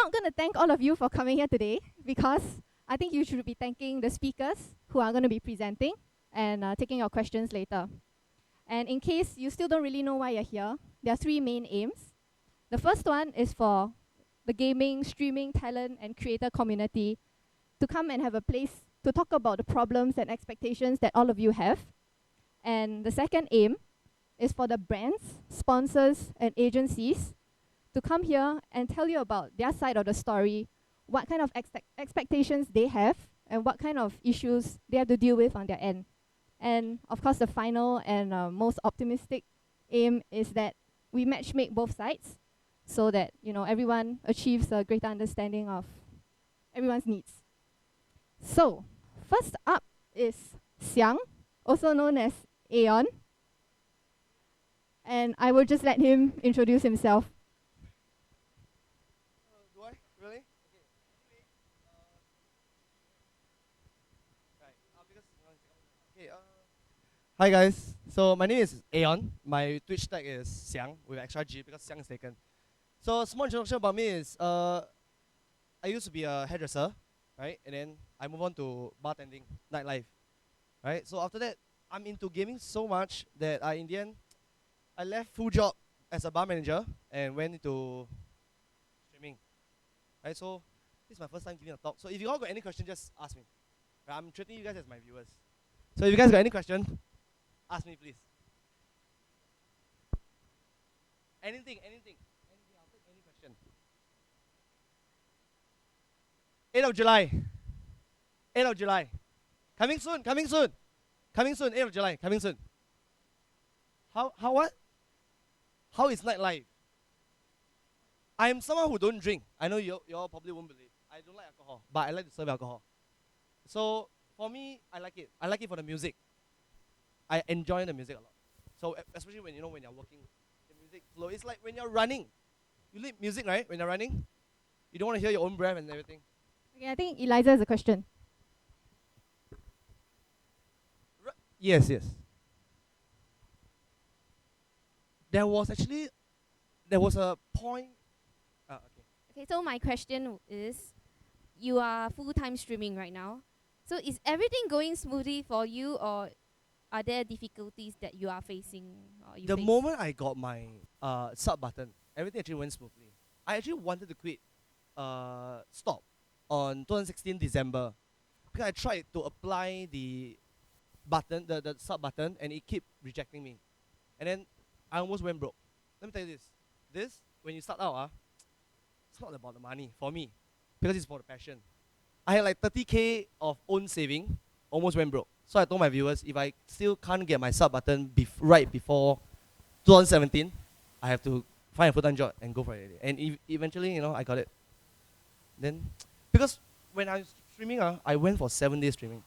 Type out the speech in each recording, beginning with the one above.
not going to thank all of you for coming here today because I think you should be thanking the speakers who are going to be presenting and taking your questions later. And in case you still don't really know why you're here, there are three main aims. The first one is for the gaming, streaming, talent, and creator community to come and have a place to talk about the problems and expectations that all of you have. And the second aim is for the brands, sponsors, and agencies to come here and tell you about their side of the story, what kind of expectations they have, and what kind of issues they have to deal with on their end. And of course, the final and most optimistic aim is that we matchmake both sides so that everyone achieves a greater understanding of everyone's needs. So, first up is Xiang, also known as Aeon. And I will just let him introduce himself. Do I? Really? Okay. Hi guys. So my name is Aeon. My Twitch tag is Xiang with extra G because Xiang is taken. So small introduction about me is I used to be a hairdresser, right? And then I move on to bartending, nightlife, right? So after that, I'm into gaming so much that in the end, I left full job as a bar manager and went into streaming, right? So this is my first time giving a talk. So if you all got any question, just ask me. Right? I'm treating you guys as my viewers. So if you guys got any question, ask me please. Anything. I'll take any question. 8th of July. 8th of July. Coming soon. 8th of July. Coming soon. How what? How is nightlife? I am someone who don't drink. I know you all probably won't believe. I don't like alcohol, but I like to serve alcohol. So for me, I like it. I like it for the music. I enjoy the music a lot. So especially when when you're working, the music flow. It's like when you're running. You need music, right? When you're running, you don't want to hear your own breath and everything. Okay, I think Eliza has a question. Yes. There was a point. Okay, so my question is, you are full-time streaming right now. So is everything going smoothly for you, or are there difficulties that you are facing? Or you The face? moment I got my sub button, everything actually went smoothly. I actually wanted to quit Stop on 2016 December because I tried to apply the button, the sub button, and it kept rejecting me. And then I almost went broke. Let me tell you this. This, when you start out, it's not about the money for me because it's for the passion. I had like 30K of own saving, almost went broke. So I told my viewers, if I still can't get my sub button right before 2017, I have to find a full-time job and go for it. And eventually, I got it. Then, because when I was streaming, I went for 7 days streaming.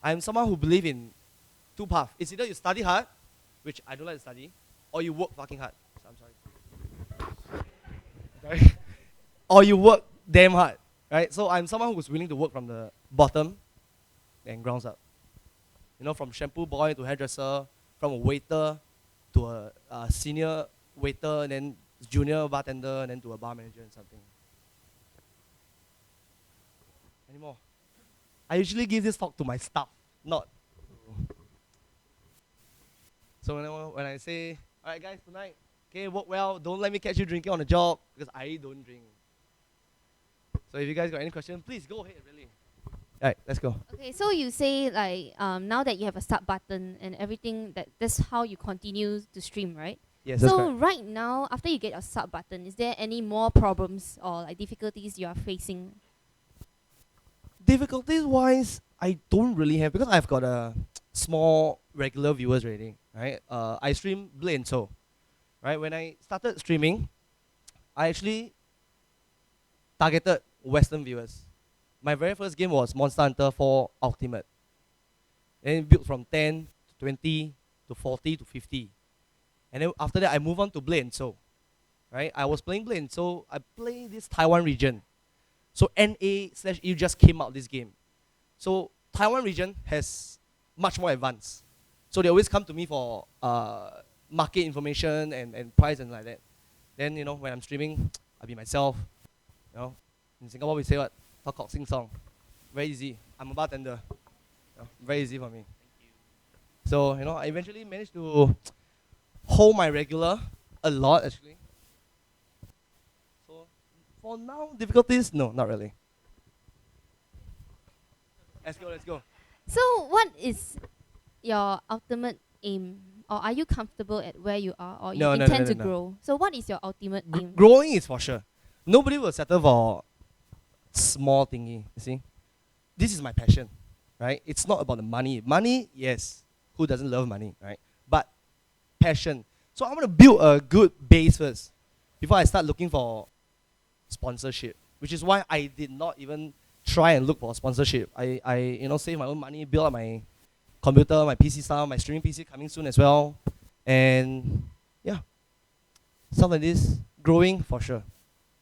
I'm someone who believes in two paths. It's either you study hard, which I don't like to study, or you work fucking hard. So I'm sorry. Or you work damn hard, right? So I'm someone who's willing to work from the bottom and grounds up. From shampoo boy to hairdresser, from a waiter to a senior waiter, and then junior bartender, and then to a bar manager and something. Anymore. I usually give this talk to my staff, not. So when I say, all right guys, tonight, okay, work well, don't let me catch you drinking on the job, because I don't drink. So if you guys got any questions, please go ahead, really. All right, let's go. Okay, so you say like now that you have a sub button and everything, that's how you continue to stream, right? Yes, that's so correct. right now, after you get your sub button, is there any more problems or like difficulties you are facing? Difficulties wise, I don't really have, because I've got a small regular viewers already, right? I stream Blade and Soul, right? When I started streaming, I actually targeted Western viewers. My very first game was Monster Hunter 4 Ultimate. And it built from 10 to 20 to 40 to 50. And then after that, I moved on to Blade and Soul, right? I was playing Blade and Soul. I play this Taiwan region. So NA/EU just came out this game. So Taiwan region has much more advanced. So they always come to me for market information and price and like that. Then when I'm streaming, I'll be myself. In Singapore, we say what? Talk cock, sing song. Very easy. I'm a bartender. Very easy for me. So, I eventually managed to hold my regular a lot, actually. So, for now, difficulties? No, not really. Let's go. So, what is your ultimate aim? Or are you comfortable at where you are? Or you No, intend to no. grow? So, what is your ultimate aim? Growing is for sure. Nobody will settle for small thingy, you see. This is my passion, right? It's not about the money. Money, yes. Who doesn't love money, right? But passion. So I want to build a good base first before I start looking for sponsorship, which is why I did not even try and look for sponsorship. I save my own money, build up my computer, my PC stuff, my streaming PC coming soon as well. And yeah, stuff like this, growing for sure.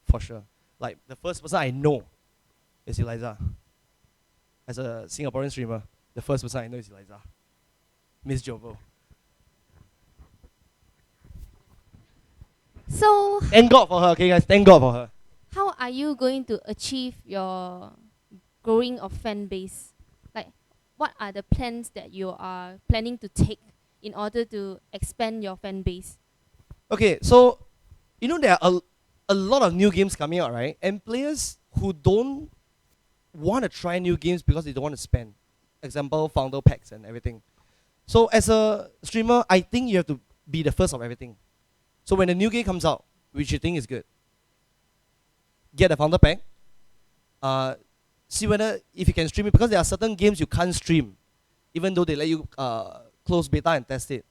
For sure. Like the first person I know is Eliza. As a Singaporean streamer, the first person I know is Eliza. Miss Jovo. So, Thank God for her, okay guys, thank God for her. how are you going to achieve your growing of fan base? Like, what are the plans that you are planning to take in order to expand your fan base? Okay, so there are a lot of new games coming out, right? And players who don't want to try new games because they don't want to spend. Example, founder packs and everything. So as a streamer, I think you have to be the first of everything. So when a new game comes out, which you think is good, get a founder pack. See whether if you can stream it, because there are certain games you can't stream, even though they let you close beta and test it.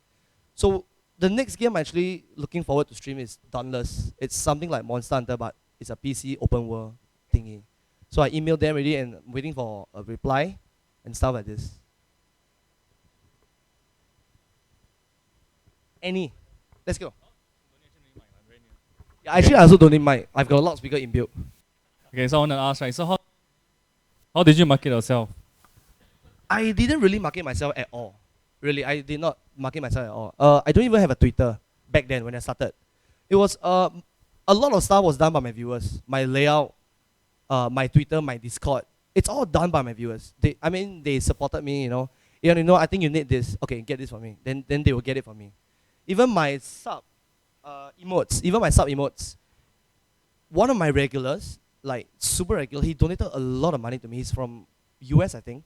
So the next game I'm actually looking forward to stream is Dauntless. It's something like Monster Hunter, but it's a PC open world thingy. So I emailed them already and I'm waiting for a reply and stuff like this. Any. Let's go. Yeah, actually, I also don't need mic. I've got a loudspeaker inbuilt. Okay, so I want to ask, right? So how did you market yourself? I didn't really market myself at all. Really, I did not market myself at all. I don't even have a Twitter back then when I started. It was a lot of stuff was done by my viewers. My layout, my Twitter, my Discord. It's all done by my viewers. They supported me. Aeon, I think you need this. Okay, get this for me. Then they will get it for me. Even my sub emotes. One of my regulars, like super regular, he donated a lot of money to me. He's from US, I think.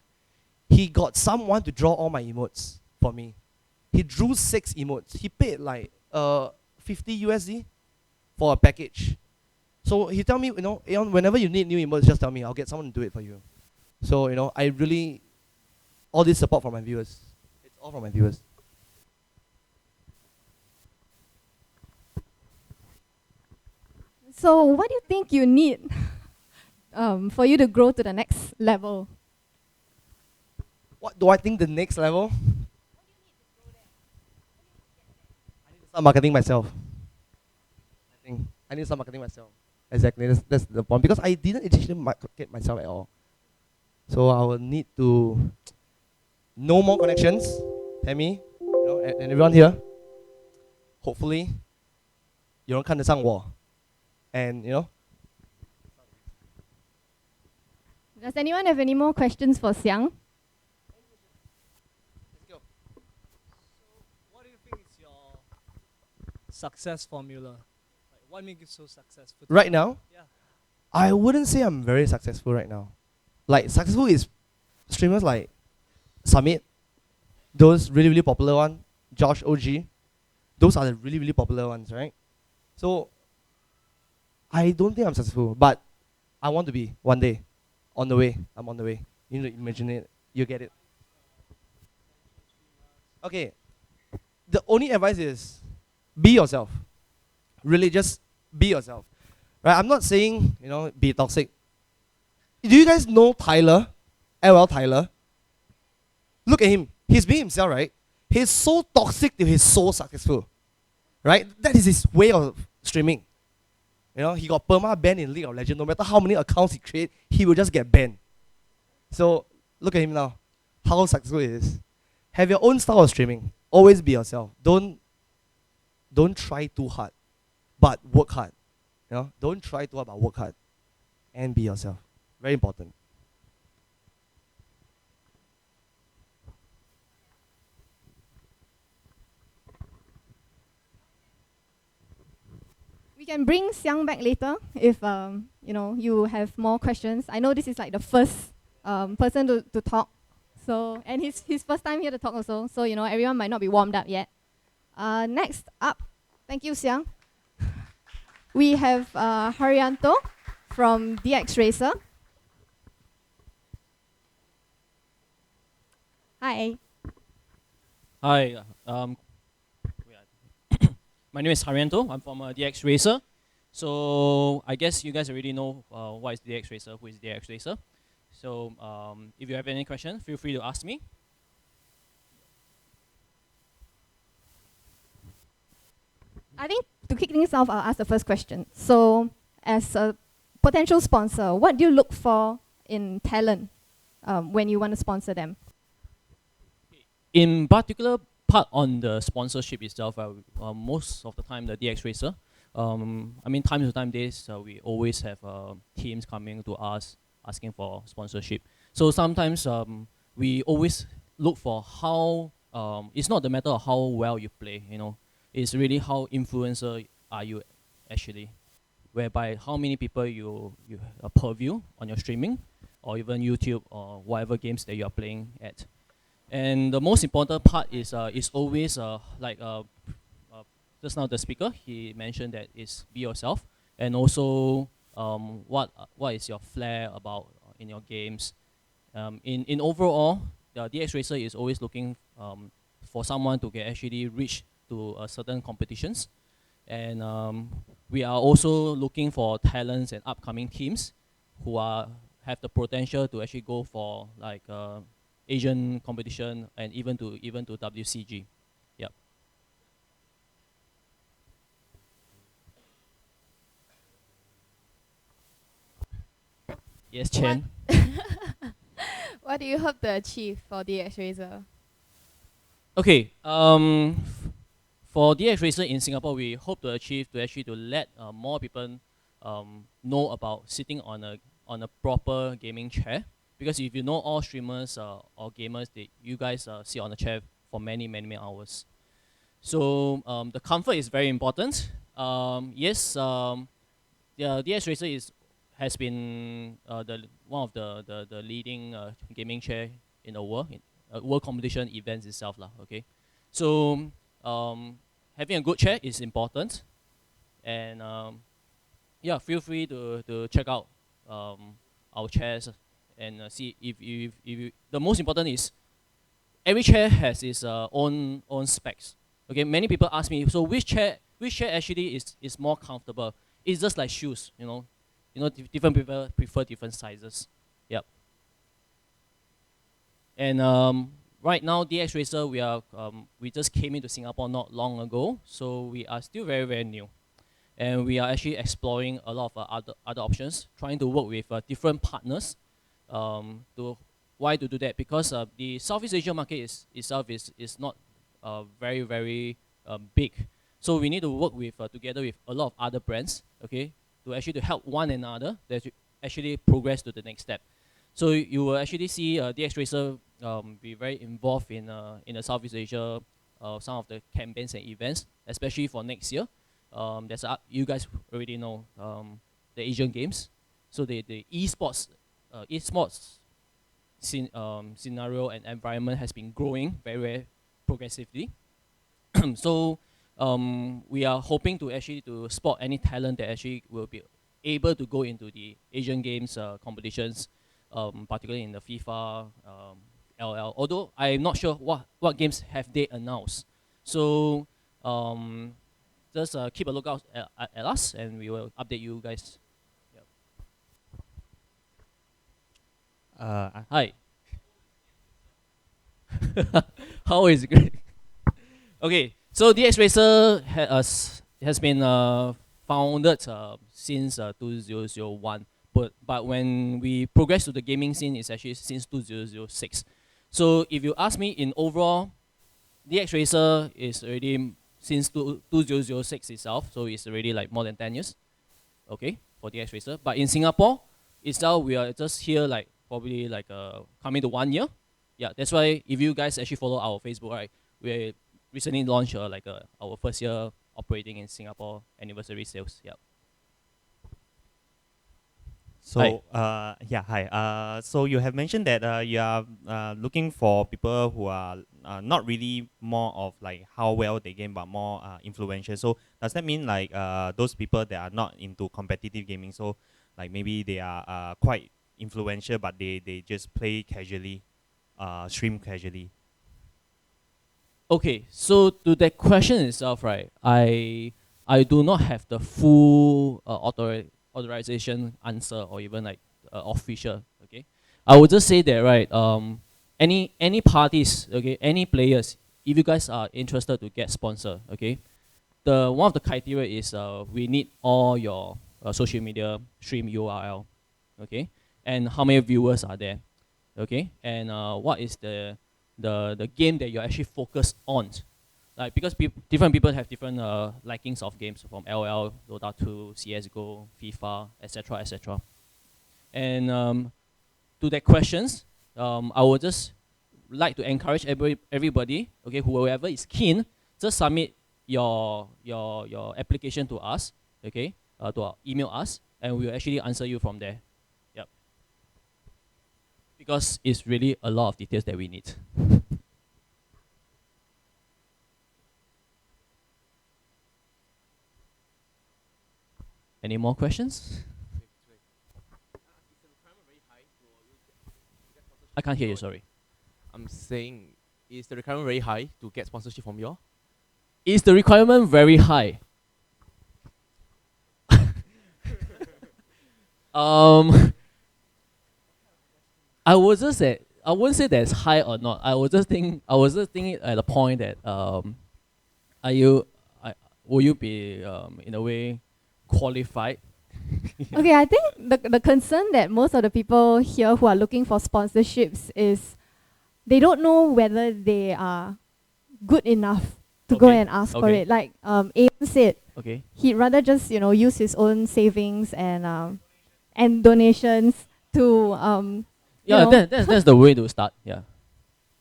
He got someone to draw all my emotes for me. He drew 6 emotes. He paid like 50 USD for a package. So he tell me, Aeon, whenever you need new emotes, just tell me. I'll get someone to do it for you. So, I really, all this support from my viewers. It's all from my viewers. So what do you think you need for you to grow to the next level? What do I think the next level? I need to start marketing myself. I need to start marketing myself. Exactly, that's the point. Because I didn't initially market myself at all. So I will need to know more connections. Tammy, and everyone here. Hopefully, 有人看得上我. And Does anyone have any more questions for Xiang? let's go. What do you think is your success formula? Like, what makes you so successful? Right now, Yeah. I wouldn't say I'm very successful right now. Like successful is streamers like Summit, those really really popular one, Josh OG, those are the really really popular ones, right? So I don't think I'm successful, but I want to be one day. On the way. I'm on the way. You need to imagine it. You get it. Okay. The only advice is be yourself. Really just be yourself. Right? I'm not saying, be toxic. Do you guys know Tyler? LL Tyler? Look at him. He's being himself, right? He's so toxic till he's so successful. Right? That is his way of streaming. He got perma banned in League of Legends. No matter how many accounts he create, he will just get banned. So look at him now. How successful he is. Have your own style of streaming. Always be yourself. Don't try too hard, but work hard. Don't try too hard, but work hard. and be yourself. Very important. We can bring Xiang back later if you have more questions. I know this is like the first person to talk, so and his first time here to talk also. So everyone might not be warmed up yet. Next up, thank you Xiang. We have Haryanto from DXRacer. Hi. Hi, my name is Haryanto. I'm from DXRacer. So I guess you guys already know what is DXRacer, who is DXRacer. So if you have any questions, feel free to ask me. I think to kick things off, I'll ask the first question. So as a potential sponsor, what do you look for in talent when you want to sponsor them? In particular part on the sponsorship itself, most of the time the DXRacer, I mean time to time days, we always have teams coming to us asking for sponsorship. So sometimes we always look for how, it's not the matter of how well you play, it's really how influencer are you actually, whereby how many people you per view on your streaming, or even YouTube or whatever games that you are playing at. And the most important part is always like just now the speaker, he mentioned that is be yourself, and also what is your flair about in your games. In overall, the DXRacer is always looking for someone to get actually reach to certain competitions, and we are also looking for talents and upcoming teams who have the potential to actually go for like Asian competition and even to WCG. Yep. Yes, Qian. What do you hope to achieve for DXRacer? Okay. For DXRacer in Singapore, we hope to achieve to let more people know about sitting on a proper gaming chair. Because if you know all streamers or gamers, you guys sit on a chair for many hours. So the comfort is very important. Yes, the DXRacer has been one of the leading gaming chair in the world, in world competition events itself lah. Okay, so having a good chair is important, and yeah, feel free to check out our chairs. And see if you, the most important is every chair has its own specs. Okay, many people ask me, so which chair actually is more comfortable? It's just like shoes, different people prefer different sizes. Yep. And right now DXRacer, we just came into Singapore not long ago, so we are still very new, and we are actually exploring a lot of other options, trying to work with different partners. Why to do that? Because the Southeast Asia market itself is not very big, so we need to work with together with a lot of other brands, okay, to help one another that actually progress to the next step. So you will actually see DXRacer be very involved in the Southeast Asia, some of the campaigns and events, especially for next year. You guys already know the Asian Games, so the esports scenario and environment has been growing very progressively. So we are hoping to actually to spot any talent that actually will be able to go into the Asian Games competitions, particularly in the FIFA, LL. Although I'm not sure what games have they announced. So just keep a lookout at us, and we will update you guys. Hi. How is it great? Okay, so DXRacer has been founded since 2001, but when we progress to the gaming scene, it's actually since 2006. So if you ask me in overall, DXRacer is already since 2006 itself, so it's already like more than 10 years, okay, for DXRacer. But in Singapore, itself, we are just here like probably like coming to 1 year. Yeah, that's why if you guys actually follow our Facebook, right, we recently launched our first year operating in Singapore anniversary sales. Yeah. So, hi. So you have mentioned that you are looking for people who are not really more of like how well they game, but more influential. So does that mean like those people that are not into competitive gaming? So like maybe they are quite influential, but they just play casually, stream casually. Okay, so to that question itself, right, I do not have the full authorization answer or even like official. Okay, I would just say that, right, any parties, okay, any players, if you guys are interested to get sponsor, okay, the one of the criteria is we need all your social media stream URL, okay, and how many viewers are there, okay, and what is the game that you're actually focused on. Like, because different people have different likings of games, from LOL, Dota 2, CSGO, FIFA, etc., etc. And to that questions, I would just like to encourage everybody, okay, whoever is keen, just submit your application to us, okay, email us, and we'll actually answer you from there. Yep. Because it's really a lot of details that we need. Any more questions? I can't hear you, sorry. I'm saying, is the requirement very high to get sponsorship from you all? Is the requirement very high? I wouldn't say that it's high or not. I was just thinking at the point that will you be in a way qualified? Okay, I think the concern that most of the people here who are looking for sponsorships is they don't know whether they are good enough to go Okay, and ask for okay. it. Like Aeon said, Okay. he'd rather just use his own savings and donations to Yeah, that's the way to start. Yeah.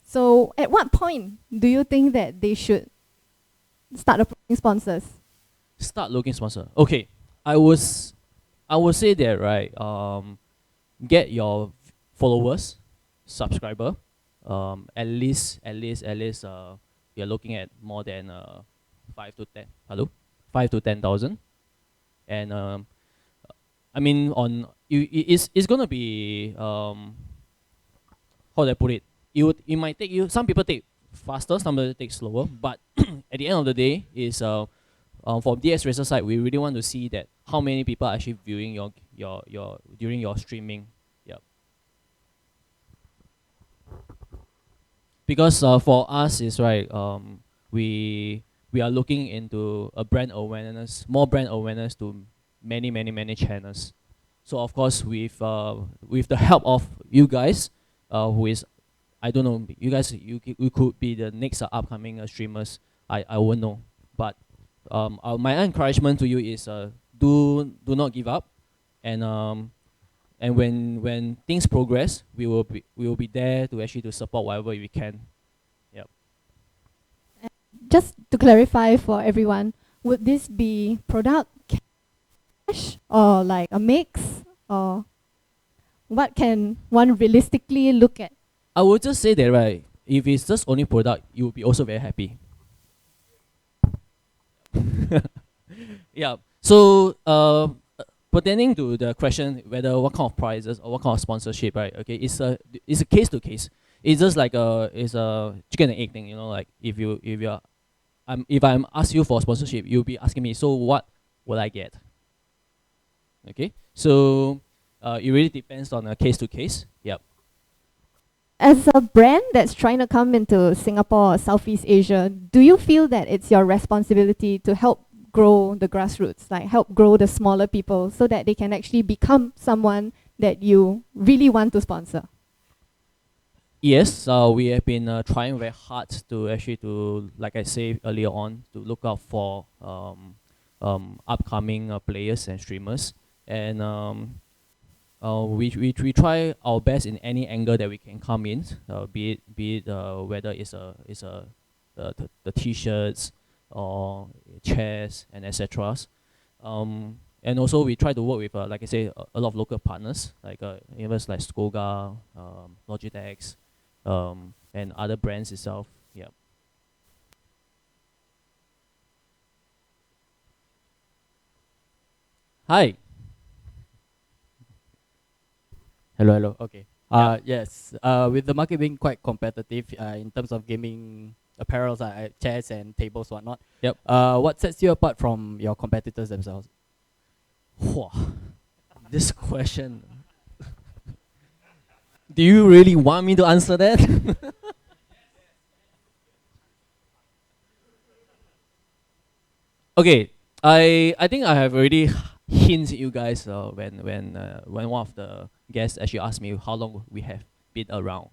So at what point do you think that they should start approaching sponsors? Start looking sponsor. Okay, I would say that, right. Get your followers, subscriber. At least you're looking at more than 5 to 10,000, and I mean it's gonna be how do I put it? It might take you. Some people take faster, some people take slower. But at the end of the day, is from DXRacer side, we really want to see that how many people are actually viewing your during your streaming. Yep. Because for us is right. We are looking into a brand awareness, more brand awareness to many channels. So of course, with the help of you guys, who is, I don't know, you guys, you could be the next upcoming streamers. I won't know, but my encouragement to you is do not give up, and when things progress, we will be there to actually to support whatever we can. Yep. Just to clarify for everyone, would this be product, cash, or like a mix, or what can one realistically look at? I would just say that, right, if it's just only product, you will be also very happy. Yeah. So pertaining to the question whether what kind of prizes or what kind of sponsorship, right? Okay, it's a case to case. It's just like it's a chicken and egg thing, like if I'm asked you for sponsorship, you'll be asking me, so what will I get? Okay, so it really depends on a case to case. Yep. As a brand that's trying to come into Singapore or Southeast Asia, do you feel that it's your responsibility to help grow the grassroots, like help grow the smaller people so that they can actually become someone that you really want to sponsor? Yes, we have been trying very hard to actually like I said earlier on, to look out for upcoming players and streamers, and we try our best in any angle that we can come in, be it whether it's the t-shirts or chairs and etc. And also we try to work with like I say a lot of local partners like even like Skoga, Logitech, and other brands itself. Yeah. Hi. Hello, hello. Okay. Yeah. Yes. With the market being quite competitive in terms of gaming apparels, chairs and tables, whatnot. Yep. What sets you apart from your competitors themselves? Whoa. This question. Do you really want me to answer that? Okay. I think I have already hinted you guys when one of the guests actually asked me how long we have been around.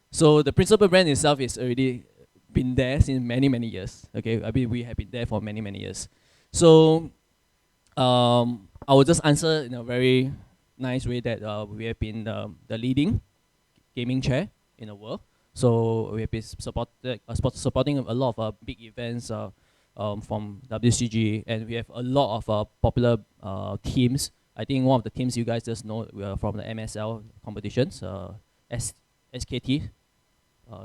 So the principal brand itself is already been there since many years. Okay, I mean we have been there for many years. So I will just answer in a very nice way that we have been the leading gaming chair in the world. So we have been supporting a lot of big events from WCG, and we have a lot of popular teams. I think one of the teams you guys just know from the MSL competitions, SKT,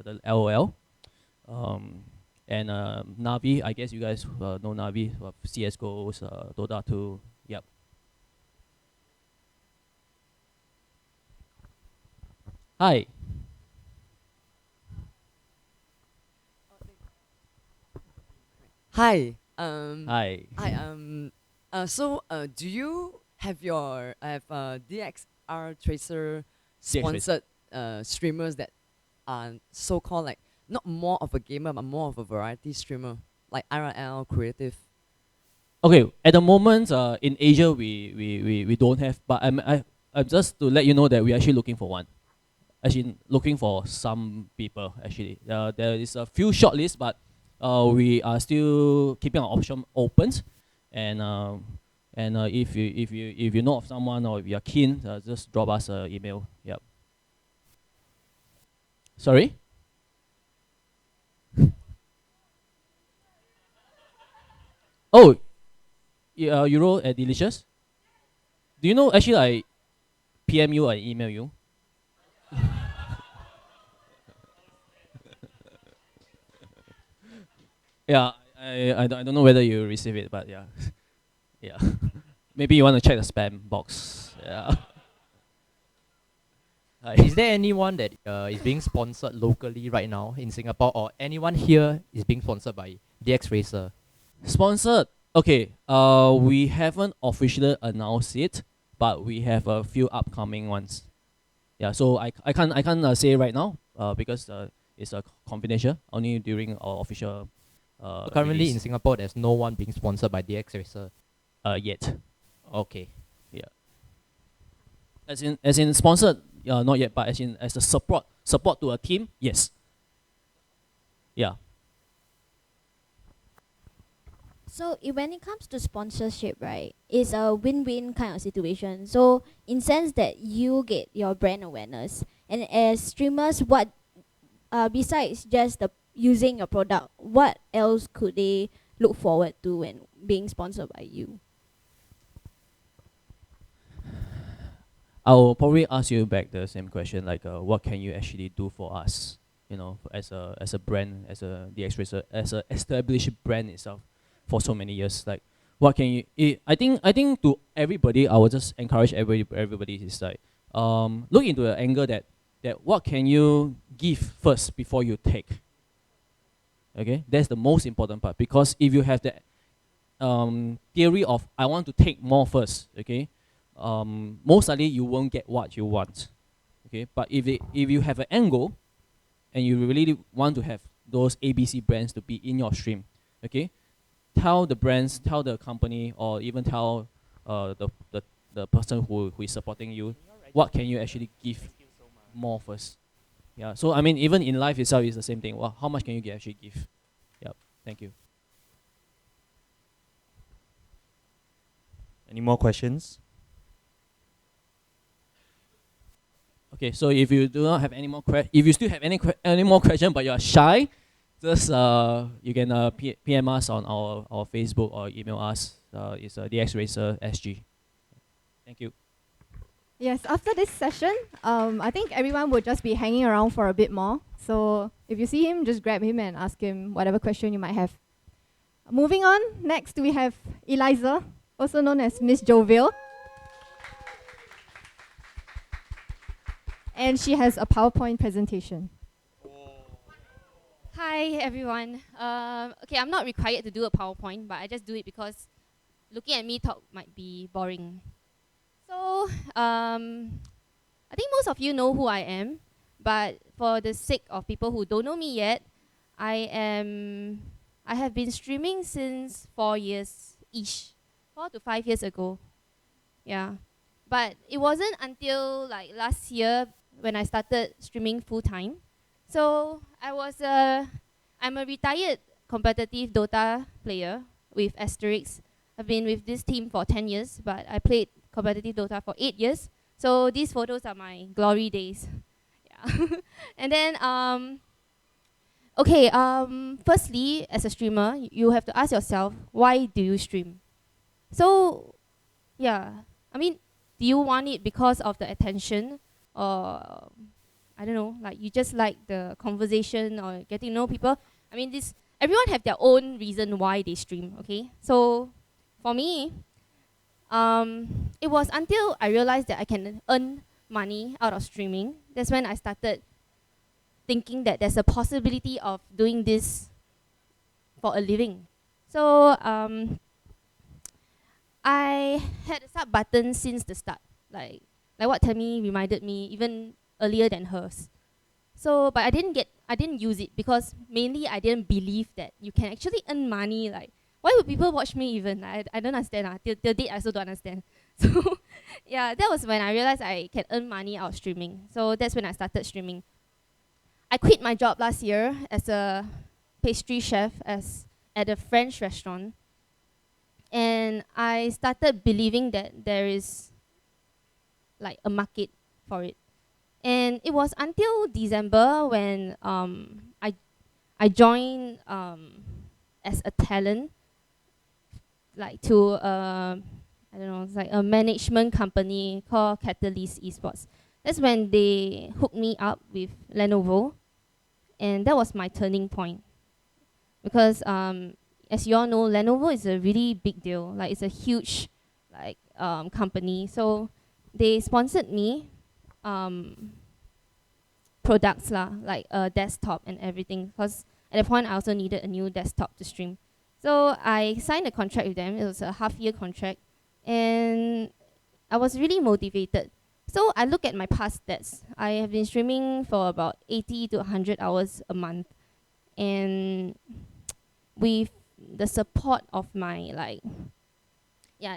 the LOL, and Navi. I guess you guys know Navi, CS:GOs, Dota 2. Yep. Hi. Hi. Hi. Do you have your DXRacer sponsored streamers that are so-called like not more of a gamer but more of a variety streamer like IRL creative? Okay, at the moment, in Asia, we don't have, but I'm just to let you know that we're actually looking for one. Actually, looking for some people, actually. There is a few shortlists, but we are still keeping our option open. And if you know of someone or if you're keen, just drop us an email. Yep. Sorry? Oh, Euro at Delicious. Do you know actually I PM you or email you? Yeah, I don't know whether you receive it, but yeah. Yeah. Maybe you want to check the spam box. Yeah. Is there anyone that is being sponsored locally right now in Singapore, or anyone here is being sponsored by DXRacer? Sponsored. Okay. We haven't officially announced it, but we have a few upcoming ones. Yeah. So I can't say right now. Because it's confidential. Only during our official. Currently release. in Singapore, there's no one being sponsored by DXRacer. Yet. Okay. Yeah. As in sponsored, not yet, but as a support to a team, yes. Yeah. So when it comes to sponsorship, right, it's a win-win kind of situation. So in sense that you get your brand awareness, and as streamers, what besides just the using your product, what else could they look forward to when being sponsored by you? I'll probably ask you back the same question, like what can you actually do for us, you know, as a brand, as a DXRacer, as a established brand itself for so many years. Like what can you I think to everybody, I will just encourage everybody is like look into the angle that what can you give first before you take. Okay, that's the most important part, because if you have the theory of I want to take more first, okay, most likely you won't get what you want. Okay, but if you have an angle and you really want to have those ABC brands to be in your stream, okay, tell the brands, tell the company, or even tell the person who is supporting you, what can you actually give more first. Yeah, so I mean, even in life itself is the same thing. Well, how much can you actually give? Yep. Thank you. Any more questions? Okay, so if you do not have any more if you still have any more question but you are shy, just you can PM us on our Facebook or email us. It's DXRacer SG. Thank you. Yes, after this session, I think everyone would just be hanging around for a bit more. So if you see him, just grab him and ask him whatever question you might have. Moving on, next we have Eliza, also known as Miss Jovial. And she has a PowerPoint presentation. Hi everyone. Okay, I'm not required to do a PowerPoint, but I just do it because looking at me talk might be boring. So I think most of you know who I am, but for the sake of people who don't know me yet, I have been streaming since 4 years-ish, 4 to 5 years ago. Yeah, but it wasn't until like last year when I started streaming full time. So I'm a retired competitive Dota player with Asterix. I've been with this team for 10 years, but I played competitive Dota for 8 years. So these photos are my glory days. Yeah. And then, firstly, as a streamer, you have to ask yourself, why do you stream? So, yeah, I mean, do you want it because of the attention, or I don't know, like you just like the conversation or getting to know people? I mean, everyone have their own reason why they stream. Okay, so for me, it was until I realized that I can earn money out of streaming. That's when I started thinking that there's a possibility of doing this for a living. So I had a sub button since the start, like what Tammy reminded me, even earlier than hers. So, but I didn't use it because mainly I didn't believe that you can actually earn money. Like, why would people watch me even? I don't understand. Till date, I still don't understand. So, yeah, that was when I realized I can earn money out of streaming. So that's when I started streaming. I quit my job last year as a pastry chef at a French restaurant. And I started believing that there is like a market for it. And it was until December when I joined as a talent, like to I don't know, it's like a management company called Catalyst Esports. That's when they hooked me up with Lenovo, and that was my turning point. Because as you all know, Lenovo is a really big deal. Like, it's a huge like company. So they sponsored me products lah, like a desktop and everything. Because at that point, I also needed a new desktop to stream. So I signed a contract with them. It was a half-year contract, and I was really motivated. So I look at my past stats. I have been streaming for about 80 to 100 hours a month, and with the support of my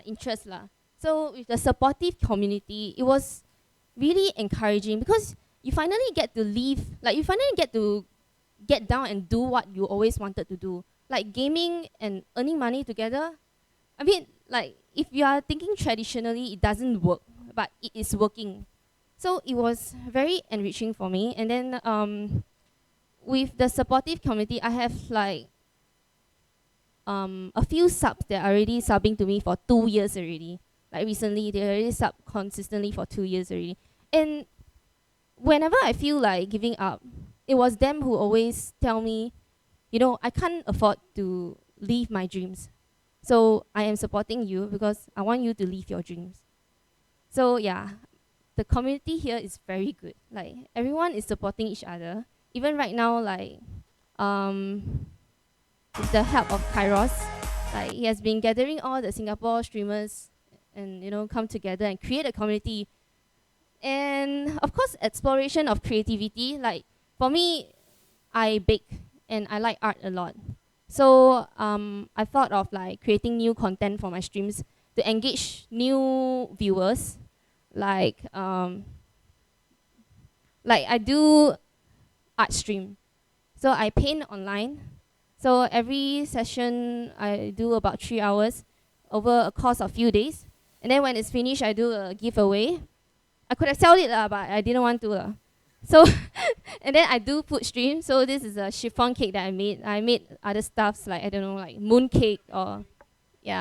interest lah. So with the supportive community, it was really encouraging because you finally get to leave, like you finally get to get down and do what you always wanted to do. Like gaming and earning money together. I mean, like if you are thinking traditionally, it doesn't work, but it is working. So it was very enriching for me. And then with the supportive community, I have like a few subs that are already subbing to me for 2 years already. Like recently, they already sub consistently for 2 years already. And whenever I feel like giving up, it was them who always tell me, you know, I can't afford to leave my dreams. So I am supporting you because I want you to live your dreams. So yeah, the community here is very good. Like everyone is supporting each other. Even right now, like with the help of Kairos, like he has been gathering all the Singapore streamers and come together and create a community. And of course, exploration of creativity. Like for me, I bake and I like art a lot. So I thought of like creating new content for my streams to engage new viewers. Like I do art stream. So I paint online. So every session I do about 3 hours over a course of few days. And then when it's finished, I do a giveaway. I could have sold it lah, but I didn't want to lah. So and then I do food stream. So this is a chiffon cake that I made. I made other stuffs like I don't know, like moon cake or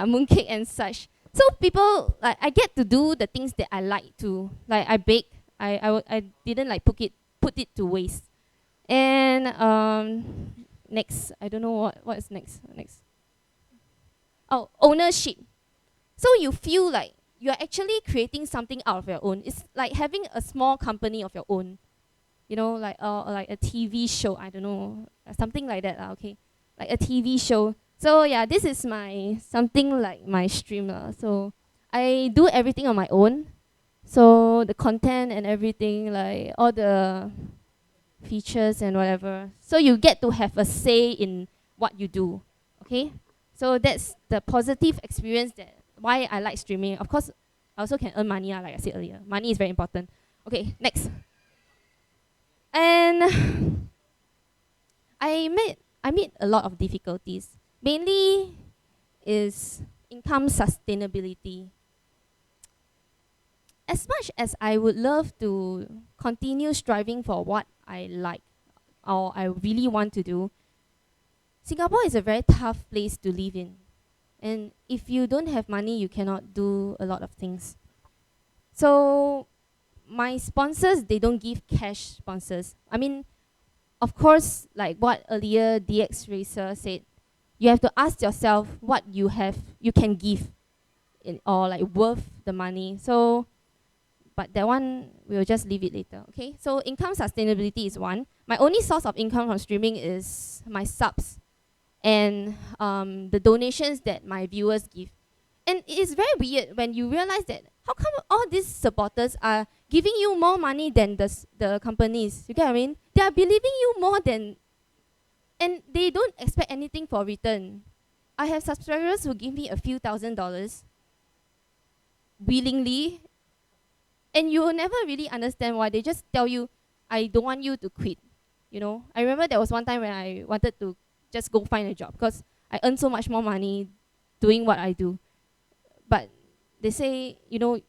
moon cake and such. So people like I get to do the things that I like to. Like I bake. I didn't like put it to waste. And next, I don't know what is next. Oh, ownership. So you feel like you're actually creating something out of your own. It's like having a small company of your own. You know, like a TV show. I don't know, something like that. Okay, like a TV show. So yeah, this is my something like my stream lah. So I do everything on my own. So the content and everything, like all the features and whatever. So you get to have a say in what you do. Okay, so that's the positive experience that why I like streaming. Of course, I also can earn money, like I said earlier. Money is very important. Okay, next. And I meet a lot of difficulties. Mainly is income sustainability. As much as I would love to continue striving for what I like or I really want to do, Singapore is a very tough place to live in. And if you don't have money, you cannot do a lot of things. So my sponsors, they don't give cash sponsors. I mean, of course, like what earlier DXRacer said, you have to ask yourself what you can give or like worth the money. So, but that one, we'll just leave it later, okay? So income sustainability is one. My only source of income from streaming is my subs and the donations that my viewers give. And it is very weird when you realize that how come all these supporters are giving you more money than the companies? You get what I mean? They are believing you more than, and they don't expect anything for return. I have subscribers who give me a few $1,000s willingly, and you will never really understand why. They just tell you, I don't want you to quit. You know, I remember there was one time when I wanted to just go find a job because I earn so much more money doing what I do. But they say, you know,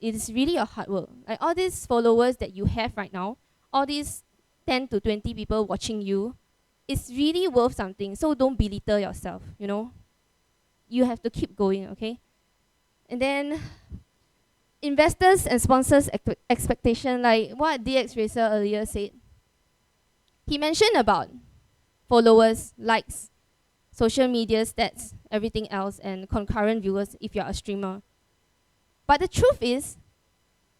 it's really a hard work. Like all these followers that you have right now, all these 10 to 20 people watching you, it's really worth something. So don't belittle yourself, you know. You have to keep going, okay? And then investors and sponsors expectation, like what DXRacer earlier said. He mentioned about followers, likes, social media stats, everything else, and concurrent viewers if you're a streamer. But the truth is,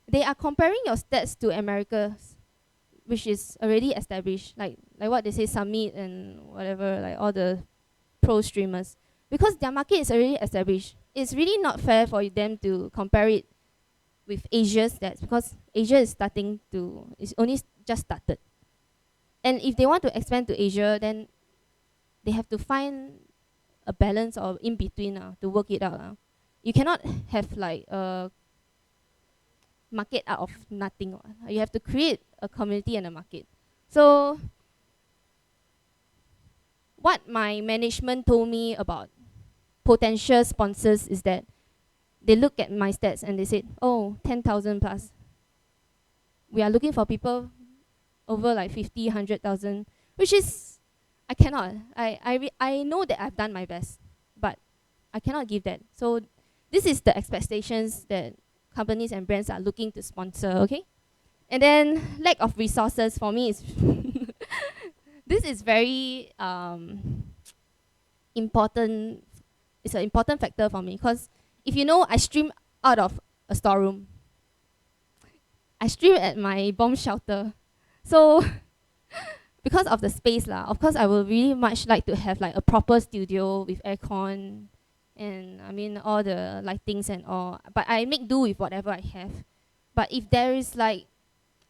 they are comparing your stats to America's, which is already established, like what they say, Summit and whatever, like all the pro streamers. Because their market is already established. It's really not fair for them to compare it with Asia's stats because Asia is it's only just started. And if they want to expand to Asia, then they have to find a balance or in between to work it out. You cannot have like a market out of nothing. You have to create a community and a market. So what my management told me about potential sponsors is that they look at my stats and they said, oh, 10,000 plus. We are looking for people over like 50, 100,000, which is, I cannot. I know that I've done my best, but I cannot give that. So this is the expectations that companies and brands are looking to sponsor, okay? And then lack of resources for me is, this is very important. It's an important factor for me because if you know, I stream out of a storeroom. I stream at my bomb shelter. So because of the space of course I will really much like to have like a proper studio with aircon and I mean all the lightings and all. But I make do with whatever I have. But if there is like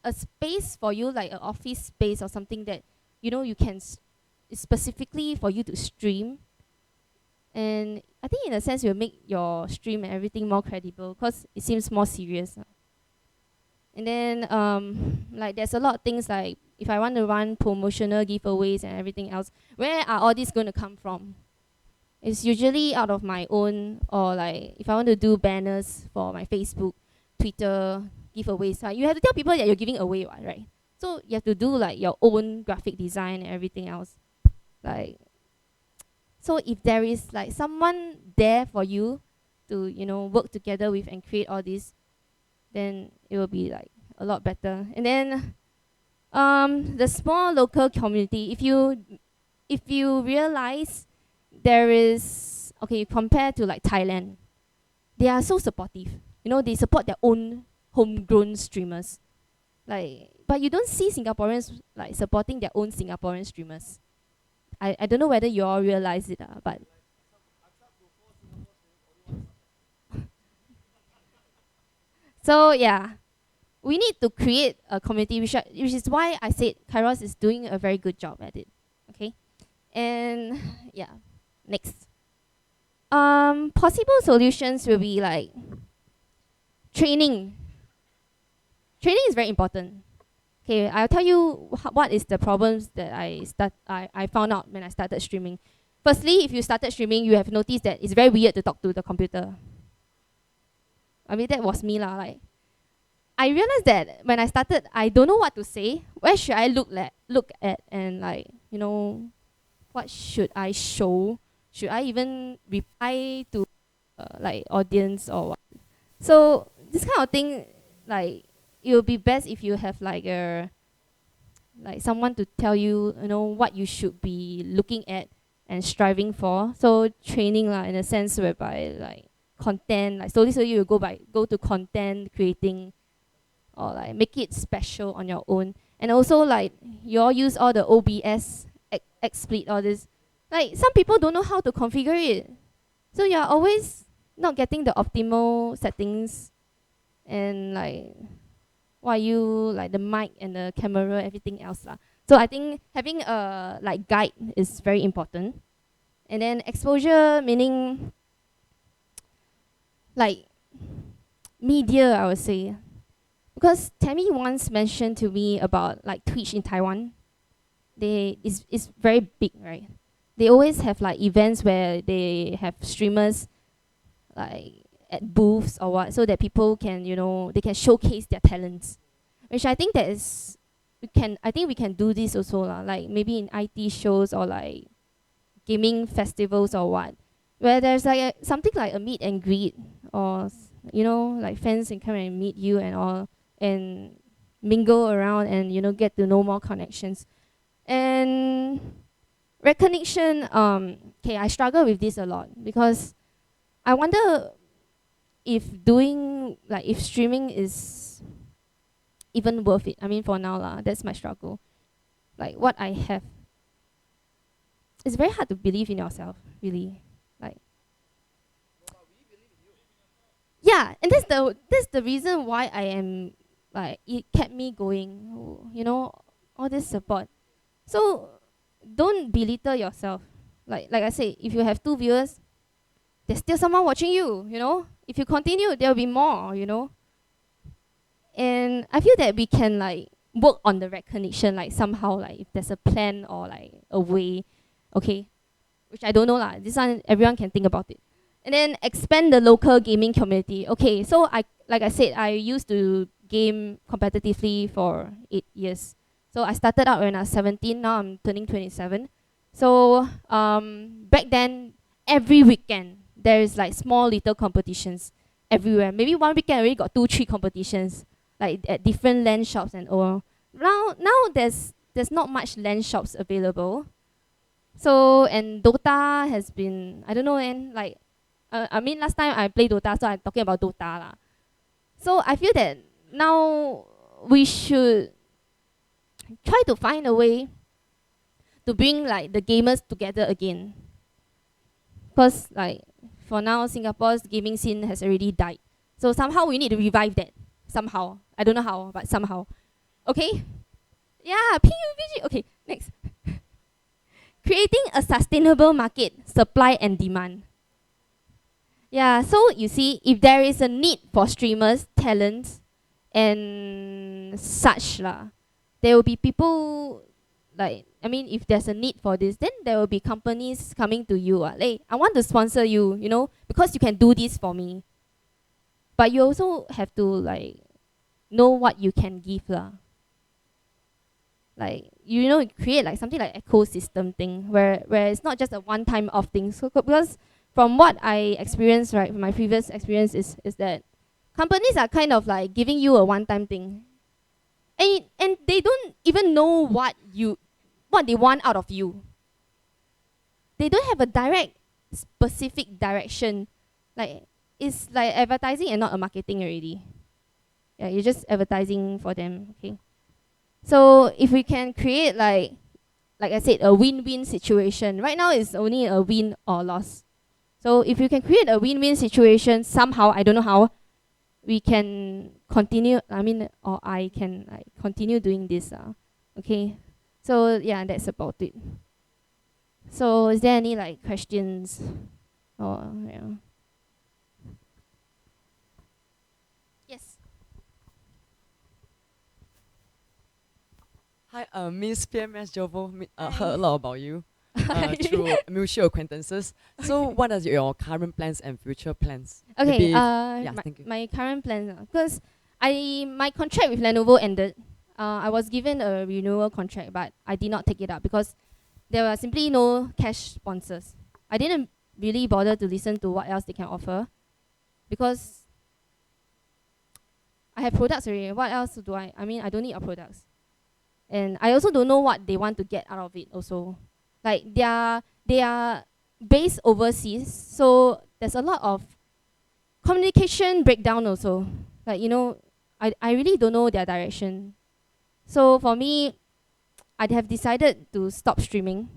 a space for you, like an office space or something that you know you can specifically for you to stream, and I think in a sense you'll make your stream and everything more credible because it seems more serious. And then like there's a lot of things like if I want to run promotional giveaways and everything else, where are all these going to come from? It's usually out of my own, or like if I want to do banners for my Facebook, Twitter, giveaways, right? You have to tell people that you're giving away, right? So you have to do like your own graphic design and everything else. Like, so if there is like someone there for you to, you know, work together with and create all this, then it will be like a lot better. And then the small local community, if you realize there is, okay, compared to like Thailand, they are so supportive. You know, they support their own homegrown streamers. Like, but you don't see Singaporeans like supporting their own Singaporean streamers. I don't know whether you all realize it, but so yeah, we need to create a community, which is why I said Kairos is doing a very good job at it. Okay, and yeah, next. Possible solutions will be like training. Training is very important. Okay, I'll tell you what is the problems that I found out when I started streaming. Firstly, if you started streaming, you have noticed that it's very weird to talk to the computer. I mean, that was me lah. Like, I realized that when I started, I don't know what to say. Where should I look at, and like, you know, what should I show? Should I even reply to like audience or what? So this kind of thing, like, it will be best if you have like someone to tell you, you know, what you should be looking at and striving for. So training lah, in a sense whereby like content, like slowly you go to content creating, or like make it special on your own. And also like you all use all the OBS, XSplit, all this. Like some people don't know how to configure it, so you're always not getting the optimal settings, and like like the mic and the camera, everything else lah. So I think having a like guide is very important. And then exposure, meaning like media, I would say. Because Tammy once mentioned to me about like Twitch in Taiwan. It's very big, right? They always have like events where they have streamers like at booths or what, so that people can, you know, they can showcase their talents. Which I think I think we can do this also lah, like maybe in IT shows or like gaming festivals or what, where there's like something like a meet and greet, or you know, like fans can come and meet you and all, and mingle around and, you know, get to know more connections. And recognition, okay, I struggle with this a lot, because I wonder if streaming is even worth it. I mean, for now lah, that's my struggle. Like what I have, it's very hard to believe in yourself, really. Like, yeah, and that's the reason why I am like, it kept me going. You know, all this support. So don't belittle yourself. Like I say, if you have 2 viewers, there's still someone watching you. You know, if you continue, there will be more. You know. And I feel that we can like work on the recognition, like somehow, like if there's a plan or like a way, okay, which I don't know lah. This one, everyone can think about it. And then expand the local gaming community. Okay, so like I said, I used to game competitively for 8 years. So I started out when I was 17. Now I'm turning 27. So back then, every weekend there is like small little competitions everywhere. Maybe one weekend I already got 2-3 competitions, like at different LAN shops and all. Now there's not much LAN shops available. So, and Dota has been, I don't know, and like I mean, last time I played Dota, so I'm talking about Dota lah. So I feel that now we should try to find a way to bring like the gamers together again. Because like for now, Singapore's gaming scene has already died. So somehow we need to revive that. Somehow. I don't know how, but somehow. Okay? Yeah, PUBG. Okay, next. Creating a sustainable market, supply and demand. Yeah, so you see, if there is a need for streamers, talents, and such lah, there will be people like, I mean, if there's a need for this, then there will be companies coming to you. Like, I want to sponsor you, you know, because you can do this for me. But you also have to like know what you can give lah. Like, you know, create like something like ecosystem thing where it's not just a one-time off thing. So because from what I experienced, right, my previous experience is that companies are kind of like giving you a one-time thing, and they don't even know what they want out of you. They don't have a direct, specific direction. Like, it's like advertising and not a marketing already. Yeah, you're just advertising for them. Okay. So if we can create like I said, a win-win situation. Right now it's only a win or loss. So if you can create a win-win situation somehow, I don't know how, we can continue. Or I can like continue doing this. Okay. So yeah, that's about it. So is there any like questions? Or yeah. Yes. Hi, Miss PMS Jovo. Heard a lot about you through mutual acquaintances. So, what are your current plans and future plans? Okay. Thank you. My current plans, because my contract with Lenovo ended. I was given a renewal contract, but I did not take it up because there were simply no cash sponsors. I didn't really bother to listen to what else they can offer because I have products already. What else do I don't need our products. And I also don't know what they want to get out of it also. Like, they are based overseas, so there's a lot of communication breakdown also. Like, you know, I really don't know their direction. So for me, I have decided to stop streaming.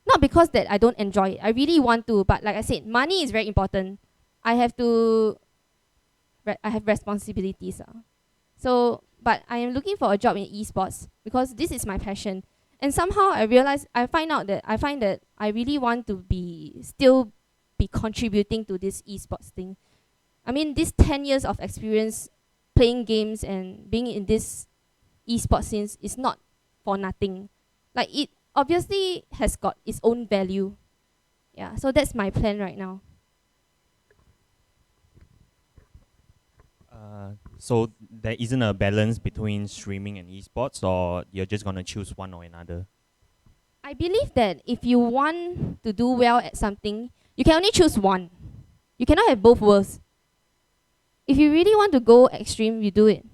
Not because that I don't enjoy it. I really want to, but like I said, money is very important. I have responsibilities. So, but I am looking for a job in esports because this is my passion. And somehow I find that I really want to still be contributing to this esports thing. I mean, this 10 years of experience playing games and being in this esports scene is not for nothing. Like, it obviously has got its own value. Yeah, so that's my plan right now. So there isn't a balance between streaming and esports, or you're just gonna choose one or another? I believe that if you want to do well at something, you can only choose one. You cannot have both worlds. If you really want to go extreme, you do it.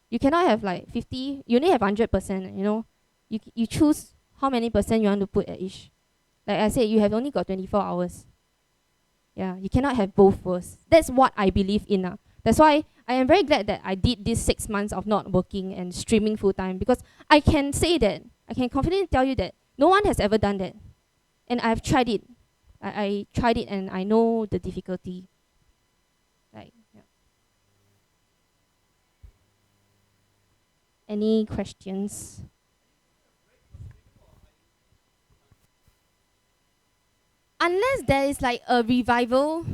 You cannot have like 50, you only have 100%, you know. You choose how many percent you want to put at each. Like I said, you have only got 24 hours. Yeah, you cannot have both worlds. That's what I believe in. That's why I am very glad that I did this 6 months of not working and streaming full time, because I can say that, I can confidently tell you that no one has ever done that. And I've tried it. I tried it and I know the difficulty. Like, yeah. Any questions? Unless there is like a revival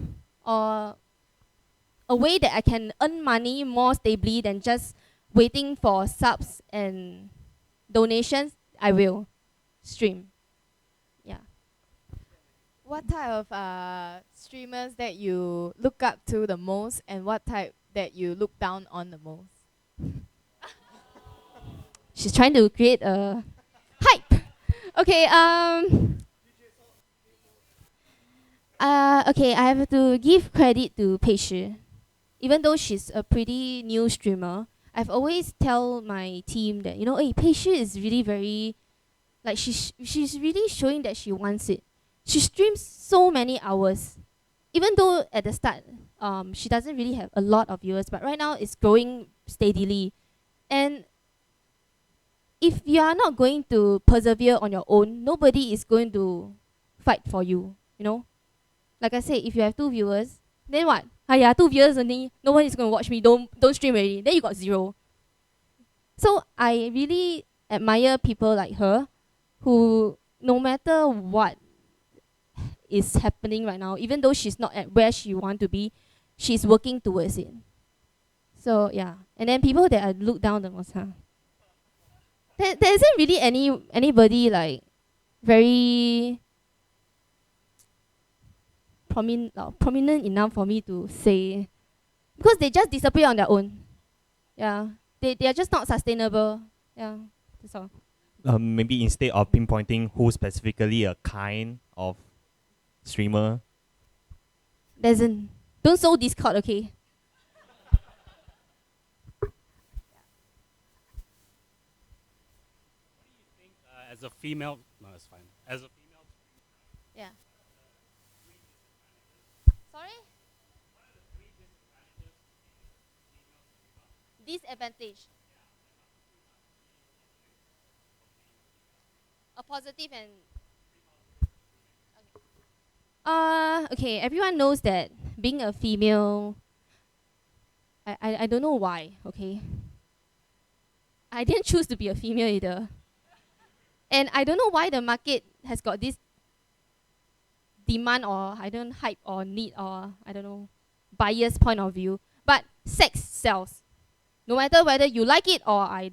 or a way that I can earn money more stably than just waiting for subs and donations, I will stream. Yeah. What type of streamers that you look up to the most, and what type that you look down on the most? She's trying to create a hype. Okay, okay, I have to give credit to Peishi. Even though she's a pretty new streamer, I've always tell my team that, you know, hey, Peishi is really very, like, she's really showing that she wants it. She streams so many hours. Even though at the start, she doesn't really have a lot of viewers, but right now it's growing steadily. And if you are not going to persevere on your own, nobody is going to fight for you, you know? Like I said, if you have 2 viewers, then what? 2 viewers only, no one is going to watch me, don't stream already. Then you got 0. So I really admire people like her who, no matter what is happening right now, even though she's not at where she wants to be, she's working towards it. So yeah. And then people that I look down the most, there isn't really anybody like very prominent enough for me to say, because they just disappear on their own. Yeah, they are just not sustainable. Yeah, that's all. Maybe instead of pinpointing who specifically a kind of streamer. Don't sow discord, okay? As a female, no, it's fine. As a female, Yeah. Sorry? Disadvantage. A positive and okay, everyone knows that being a female, I don't know why, okay? I didn't choose to be a female either. And I don't know why the market has got this demand or I don't hype or need or I don't know biased point of view. But sex sells. No matter whether you like it or I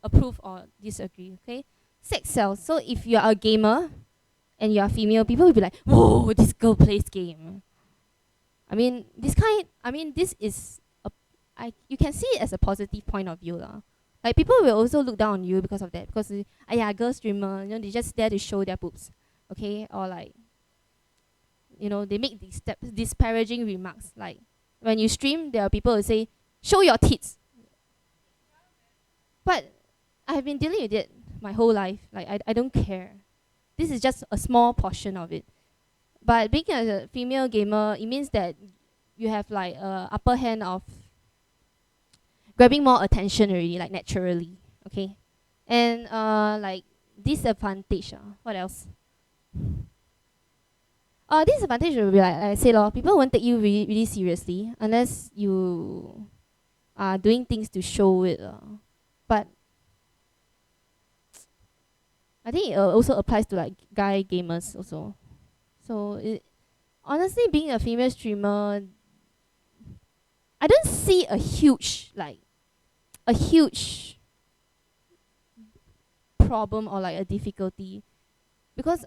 approve or disagree, okay? Sex sells. So if you're a gamer and you're female, people will be like, whoa, this girl plays game. This is you can see it as a positive point of view. Like people will also look down on you because of that. Because girl streamer, they just there to show their boobs. Okay? Or like they make these disparaging remarks. Like when you stream, there are people who say, show your tits. But I've been dealing with it my whole life. Like I don't care. This is just a small portion of it. But being a female gamer, it means that you have like a upper hand of grabbing more attention already, like naturally. Okay? And like disadvantage. What else? Disadvantage will be like I said, people won't take you really, really seriously unless you are doing things to show it. But I think it also applies to like guy gamers also. So honestly, being a female streamer, I don't see a huge problem or like a difficulty, because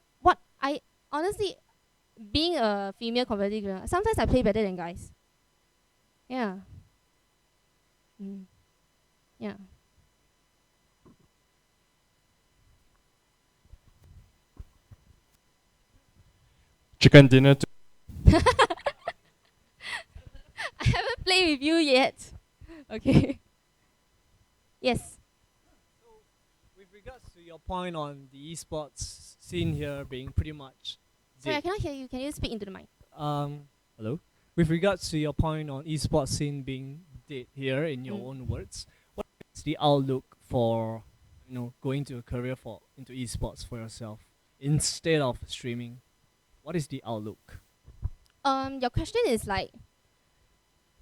being a female competitive gamer, sometimes I play better than guys. Yeah. Yeah. Chicken dinner. I haven't played with you yet. Okay. Yes. With regards to your point on the esports scene here being pretty much Sorry, I cannot hear you. Can you speak into the mic? Hello? With regards to your point on esports scene being dead here in your own words, what is the outlook for going to a career into esports for yourself instead of streaming? What is the outlook? Your question is like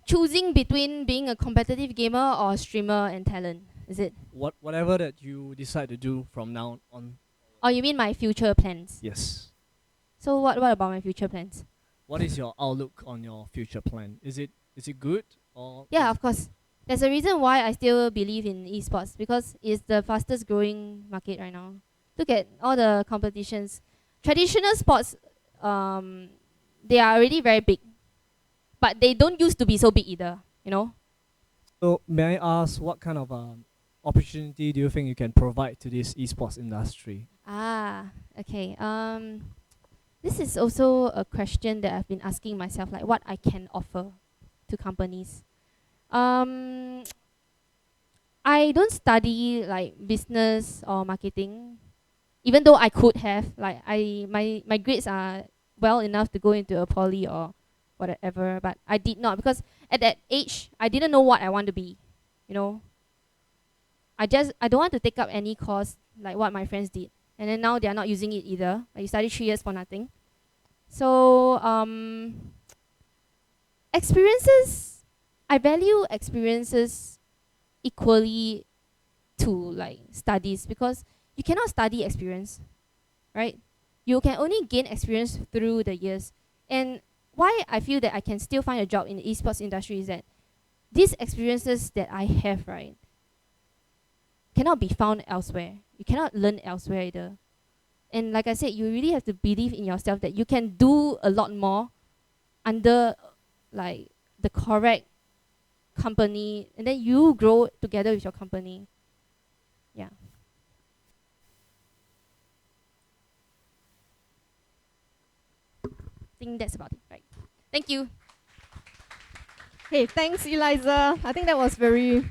choosing between being a competitive gamer or streamer and talent, is it? Whatever that you decide to do from now on. Or you mean my future plans? Yes. So what about my future plans? What is your outlook on your future plan? Is it good or? Yeah, of course. There's a reason why I still believe in esports, because it's the fastest growing market right now. Look at all the competitions. Traditional sports, they are already very big, but they don't used to be so big either, So may I ask what kind of opportunity do you think you can provide to this esports industry? Okay. This is also a question that I've been asking myself, like what I can offer to companies. I don't study like business or marketing, even though I could have. Like my grades are well enough to go into a poly or whatever, but I did not, because at that age I didn't know what I want to be. I don't want to take up any course like what my friends did. And then now they are not using it either. Like you study 3 years for nothing. So experiences, I value experiences equally to like studies, because you cannot study experience, right? You can only gain experience through the years. And why I feel that I can still find a job in the esports industry is that these experiences that I have, right, cannot be found elsewhere. You cannot learn elsewhere either. And like I said, you really have to believe in yourself that you can do a lot more under like the correct company, and then you grow together with your company. Yeah. I think that's about it, right? Thank you. Hey, thanks, Eliza. I think that was very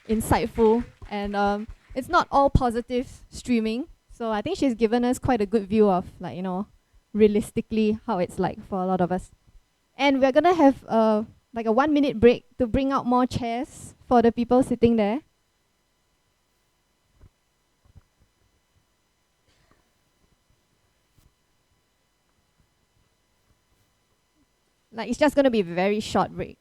insightful, and it's not all positive streaming. So I think she's given us quite a good view of, like, realistically how it's like for a lot of us. And we're gonna have like a 1-minute break to bring out more chairs for the people sitting there. Like, it's just gonna be a very short break.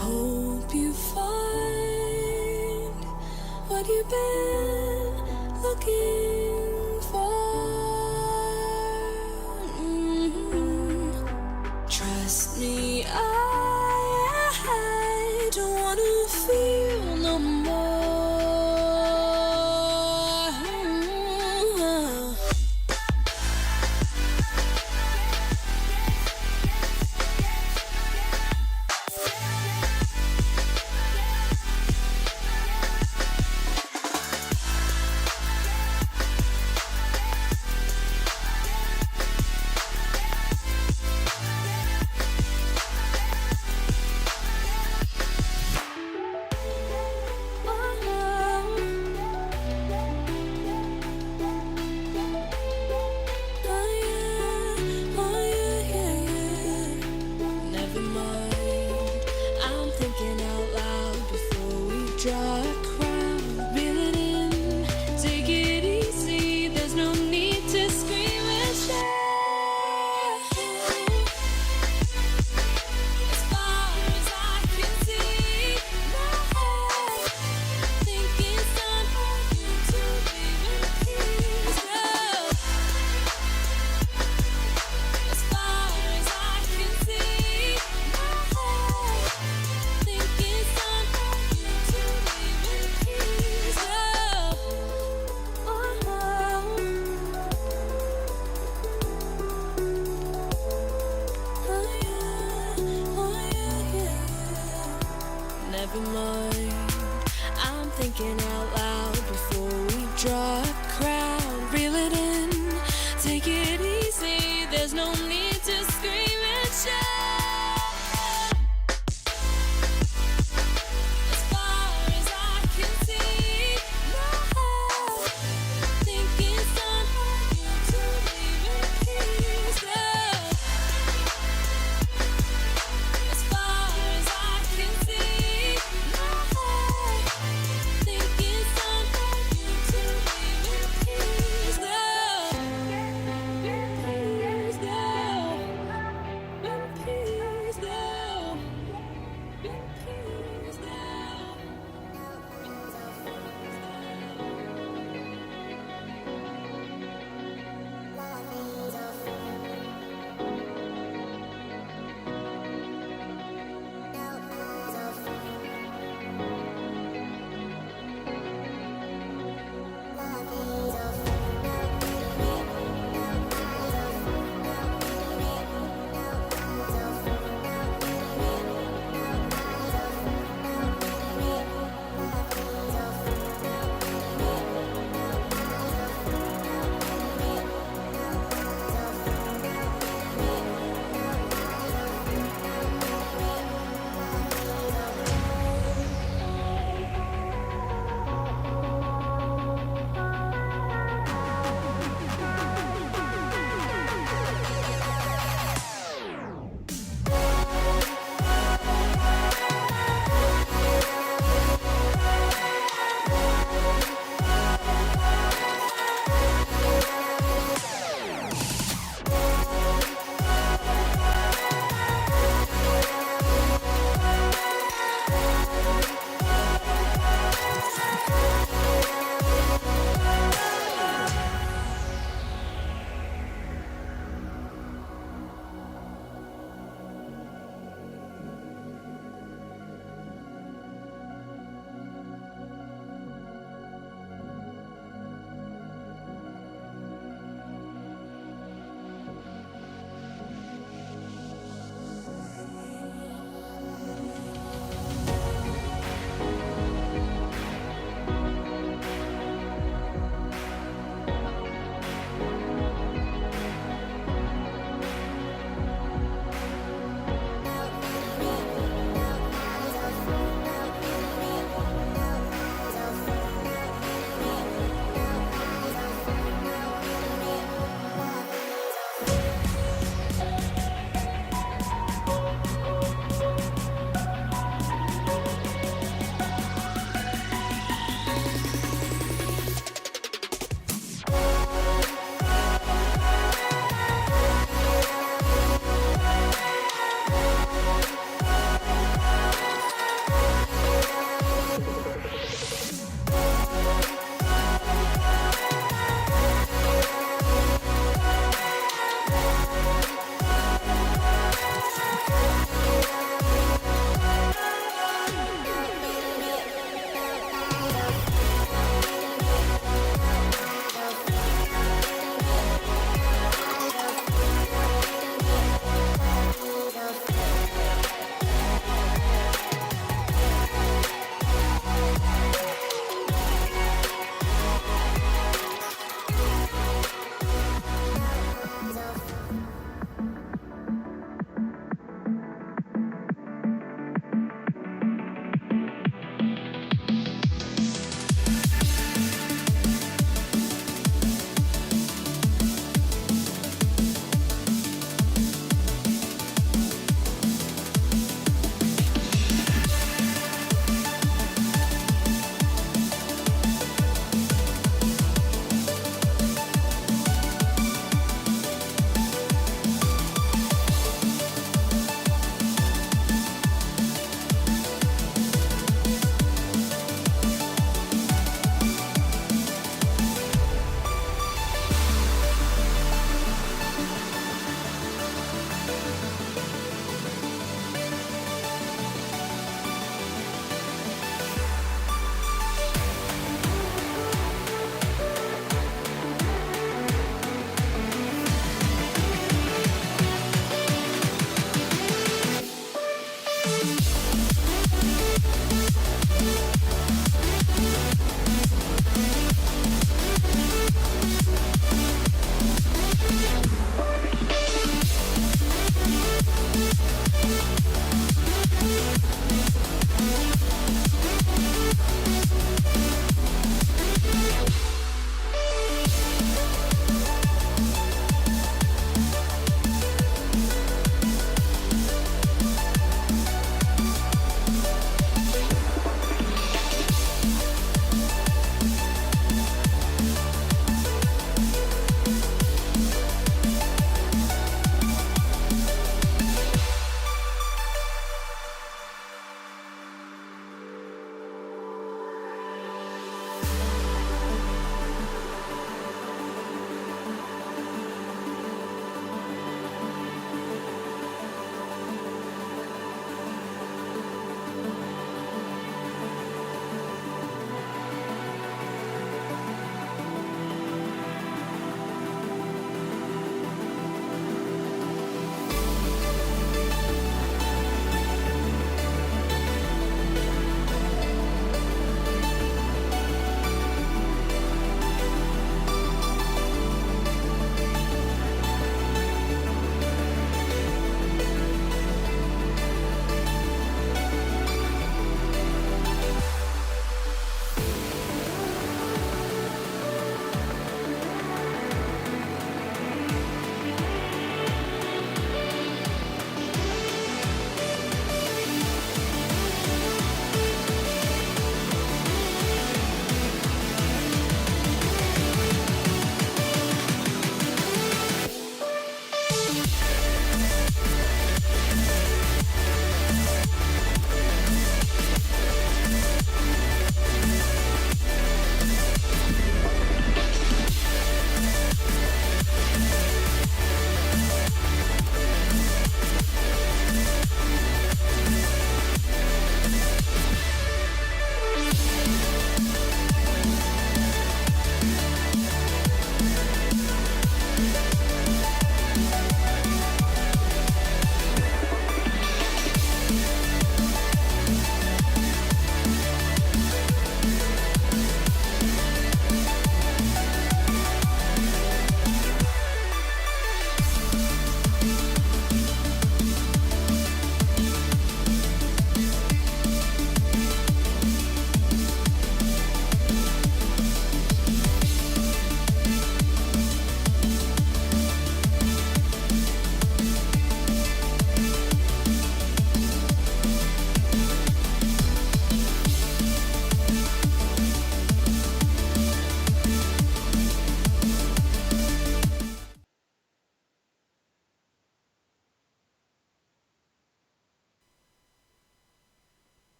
Hope you find what you've been looking for. Trust me, I don't wanna feel no more. Never mind, I'm thinking out loud before we draw a crowd. Reel it in, take it easy, there's no need to scream and shout. As far as I can see, my head think it's time for you to leave in peace. As far as I can see, my head think it's time for you to leave in peace.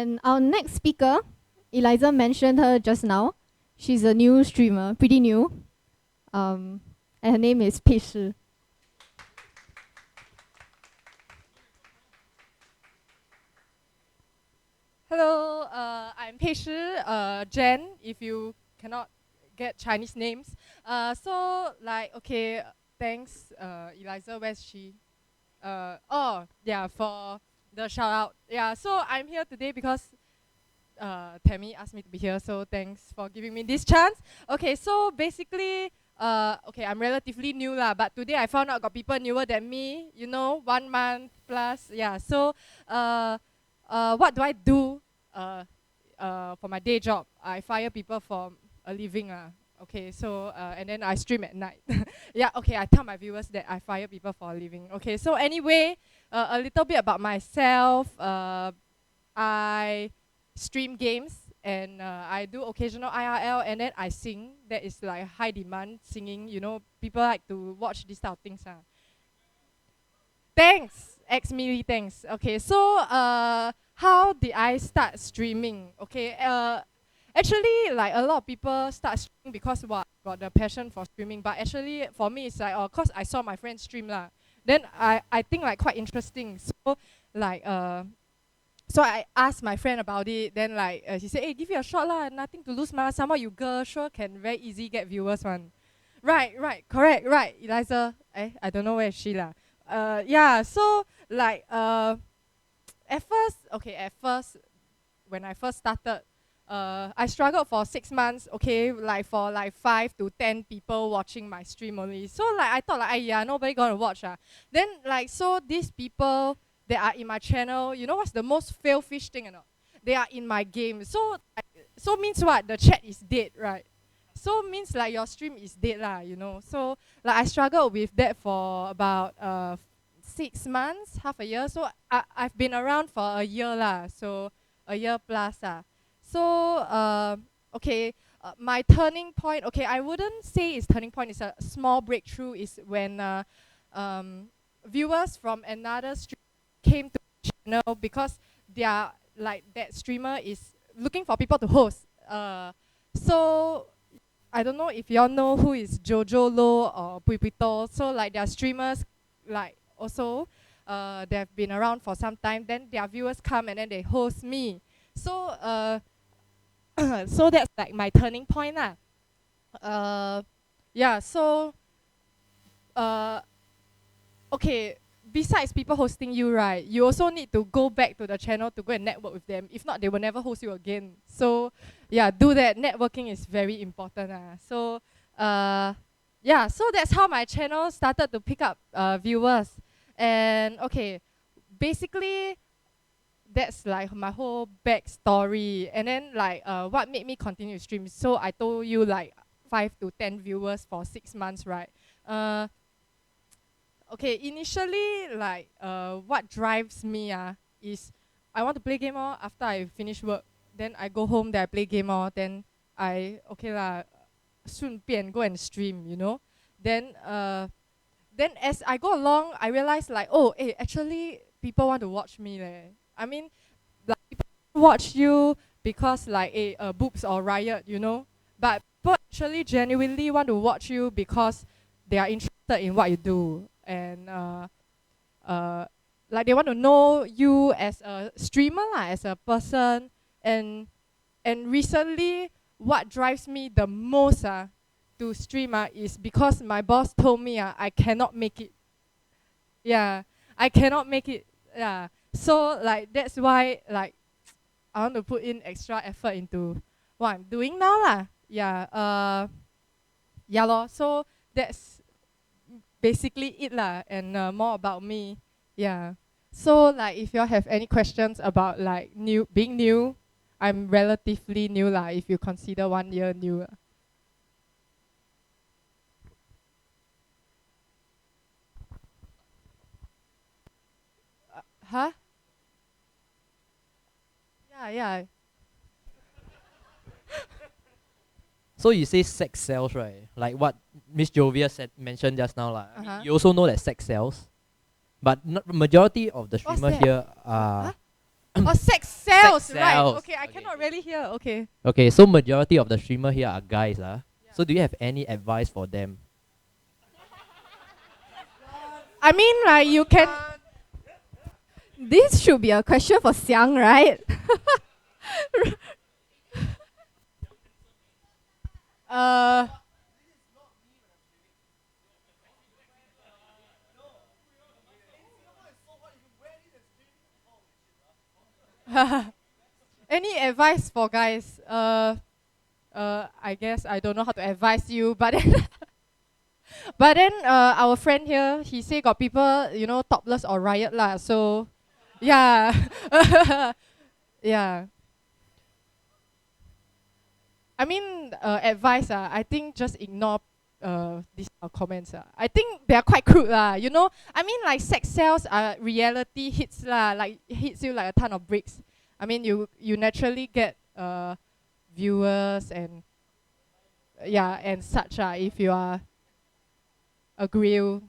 And our next speaker, Eliza mentioned her just now. She's a new streamer, pretty new. And her name is Peishi. Hello, I'm Peishi, Jen, if you cannot get Chinese names. Thanks, Eliza, where's she? For the shout out. Yeah, so I'm here today because Tammy asked me to be here, so thanks for giving me this chance. Okay, so basically, I'm relatively new lah, but today I found out got people newer than me, 1 month plus. Yeah, so what do I do for my day job? I fire people for a living. Okay, so and then I stream at night. Yeah, okay, I tell my viewers that I fire people for a living. Okay, so anyway, a little bit about myself. I stream games and I do occasional IRL and then I sing. That is like high demand singing. People like to watch these type of things. Thanks, X-Milli, thanks. Okay, so how did I start streaming? Okay, actually, like a lot of people start streaming because got the passion for streaming. But actually, for me, it's like cause I saw my friends stream lah. Then I think like quite interesting. So like so I asked my friend about it. Then like he said, hey, give it a shot lah. Nothing to lose, ma. Somehow you girl sure can very easy get viewers one. Right, correct, right, Eliza. I don't know where is she lah. Yeah. So like at first when I first started. I struggled for 6 months, okay, like for like 5 to 10 people watching my stream only. So like I thought like, nobody gonna watch. Then like, so these people that are in my channel, you know what's the most fail fish thing or not? They are in my game. So means what? The chat is dead, right? So means like your stream is dead lah, So like I struggled with that for about 6 months, half a year. So I've been around for a year lah, so a year plus So, my turning point, I wouldn't say it's turning point, it's a small breakthrough, is when viewers from another stream came to the channel because they are, like, that streamer is looking for people to host. So, I don't know if y'all know who is Jojo Lo or Puipito. So, like, their streamers, like, also, they have been around for some time. Then their viewers come and then they host me. So, so that's like my turning point lah. Besides people hosting you, right, you also need to go back to the channel to go and network with them. If not, they will never host you again. So yeah, do that. Networking is very important. So so that's how my channel started to pick up viewers. And basically that's like my whole backstory. And then like what made me continue to stream. So I told you like 5 to 10 viewers for 6 months, right? Initially like what drives me is I want to play game after I finish work. Then I go home, then I play game then I 顺便 go and stream, Then as I go along, I realized like, actually people want to watch me I mean, like people watch you because like boobs or riot, But people actually genuinely want to watch you because they are interested in what you do. And like they want to know you as a streamer, as a person. And recently, what drives me the most to stream is because my boss told me I cannot make it. Yeah, I cannot make it. Yeah. So like that's why like I want to put in extra effort into what I'm doing now Yeah. So that's basically it and more about me. Yeah. So like if y'all have any questions about like being new, I'm relatively new if you consider 1 year new. Huh? Yeah. So you say sex sells, right? Like what Miss Jovia mentioned just now, Uh-huh. You also know that sex sells, but not majority of the streamers that? here are Oh, sex sells, Sex right? sells. Okay, I cannot really hear. Okay. Okay, so majority of the streamer here are guys, So do you have any advice for them? I mean, like you can. This should be a question for Xiang, right? uh. Any advice for guys? I guess I don't know how to advise you, but then, but then, our friend here, he say got people, topless or riot lah. So, yeah, yeah. I mean, advice. I think just ignore these comments. I think they are quite crude lah. I mean, like sex sells. Reality hits lah. Like hits you like a ton of bricks. I mean, you naturally get viewers and and such if you are a grill.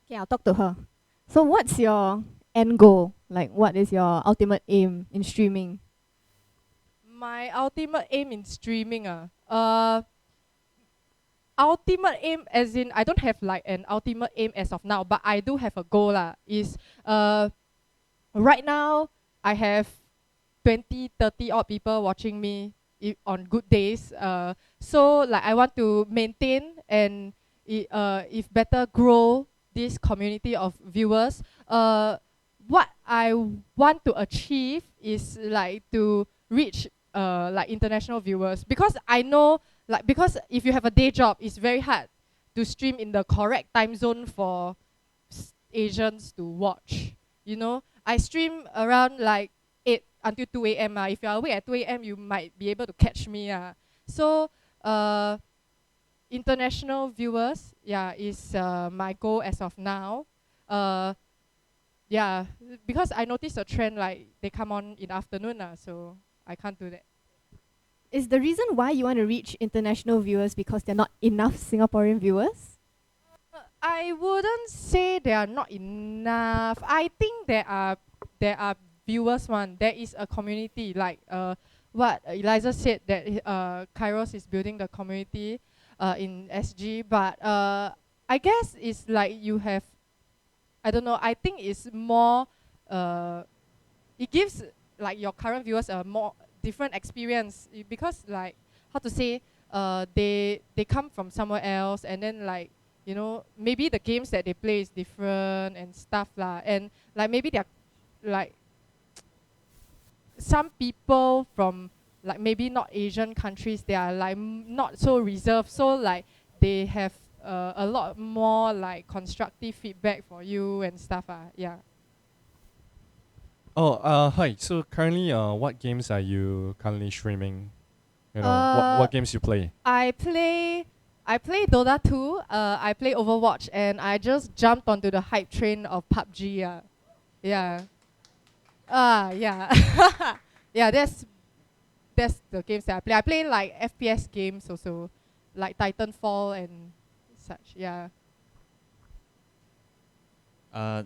Okay, I'll talk to her. So what's your end goal? Like what is your ultimate aim in streaming? My ultimate aim in streaming ultimate aim as in I don't have like an ultimate aim as of now, but I do have a goal is right now I have 20, 30 odd people watching me on good days. So like I want to maintain and if better grow this community of viewers. What I want to achieve is like to reach like international viewers, because I know because if you have a day job, it's very hard to stream in the correct time zone for Asians to watch. I stream around like 8 until 2 a.m. If you're awake at 2 a.m., you might be able to catch me. So international viewers, is my goal as of now. Because I noticed a trend like they come on in the afternoon, so I can't do that. Is the reason why you want to reach international viewers because there are not enough Singaporean viewers? I wouldn't say there are not enough. I think there are viewers. There is a community like what Eliza said, that Kairos is building the community in SG. But I guess it's like you have, I don't know. I think it's more. It gives like your current viewers a more different experience, because like how to say, they come from somewhere else, and then like maybe the games that they play is different and stuff lah, and like maybe they're like some people from like maybe not Asian countries, they are like not so reserved, so like they have a lot more like constructive feedback for you and stuff. Hi. So currently, what games are you currently streaming? What games you play? I play Dota 2, I play Overwatch, and I just jumped onto the hype train of PUBG. Yeah. That's the games that I play. I play like FPS games also, like Titanfall and such.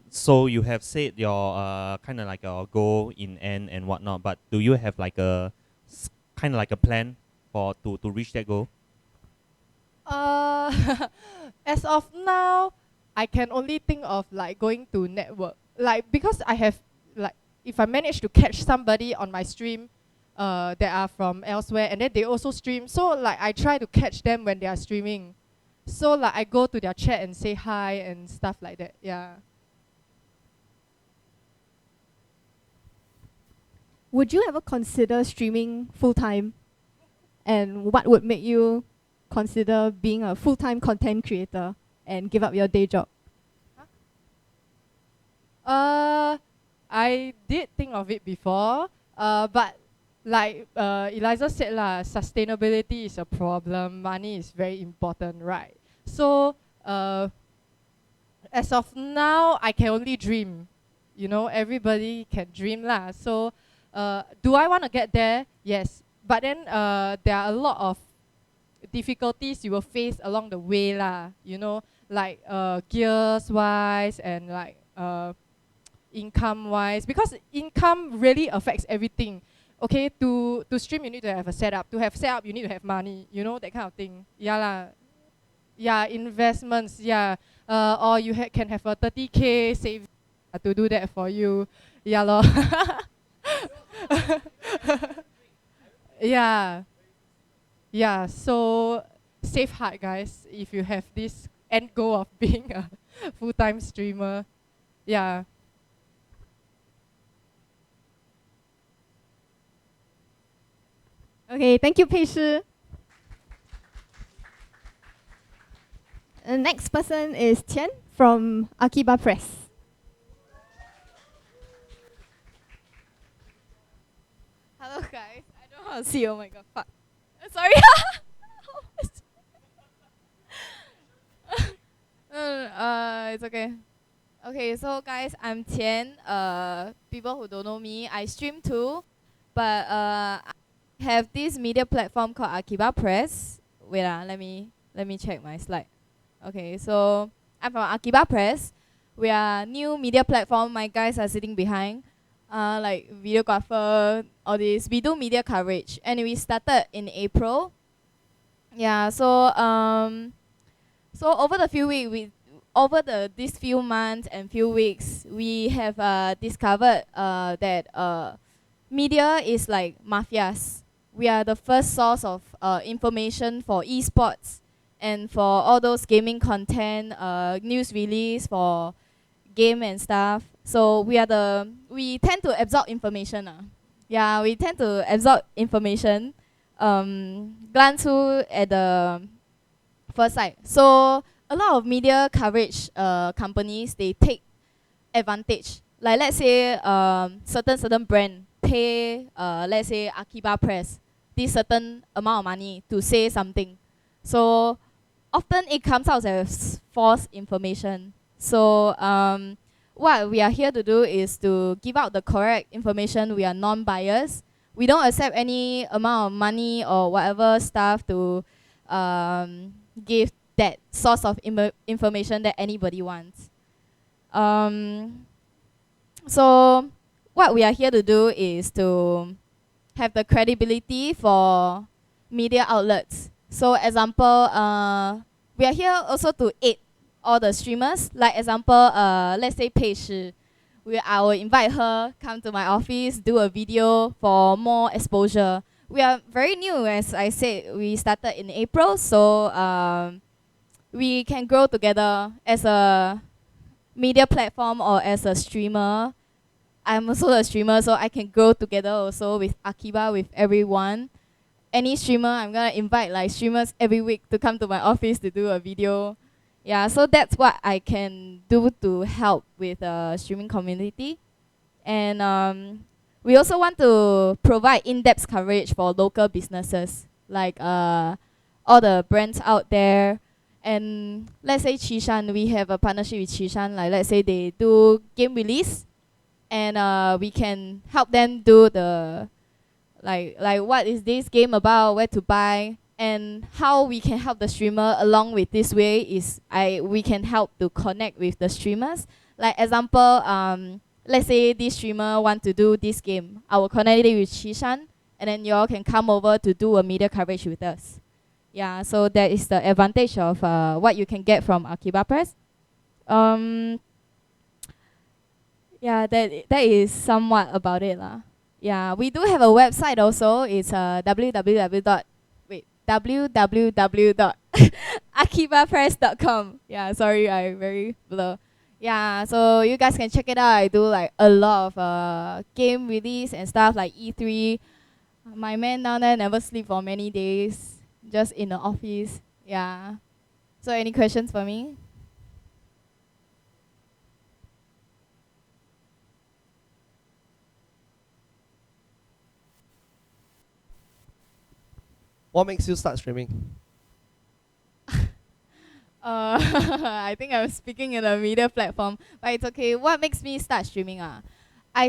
So you have said your kind of like a goal in end and whatnot, but do you have like a kind of like a plan for to reach that goal? As of now, I can only think of like going to network, like because I have like if I manage to catch somebody on my stream that are from elsewhere, and then they also stream, so like I try to catch them when they are streaming, so like I go to their chat and say hi and stuff like that. Would you ever consider streaming full-time? And what would make you consider being a full-time content creator and give up your day job? I did think of it before, but like Eliza said sustainability is a problem. Money is very important, right? So as of now, I can only dream. Everybody can dream lah. So do I want to get there? Yes. But then there are a lot of difficulties you will face along the way lah. You know, like gears wise and like income wise, because income really affects everything. Okay, to stream you need to have a setup. To have setup you need to have money. You know, that kind of thing. Yeah lah. Yeah, investments. Yeah, or you can have a 30K save to do that for you. Yeah lor. Yeah. Yeah. So save hard, guys. If you have this end goal of being a full-time streamer. Yeah. Okay, thank you, Peishi. The next person is Qian from Akibapress. Hello guys, I don't know how to see. Oh my god, fuck. Sorry. It's okay. Okay, so guys, I'm Qian. People who don't know me, I stream too, but I have this media platform called Akibapress. Wait, let me check my slide. Okay, so I'm from Akibapress. We are new media platform. My guys are sitting behind. Like videographer, all this. We do media coverage, and we started in April. Yeah, so over the few weeks, these few months and few weeks, we have discovered that media is like mafias. We are the first source of information for esports and for all those gaming content, news release for game and stuff. So we tend to absorb information. Yeah, we tend to absorb information, glance through at the first sight. So a lot of media coverage companies, they take advantage. Like let's say certain brand pay let's say Akibapress this certain amount of money to say something. So often it comes out as false information. So what we are here to do is to give out the correct information. We are non-biased. We don't accept any amount of money or whatever stuff to give that source of information that anybody wants. So what we are here to do is to have the credibility for media outlets. So example, we are here also to aid all the streamers. Like example, let's say Peishi. I will invite her, come to my office, do a video for more exposure. We are very new, as I said, we started in April, so we can grow together as a media platform or as a streamer. I'm also a streamer, so I can grow together also with Akiba, with everyone. Any streamer, I'm gonna invite like streamers every week to come to my office to do a video. Yeah, so that's what I can do to help with the streaming community. And we also want to provide in-depth coverage for local businesses, like all the brands out there. And let's say Qian, we have a partnership with Qian. Like let's say they do game release, and we can help them do the like what is this game about, where to buy, and how we can help the streamer along with this way is we can help to connect with the streamers. Like example, let's say this streamer want to do this game. I will connect it with Qian, and then you all can come over to do a media coverage with us. Yeah, so that is the advantage of what you can get from Akibapress. Yeah, that is somewhat about it lah. Yeah, we do have a website also. It's www.akibapress.com. Yeah, sorry, I very blur. Yeah, so you guys can check it out. I do like a lot of game release and stuff like E3. My man down there never sleep for many days, just in the office. Yeah. So any questions for me? What makes you start streaming? I think I'm speaking in a media platform, but it's okay. What makes me start streaming? I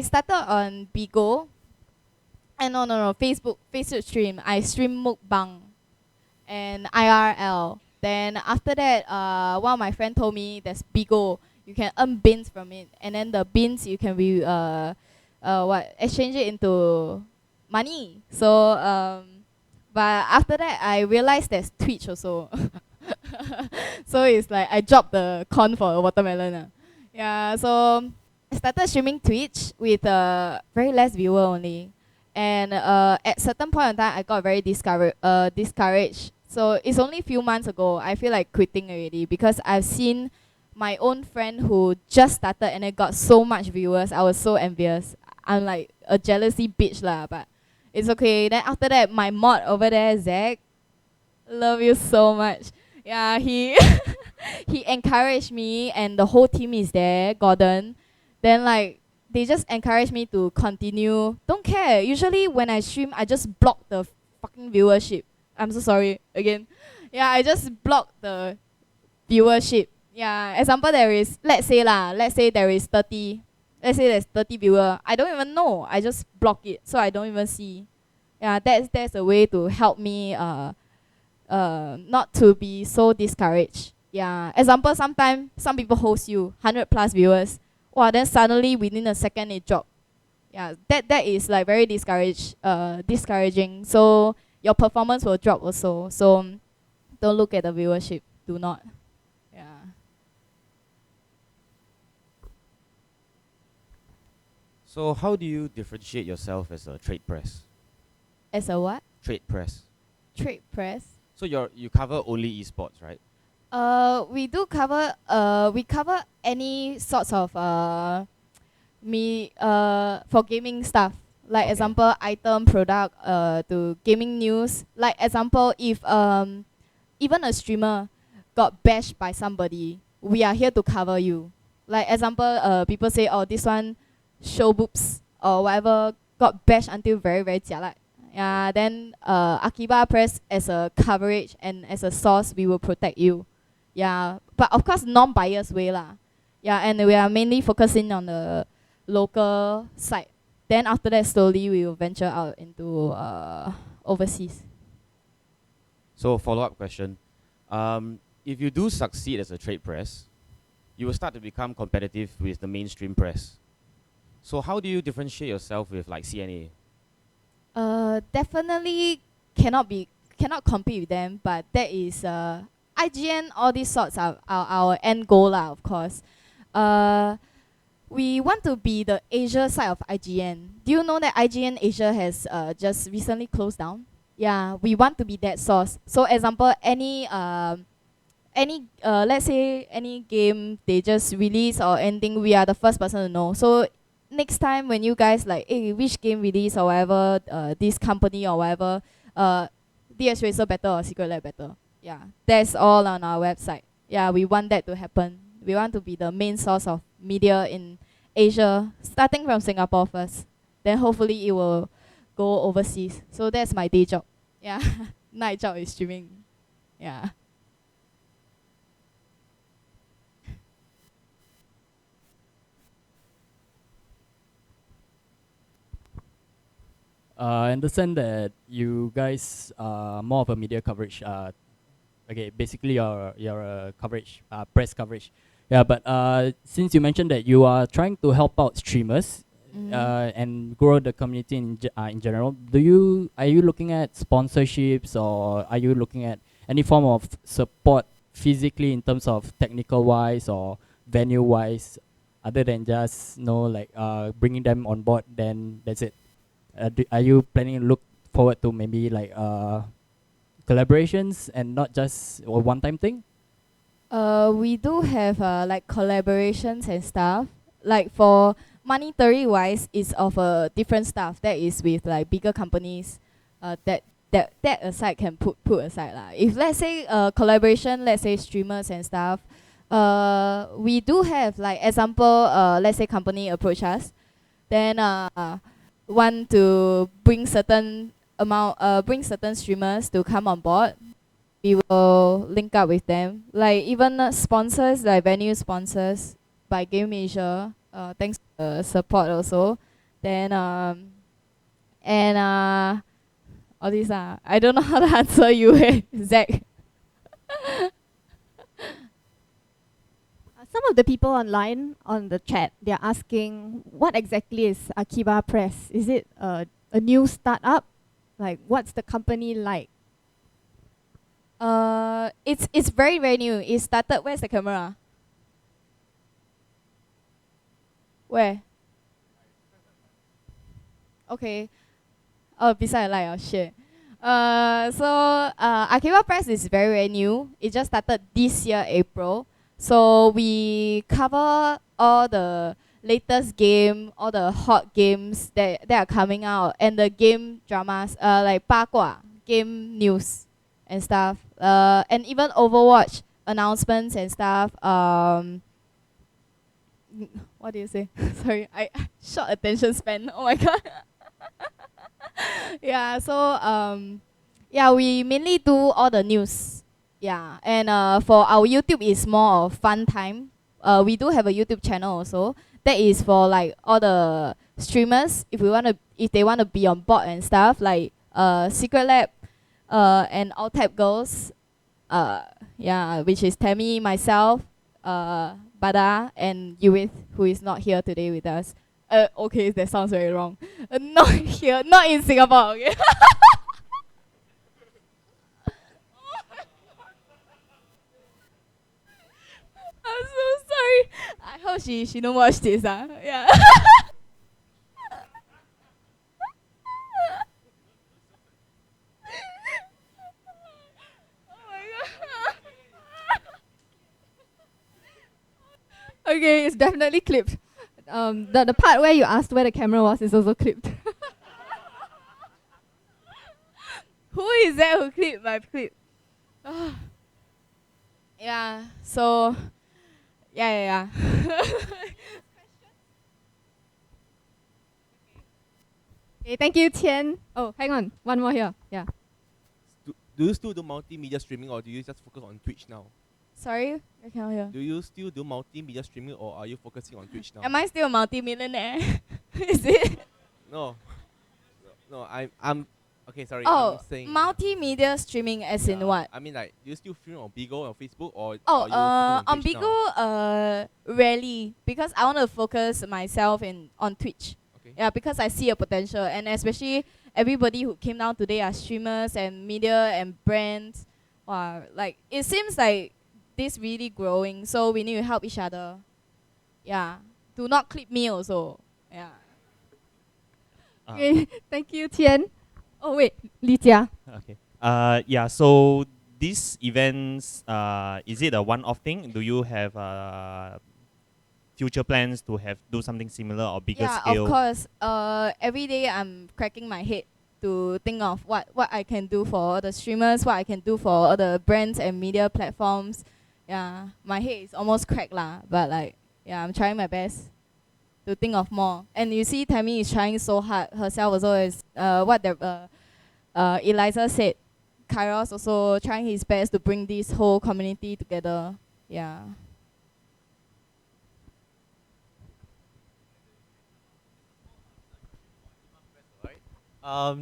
started on Bigo. No, Facebook stream. I stream mukbang. and IRL. Then after that, one of my friend told me there's Bigo. You can earn beans from it, and then the beans you can exchange it into money. So but after that I realized there's Twitch also. So it's like I dropped the corn for a watermelon. Yeah, so I started streaming Twitch with very less viewer only, and at certain point in time I got very discouraged. So it's only a few months ago I feel like quitting already, because I've seen my own friend who just started and it got so much viewers. I was so envious. I'm like a jealousy bitch lah, but it's okay. Then after that, my mod over there, Zach, love you so much. Yeah, he he encouraged me, and the whole team is there, Gordon. Then like they just encourage me to continue. Don't care. Usually when I stream, I just block the fucking viewership. I'm so sorry again. Yeah, I just block the viewership. Yeah, example there is, let's say there is 30. Let's say there's 30 viewer. I don't even know. I just block it, so I don't even see. Yeah, that's a way to help me not to be so discouraged. Yeah. Example, sometimes some people host you 100 plus viewers. Wow, then suddenly within a second it drop. Yeah, that is like very discouraging. So your performance will drop also. So don't look at the viewership. Do not. Yeah. So how do you differentiate yourself as a trade press? As a what? Trade press. Trade press. So you cover only esports, right? We do cover we cover any sorts of for gaming stuff. Like example, item, product, to gaming news. Like example, if even a streamer got bashed by somebody, we are here to cover you. Like example, people say, oh, this one show boobs or whatever got bashed until very very jialat. Yeah, then Akibapress as a coverage and as a source, we will protect you. Yeah, but of course non-biased way lah. Yeah, and we are mainly focusing on the local side. Then after that, slowly we will venture out into overseas. So follow-up question. If you do succeed as a trade press, you will start to become competitive with the mainstream press. So how do you differentiate yourself with like CNA? Definitely cannot compete with them, but that is IGN, all these sorts are our end goal lah, of course. We want to be the Asia side of IGN. Do you know that IGN Asia has just recently closed down? Yeah, we want to be that source. So example, any let's say any game they just release or anything, we are the first person to know. So next time when you guys like, hey, which game release or whatever, this company or whatever, DXRacer better or Secret Lab better. Yeah, that's all on our website. Yeah, we want that to happen. We want to be the main source of media in Asia, starting from Singapore first. Then hopefully it will go overseas. So that's my day job. Yeah, night job is streaming. Yeah. I understand that you guys are more of a media coverage. Okay, basically your coverage, press coverage. Yeah, but since you mentioned that you are trying to help out streamers and grow the community in general, are you looking at sponsorships, or are you looking at any form of support physically in terms of technical wise or venue wise, other than just bringing them on board? Then that's it. Are you planning to look forward to maybe like collaborations and not just a one-time thing? We do have like collaborations and stuff. Like for monetary wise, it's of a different stuff. That is with like bigger companies. That aside can put aside lah. If let's say collaboration, let's say streamers and stuff, we do have like example. Let's say company approach us, then want to bring certain streamers to come on board. We will link up with them. Like even sponsors, like venue sponsors by Game Asia. Thanks for the support also. Then all these I don't know how to answer you, Zach. Some of the people online on the chat, they're asking, what exactly is Akibapress? Is it a new startup? Like, what's the company like? It's very very new. It started. Where's the camera? Where? Okay. Oh, beside the light. Oh shit. Akibapress is very very new. It just started this year April. So we cover all the latest game, all the hot games that are coming out, and the game dramas, like 八卦 game news and stuff, and even Overwatch announcements and stuff. What do you say? Sorry, I short attention span. Oh my god. Yeah, so yeah, we mainly do all the news. Yeah, and for our YouTube is more of fun time. We do have a YouTube channel also. That is for like all the streamers if they wanna be on board and stuff, like Secret Lab, and all type girls. Yeah, which is Tammy, myself, Bada, and Yuith, who is not here today with us. Okay, that sounds very wrong. Not here, not in Singapore. Okay. I'm so sorry. I hope she don't watch this. Yeah. Okay, it's definitely clipped. The part where you asked where the camera was is also clipped. Who is that who clipped my clip? Yeah, so yeah. Okay, thank you, Qian. Oh, hang on, one more here. Yeah. Do you still do multimedia streaming, or do you just focus on Twitch now? Sorry, I cannot hear. Do you still do multimedia streaming, or are you focusing on Twitch now? Am I still a multi-millionaire? Is it? No. No, I'm okay, sorry. Oh, I'm saying multimedia streaming as in what? I mean, like, do you still stream on Bigo or Facebook, or Oh, are you focusing on Twitch now? Bigo, rarely, because I want to focus myself on Twitch. Okay. Yeah, because I see a potential, and especially everybody who came down today are streamers and media and brands. Wow, like it seems like this really growing, so we need to help each other. Yeah, do not clip me also. Yeah. Okay, thank you, Tian. Oh wait, Li Jia. Okay. Yeah. So these events, is it a one-off thing? Do you have future plans to do something similar or bigger Yeah, scale? of course. Every day I'm cracking my head to think of what I can do for the streamers, what I can do for all the brands and media platforms. Yeah, my head is almost cracked lah, but like, yeah, I'm trying my best to think of more. And you see, Tammy is trying so hard herself also. Is what the Eliza said. Kairos also trying his best to bring this whole community together. Yeah.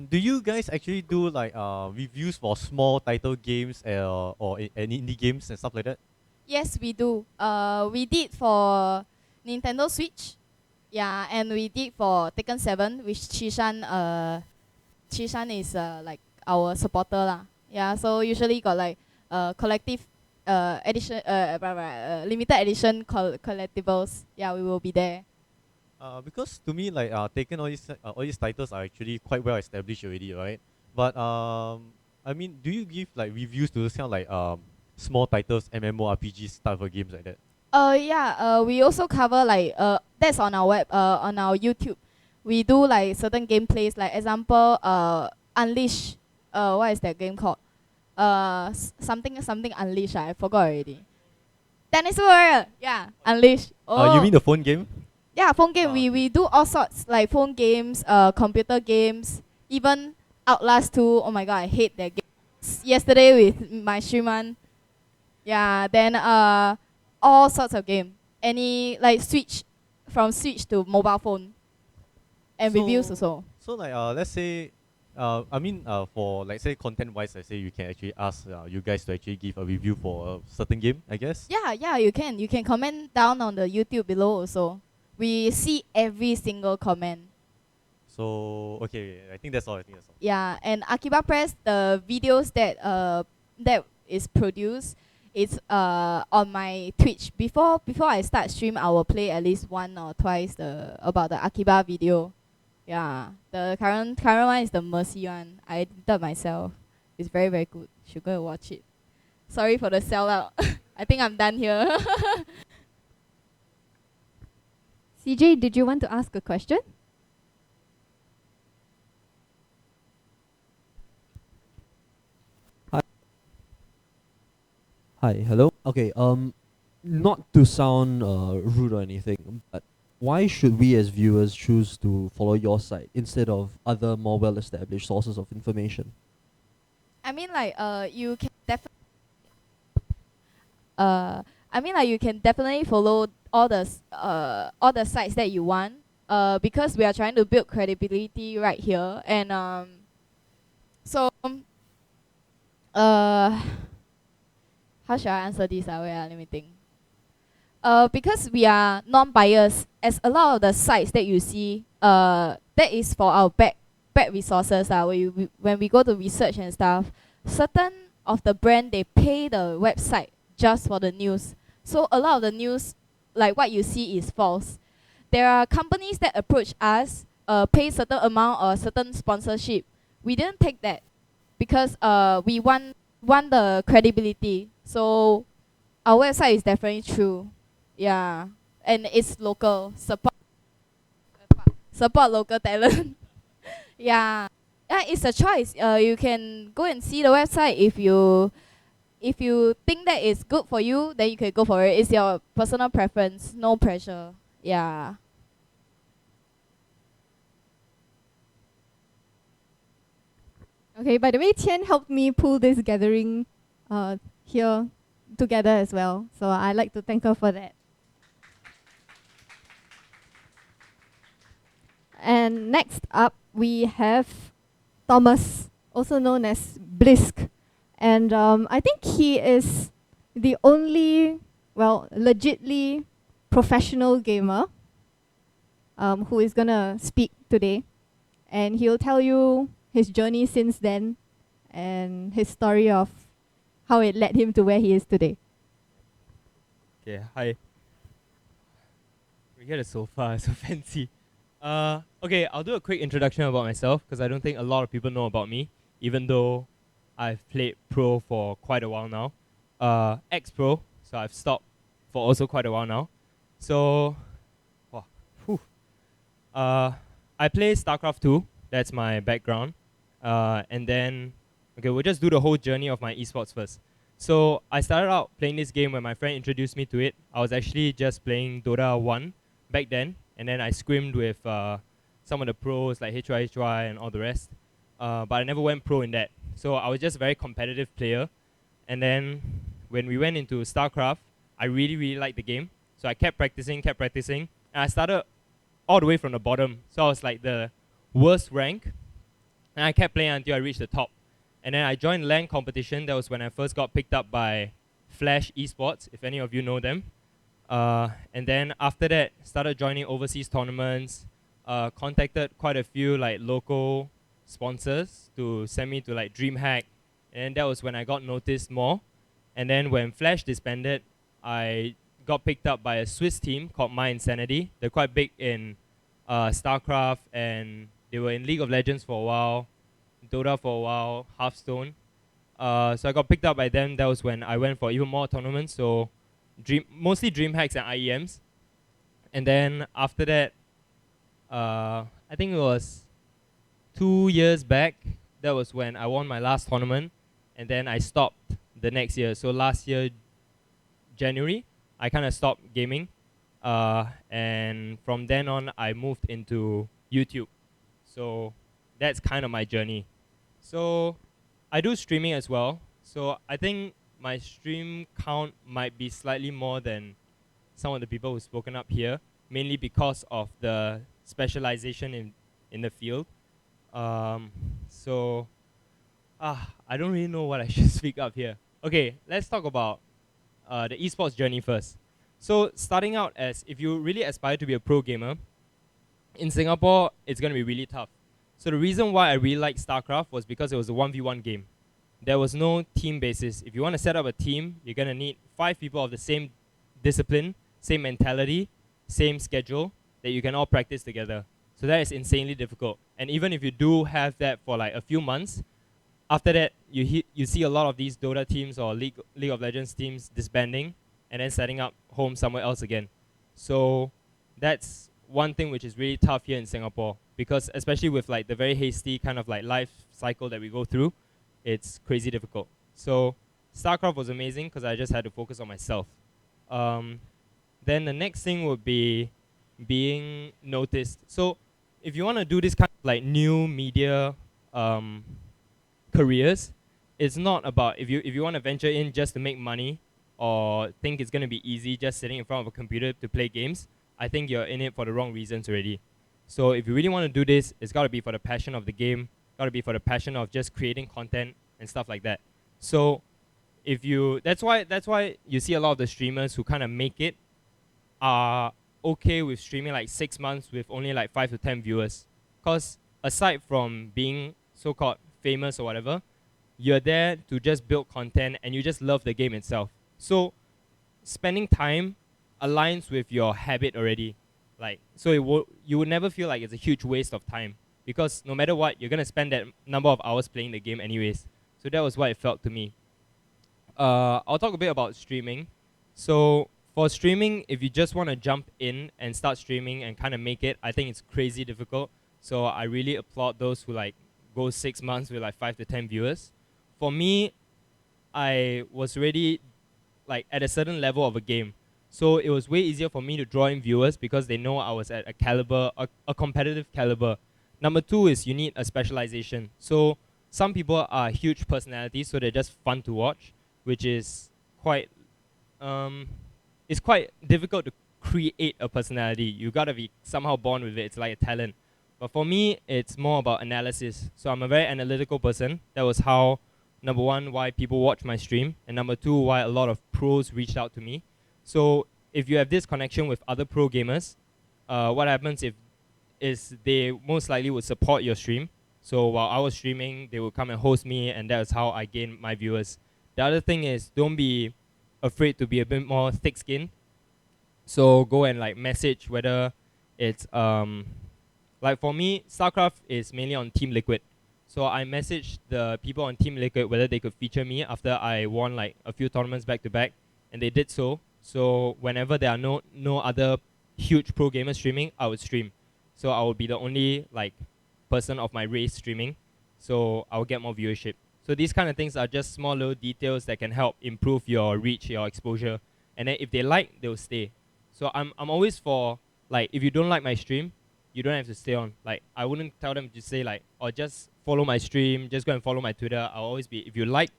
Do you guys actually do like reviews for small title games or any indie games and stuff like that? Yes, we do. We did for Nintendo Switch. Yeah, and we did for Tekken 7, which Chishan is like our supporter lah. Yeah, so usually got like collective edition, limited edition collectibles. Yeah, we will be there. Because to me, like Taken, all these titles are actually quite well established already, right? But I mean, do you give like reviews to those kind of like small titles, MMORPGs type of games like that? Yeah. We also cover like that's on our on our YouTube. We do like certain gameplays, like example, Unleash. What is that game called? Something Unleash. I forgot already. Tennis Warrior. Yeah, Unleash. Oh. You mean the phone game? Yeah, phone game. We do all sorts, like phone games, computer games, even Outlast 2. Oh my god, I hate that game. Yesterday with my streamer. Yeah, then all sorts of game. Any like Switch, from Switch to mobile phone, and reviews also. So like let's say I mean, for like say content-wise, I say you can actually ask you guys to actually give a review for a certain game, I guess. Yeah, you can. You can comment down on the YouTube below also. We see every single comment. So okay, I think that's all. Yeah, and Akibapress, the videos that is produced, it's on my Twitch. Before I start stream, I will play at least one or twice the about the Akiba video. Yeah, the current one is the Mercy one. I edited myself. It's very very good. Should go and watch it. Sorry for the sellout. I think I'm done here. CJ, did you want to ask a question? Hi, hello. Okay, not to sound rude or anything, but why should we as viewers choose to follow your site instead of other more well-established sources of information? I mean like you can definitely you can definitely follow all the sites that you want because we are trying to build credibility right here, and so how should I answer this? Wait, let me think. Because we are non-biased, as a lot of the sites that you see, that is for our back resources. When we go to research and stuff, certain of the brand, they pay the website just for the news. So a lot of the news, like what you see, is false. There are companies that approach us, pay certain amount or certain sponsorship. We didn't take that because we want the credibility. So our website is definitely true. Yeah, and it's local. Support local talent. Yeah. Yeah, it's a choice. You can go and see the website. If you think that it's good for you, then you can go for it. It's your personal preference, no pressure. Yeah. Okay, by the way, Qian helped me pull this gathering here together as well. So I'd like to thank her for that. And next up, we have Thomas, also known as Blisk. And I think he is the only, well, legitly professional gamer who is going to speak today. And he'll tell you his journey since then and his story of how it led him to where he is today. Okay, hi. We get a sofa, so fancy. Okay, I'll do a quick introduction about myself because I don't think a lot of people know about me, even though I've played pro for quite a while now. Ex-pro, so I've stopped for also quite a while now. So, I play StarCraft 2, that's my background. And then, okay, we'll just do the whole journey of my esports first. So, I started out playing this game when my friend introduced me to it. I was actually just playing Dota 1 back then, and then I scrimmed with some of the pros like HY and all the rest. But I never went pro in that. So I was just a very competitive player. And then when we went into StarCraft, I really, really liked the game. So I kept practicing. And I started all the way from the bottom. So I was like the worst rank. And I kept playing until I reached the top. And then I joined LAN competition. That was when I first got picked up by Flash Esports, if any of you know them. And then after that, started joining overseas tournaments, contacted quite a few like local sponsors to send me to like DreamHack, and that was when I got noticed more. And then when Flash disbanded, I got picked up by a Swiss team called My Insanity. They're quite big in StarCraft, and they were in League of Legends for a while, Dota for a while, Hearthstone. So I got picked up by them. That was when I went for even more tournaments, so mostly DreamHacks and IEMs. And then after that, I think it was 2 years back, that was when I won my last tournament, and then I stopped the next year. So last year, January, I kind of stopped gaming, and from then on, I moved into YouTube. So that's kind of my journey. So I do streaming as well. So I think my stream count might be slightly more than some of the people who've spoken up here, mainly because of the specialization in the field. So, I don't really know what I should speak up here. Okay, let's talk about the esports journey first. So, starting out as if you really aspire to be a pro gamer, in Singapore, it's going to be really tough. So, the reason why I really liked StarCraft was because it was a 1v1 game. There was no team basis. If you want to set up a team, you're going to need 5 people of the same discipline, same mentality, same schedule that you can all practice together. So that is insanely difficult. And even if you do have that for like a few months, after that you see a lot of these Dota teams or League of Legends teams disbanding and then setting up home somewhere else again. So that's one thing which is really tough here in Singapore, because especially with like the very hasty kind of like life cycle that we go through, it's crazy difficult. So StarCraft was amazing because I just had to focus on myself. Then the next thing would be being noticed. So if you want to do this kind of like new media careers, it's not about if you want to venture in just to make money or think it's going to be easy just sitting in front of a computer to play games. I think you're in it for the wrong reasons already. So if you really want to do this, it's got to be for the passion of the game, got to be for the passion of just creating content and stuff like that. So if you that's why you see a lot of the streamers who kind of make it are okay with streaming like 6 months with only like 5 to 10 viewers. Because aside from being so-called famous or whatever, you're there to just build content and you just love the game itself. So spending time aligns with your habit already. Like, so you would never feel like it's a huge waste of time, because no matter what, you're going to spend that number of hours playing the game anyways. So that was what it felt to me. I'll talk a bit about streaming. So for streaming, if you just want to jump in and start streaming and kind of make it, I think it's crazy difficult. So I really applaud those who like go 6 months with like 5 to 10 viewers. For me, I was already like at a certain level of a game. So it was way easier for me to draw in viewers because they know I was at a caliber, a competitive caliber. Number 2 is you need a specialization. So some people are huge personalities, so they're just fun to watch, which is quite it's quite difficult to create a personality. You gotta be somehow born with it. It's like a talent. But for me, it's more about analysis. So I'm a very analytical person. That was how, number 1, why people watch my stream, and number 2, why a lot of pros reached out to me. So if you have this connection with other pro gamers, what happens is they most likely would support your stream. So while I was streaming, they would come and host me, and that's how I gained my viewers. The other thing is, don't be afraid to be a bit more thick-skinned. So go and like message whether it's like for me, StarCraft is mainly on Team Liquid. So I messaged the people on Team Liquid whether they could feature me after I won like a few tournaments back to back, and they did so. So whenever there are no other huge pro gamers streaming, I would stream. So I would be the only like person of my race streaming. So I will get more viewership. So these kind of things are just small little details that can help improve your reach, your exposure. And then if they like, they'll stay. So I'm always for, like, if you don't like my stream, you don't have to stay on. Like, I wouldn't tell them to say like, or just follow my stream, just go and follow my Twitter. I'll always be, if you like,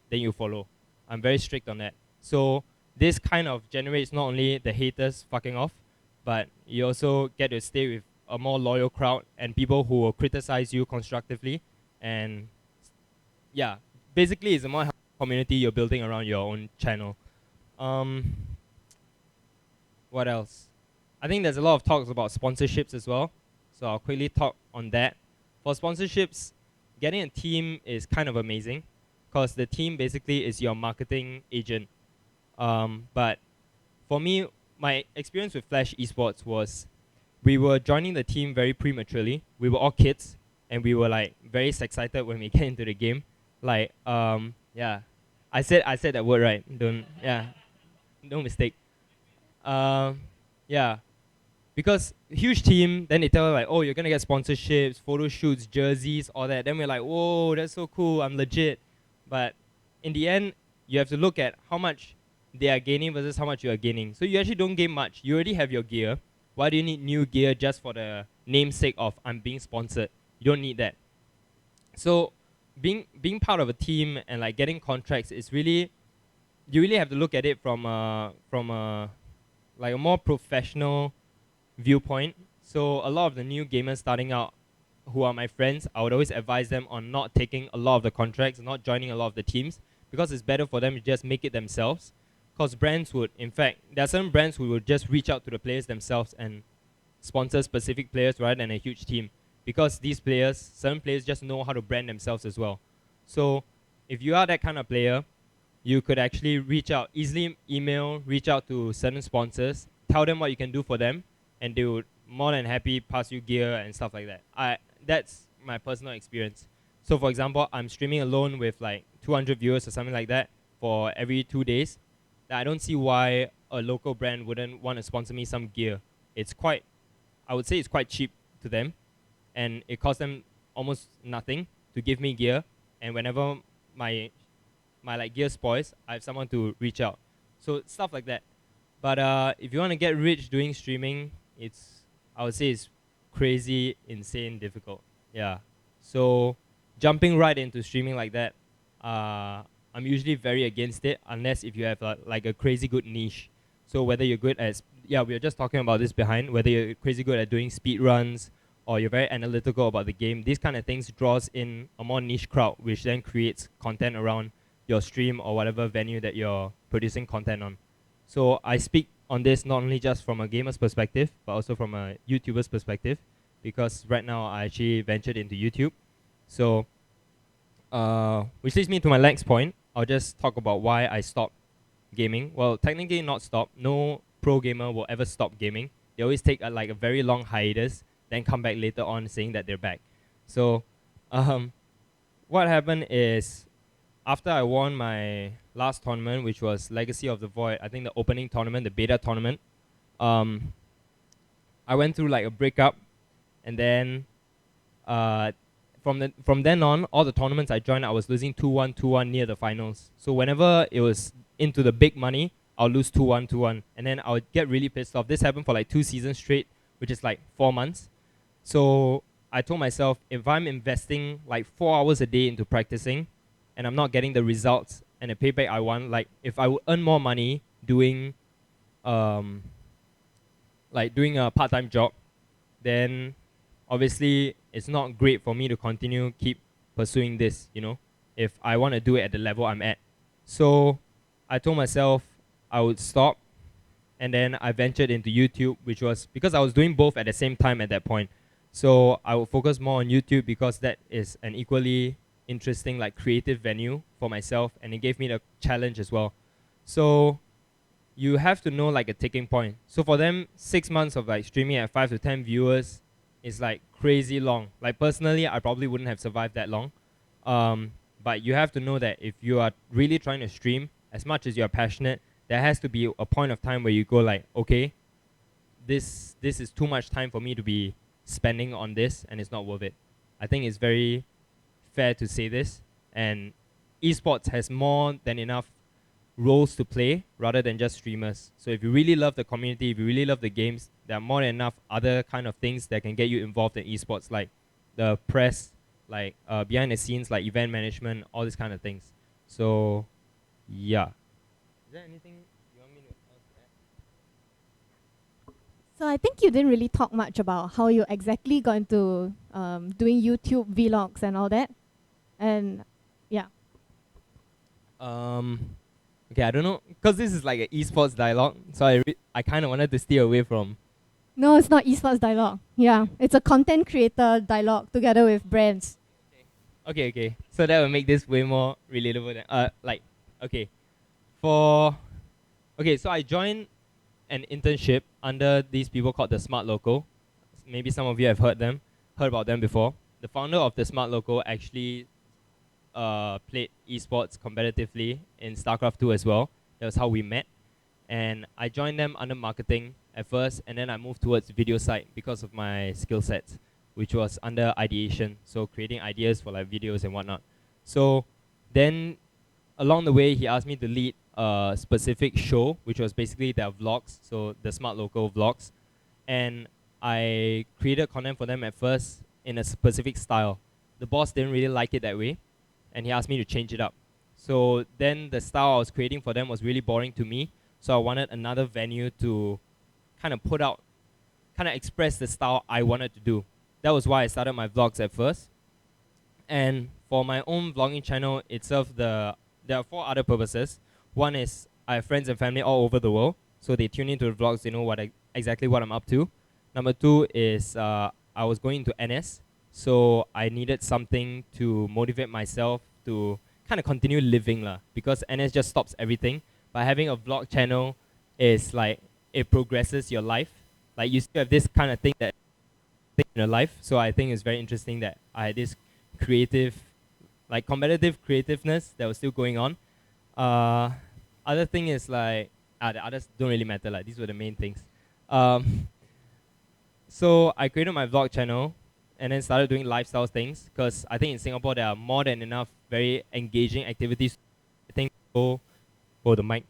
then you follow. I'm very strict on that. So this kind of generates not only the haters fucking off, but you also get to stay with a more loyal crowd and people who will criticize you constructively. And yeah, basically it's a more community you're building around your own channel. What else? I think there's a lot of talks about sponsorships as well. So I'll quickly talk on that. For sponsorships, getting a team is kind of amazing because the team basically is your marketing agent. But for me, my experience with Flash Esports was we were joining the team very prematurely. We were all kids and we were like very excited when we get into the game. Like, yeah, I said that word right. Don't mistake. Yeah, because huge team, then they tell like, oh, you're gonna get sponsorships, photo shoots, jerseys, all that. Then we're like, whoa, that's so cool, I'm legit. But in the end, you have to look at how much they are gaining versus how much you are gaining. So you actually don't gain much. You already have your gear. Why do you need new gear just for the namesake of I'm being sponsored? You don't need that. So being part of a team and like getting contracts is really, you really have to look at it from a like a more professional viewpoint. So a lot of the new gamers starting out who are my friends, I would always advise them on not taking a lot of the contracts, not joining a lot of the teams, because it's better for them to just make it themselves. Because brands would, in fact, there are some brands who would just reach out to the players themselves and sponsor specific players rather than a huge team. Because these players, certain players just know how to brand themselves as well. So if you are that kind of player, you could actually reach out, easily email, reach out to certain sponsors, tell them what you can do for them, and they would more than happy pass you gear and stuff like that. That's my personal experience. So for example, I'm streaming alone with like 200 viewers or something like that for every 2 days. I don't see why a local brand wouldn't want to sponsor me some gear. It's quite, I would say it's quite cheap to them, and it costs them almost nothing to give me gear. And whenever my like gear spoils, I have someone to reach out. So stuff like that. But if you want to get rich doing streaming, I would say it's crazy, insane, difficult. Yeah. So jumping right into streaming like that, I'm usually very against it unless if you have like a crazy good niche. So whether you're good at, we were just talking about this behind, whether you're crazy good at doing speed runs or you're very analytical about the game, these kind of things draws in a more niche crowd, which then creates content around your stream or whatever venue that you're producing content on. So I speak on this not only just from a gamer's perspective, but also from a YouTuber's perspective, because right now I actually ventured into YouTube. So, which leads me to my next point. I'll just talk about why I stopped gaming. Well, technically not stop. No pro gamer will ever stop gaming. They always take like a very long hiatus, then come back later on saying that they're back. So, what happened is, after I won my last tournament, which was Legacy of the Void, I think the opening tournament, the beta tournament, I went through like a breakup, and then from then on, all the tournaments I joined, I was losing 2-1, 2-1 near the finals. So whenever it was into the big money, I'll lose 2-1, 2-1, and then I would get really pissed off. This happened for like 2 seasons straight, which is like 4 months. So I told myself, if I'm investing like 4 hours a day into practicing, and I'm not getting the results and the payback I want, like if I would earn more money doing like doing a part-time job, then obviously it's not great for me to continue keep pursuing this, you know, if I want to do it at the level I'm at. So I told myself I would stop, and then I ventured into YouTube, which was because I was doing both at the same time at that point. So I would focus more on YouTube because that is an equally interesting like creative venue for myself, and it gave me the challenge as well. So you have to know like a ticking point. So for them, 6 months of like streaming at 5 to 10 viewers is like crazy long. Like personally, I probably wouldn't have survived that long. But you have to know that if you are really trying to stream, as much as you're passionate, there has to be a point of time where you go like, okay, this is too much time for me to be spending on this, and it's not worth it. I think it's very fair to say this, and esports has more than enough roles to play rather than just streamers. So if you really love the community, if you really love the games, there are more than enough other kind of things that can get you involved in esports, like the press, like behind the scenes, like event management, all these kind of things. So yeah. Is there anything you want me to add? So I think you didn't really talk much about how you exactly got into doing YouTube vlogs and all that. And yeah. Okay, I don't know, because this is like an esports dialogue, so I kind of wanted to steer away from. No, it's not esports dialogue. Yeah, it's a content creator dialogue together with brands. Okay. So that will make this way more relatable than so I joined an internship under these people called the Smart Loco. Maybe some of you have heard about them before. The founder of the Smart Loco actually played esports competitively in StarCraft 2 as well. That was how we met. And I joined them under marketing at first, and then I moved towards video side because of my skill sets, which was under ideation, so creating ideas for like videos and whatnot. So then along the way, he asked me to lead a specific show, which was basically their vlogs, so the Smart Local vlogs. And I created content for them at first in a specific style. The boss didn't really like it that way, and he asked me to change it up. So then the style I was creating for them was really boring to me, so I wanted another venue to kind of express the style I wanted to do. that was why I started my vlogs at first. And for my own vlogging channel itself, there are 4 other purposes. One is I have friends and family all over the world, so they tune into the vlogs, they know exactly what I'm up to. Number 2 is I was going into NS, so I needed something to motivate myself to kind of continue living lah, because NS just stops everything. By having a vlog channel, is like it progresses your life. Like you still have this kind of thing that in your life. So I think it's very interesting that I had this creative, like competitive creativeness that was still going on. Other thing is like the others don't really matter. Like these were the main things. So I created my vlog channel and then started doing lifestyle things, because I think in Singapore there are more than enough very engaging activities. I think the mic.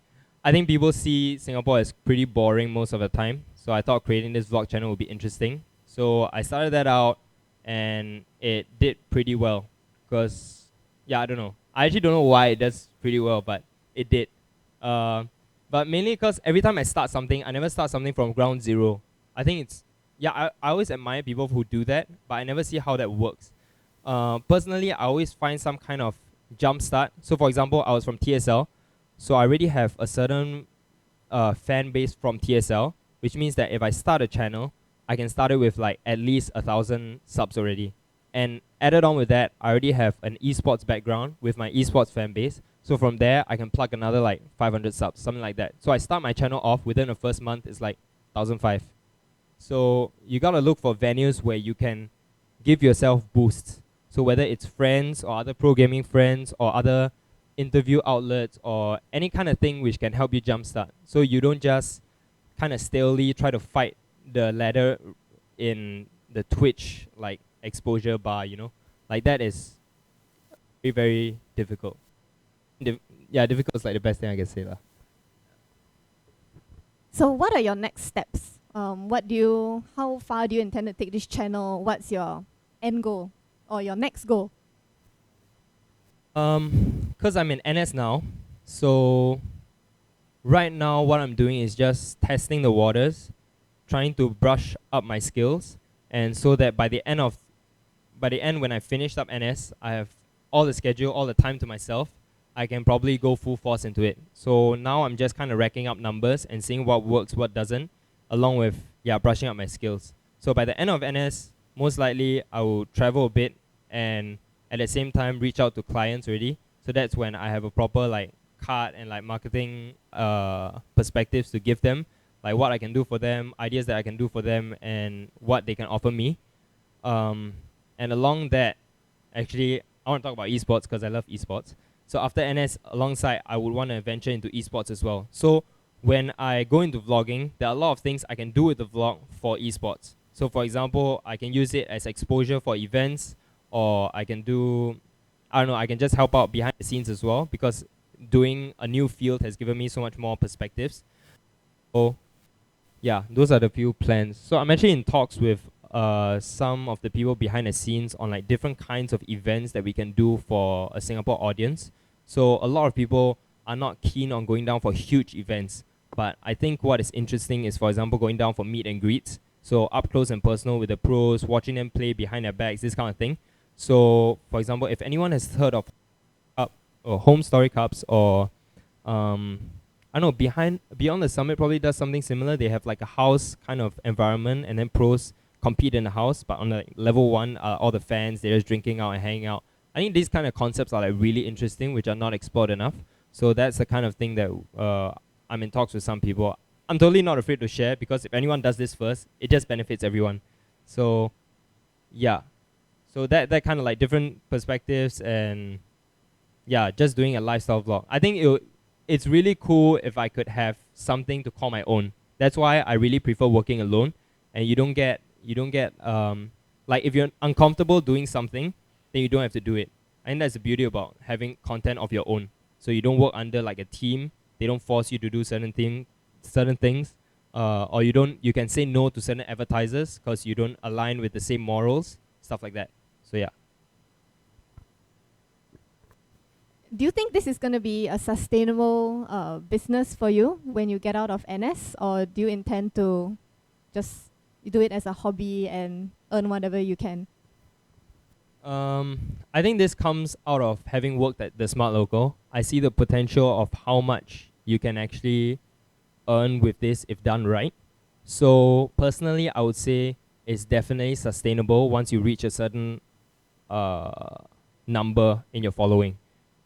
I think people see Singapore as pretty boring most of the time. So I thought creating this vlog channel would be interesting. So I started that out and it did pretty well. Because, yeah, I don't know. I actually don't know why it does pretty well, but it did. But mainly because every time I start something, I never start something from ground zero. I think it's, yeah, I always admire people who do that, but I never see how that works. Personally, I always find some kind of jump start. So for example, I was from TSL. So I already have a certain fan base from TSL, which means that if I start a channel, I can start it with like at least 1,000 subs already. And added on with that, I already have an esports background with my esports fan base. So from there, I can plug another like 500 subs, something like that. So I start my channel off within the first month, it's like 1,500. So you gotta look for venues where you can give yourself boosts. So whether it's friends or other pro gaming friends or other interview outlets or any kind of thing which can help you jumpstart. So you don't just kind of stalely try to fight the ladder in the Twitch like exposure bar, you know, like that is very, very difficult. Yeah, difficult is like the best thing I can say lah. So what are your next steps? How far do you intend to take this channel? What's your end goal or your next goal? Because I'm in NS now, so right now what I'm doing is just testing the waters, trying to brush up my skills, and so that by the end when I finished up NS, I have all the schedule, all the time to myself, I can probably go full force into it. So now I'm just kind of racking up numbers and seeing what works, what doesn't, along with brushing up my skills. So by the end of NS, most likely I will travel a bit and at the same time reach out to clients already. So that's when I have a proper like card and like marketing perspectives to give them, like what I can do for them, ideas that I can do for them, and what they can offer me. And along that, actually, I want to talk about esports because I love esports. So after NS, alongside, I would want to venture into esports as well. So when I go into vlogging, there are a lot of things I can do with the vlog for esports. So for example, I can use it as exposure for events, or I can do, I don't know, I can just help out behind the scenes as well, because doing a new field has given me so much more perspectives. So yeah, those are the few plans. So I'm actually in talks with some of the people behind the scenes on like different kinds of events that we can do for a Singapore audience. So a lot of people are not keen on going down for huge events, but I think what is interesting is, for example, going down for meet and greets. So up close and personal with the pros, watching them play behind their backs, this kind of thing. So for example, if anyone has heard of Home Story Cups, or I don't know, Beyond the Summit probably does something similar. They have like a house kind of environment, and then pros compete in the house, but on the level 1, all the fans, they're just drinking out and hanging out. I think these kind of concepts are like really interesting, which are not explored enough. So that's the kind of thing that I'm in talks with some people. I'm totally not afraid to share, because if anyone does this first, it just benefits everyone. So yeah, so that kind of like different perspectives, and yeah, just doing a lifestyle vlog. I think it's really cool if I could have something to call my own. That's why I really prefer working alone, and you don't get like if you're uncomfortable doing something, then you don't have to do it. I think that's the beauty about having content of your own. So you don't work under like a team. They don't force you to do certain things, or you can say no to certain advertisers because you don't align with the same morals, stuff like that. So yeah. Do you think this is going to be a sustainable business for you when you get out of NS, or do you intend to just you do it as a hobby and earn whatever you can? I think this comes out of having worked at the Smart Local. I see the potential of how much you can actually earn with this if done right. So personally, I would say it's definitely sustainable once you reach a certain number in your following.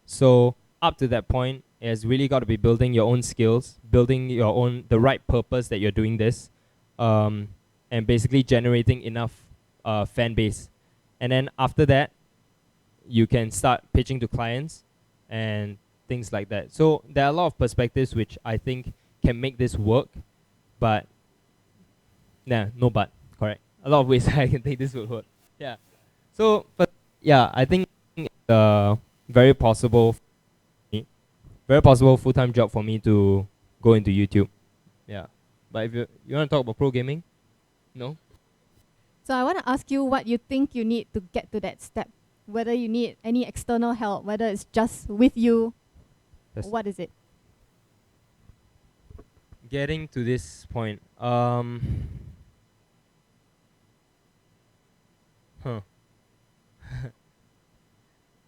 So up to that point, it has really got to be building your own skills, building your own the right purpose that you're doing this, and basically generating enough fan base. And then after that, you can start pitching to clients and things like that. So there are a lot of perspectives which I think can make this work, but no but, correct. A lot of ways I can think this would work. Yeah. So, but yeah, I think it's very possible full-time job for me to go into YouTube. Yeah. But if you want to talk about pro gaming? No? So I want to ask you what you think you need to get to that step. Whether you need any external help, whether it's just with you. What is it? Getting to this point.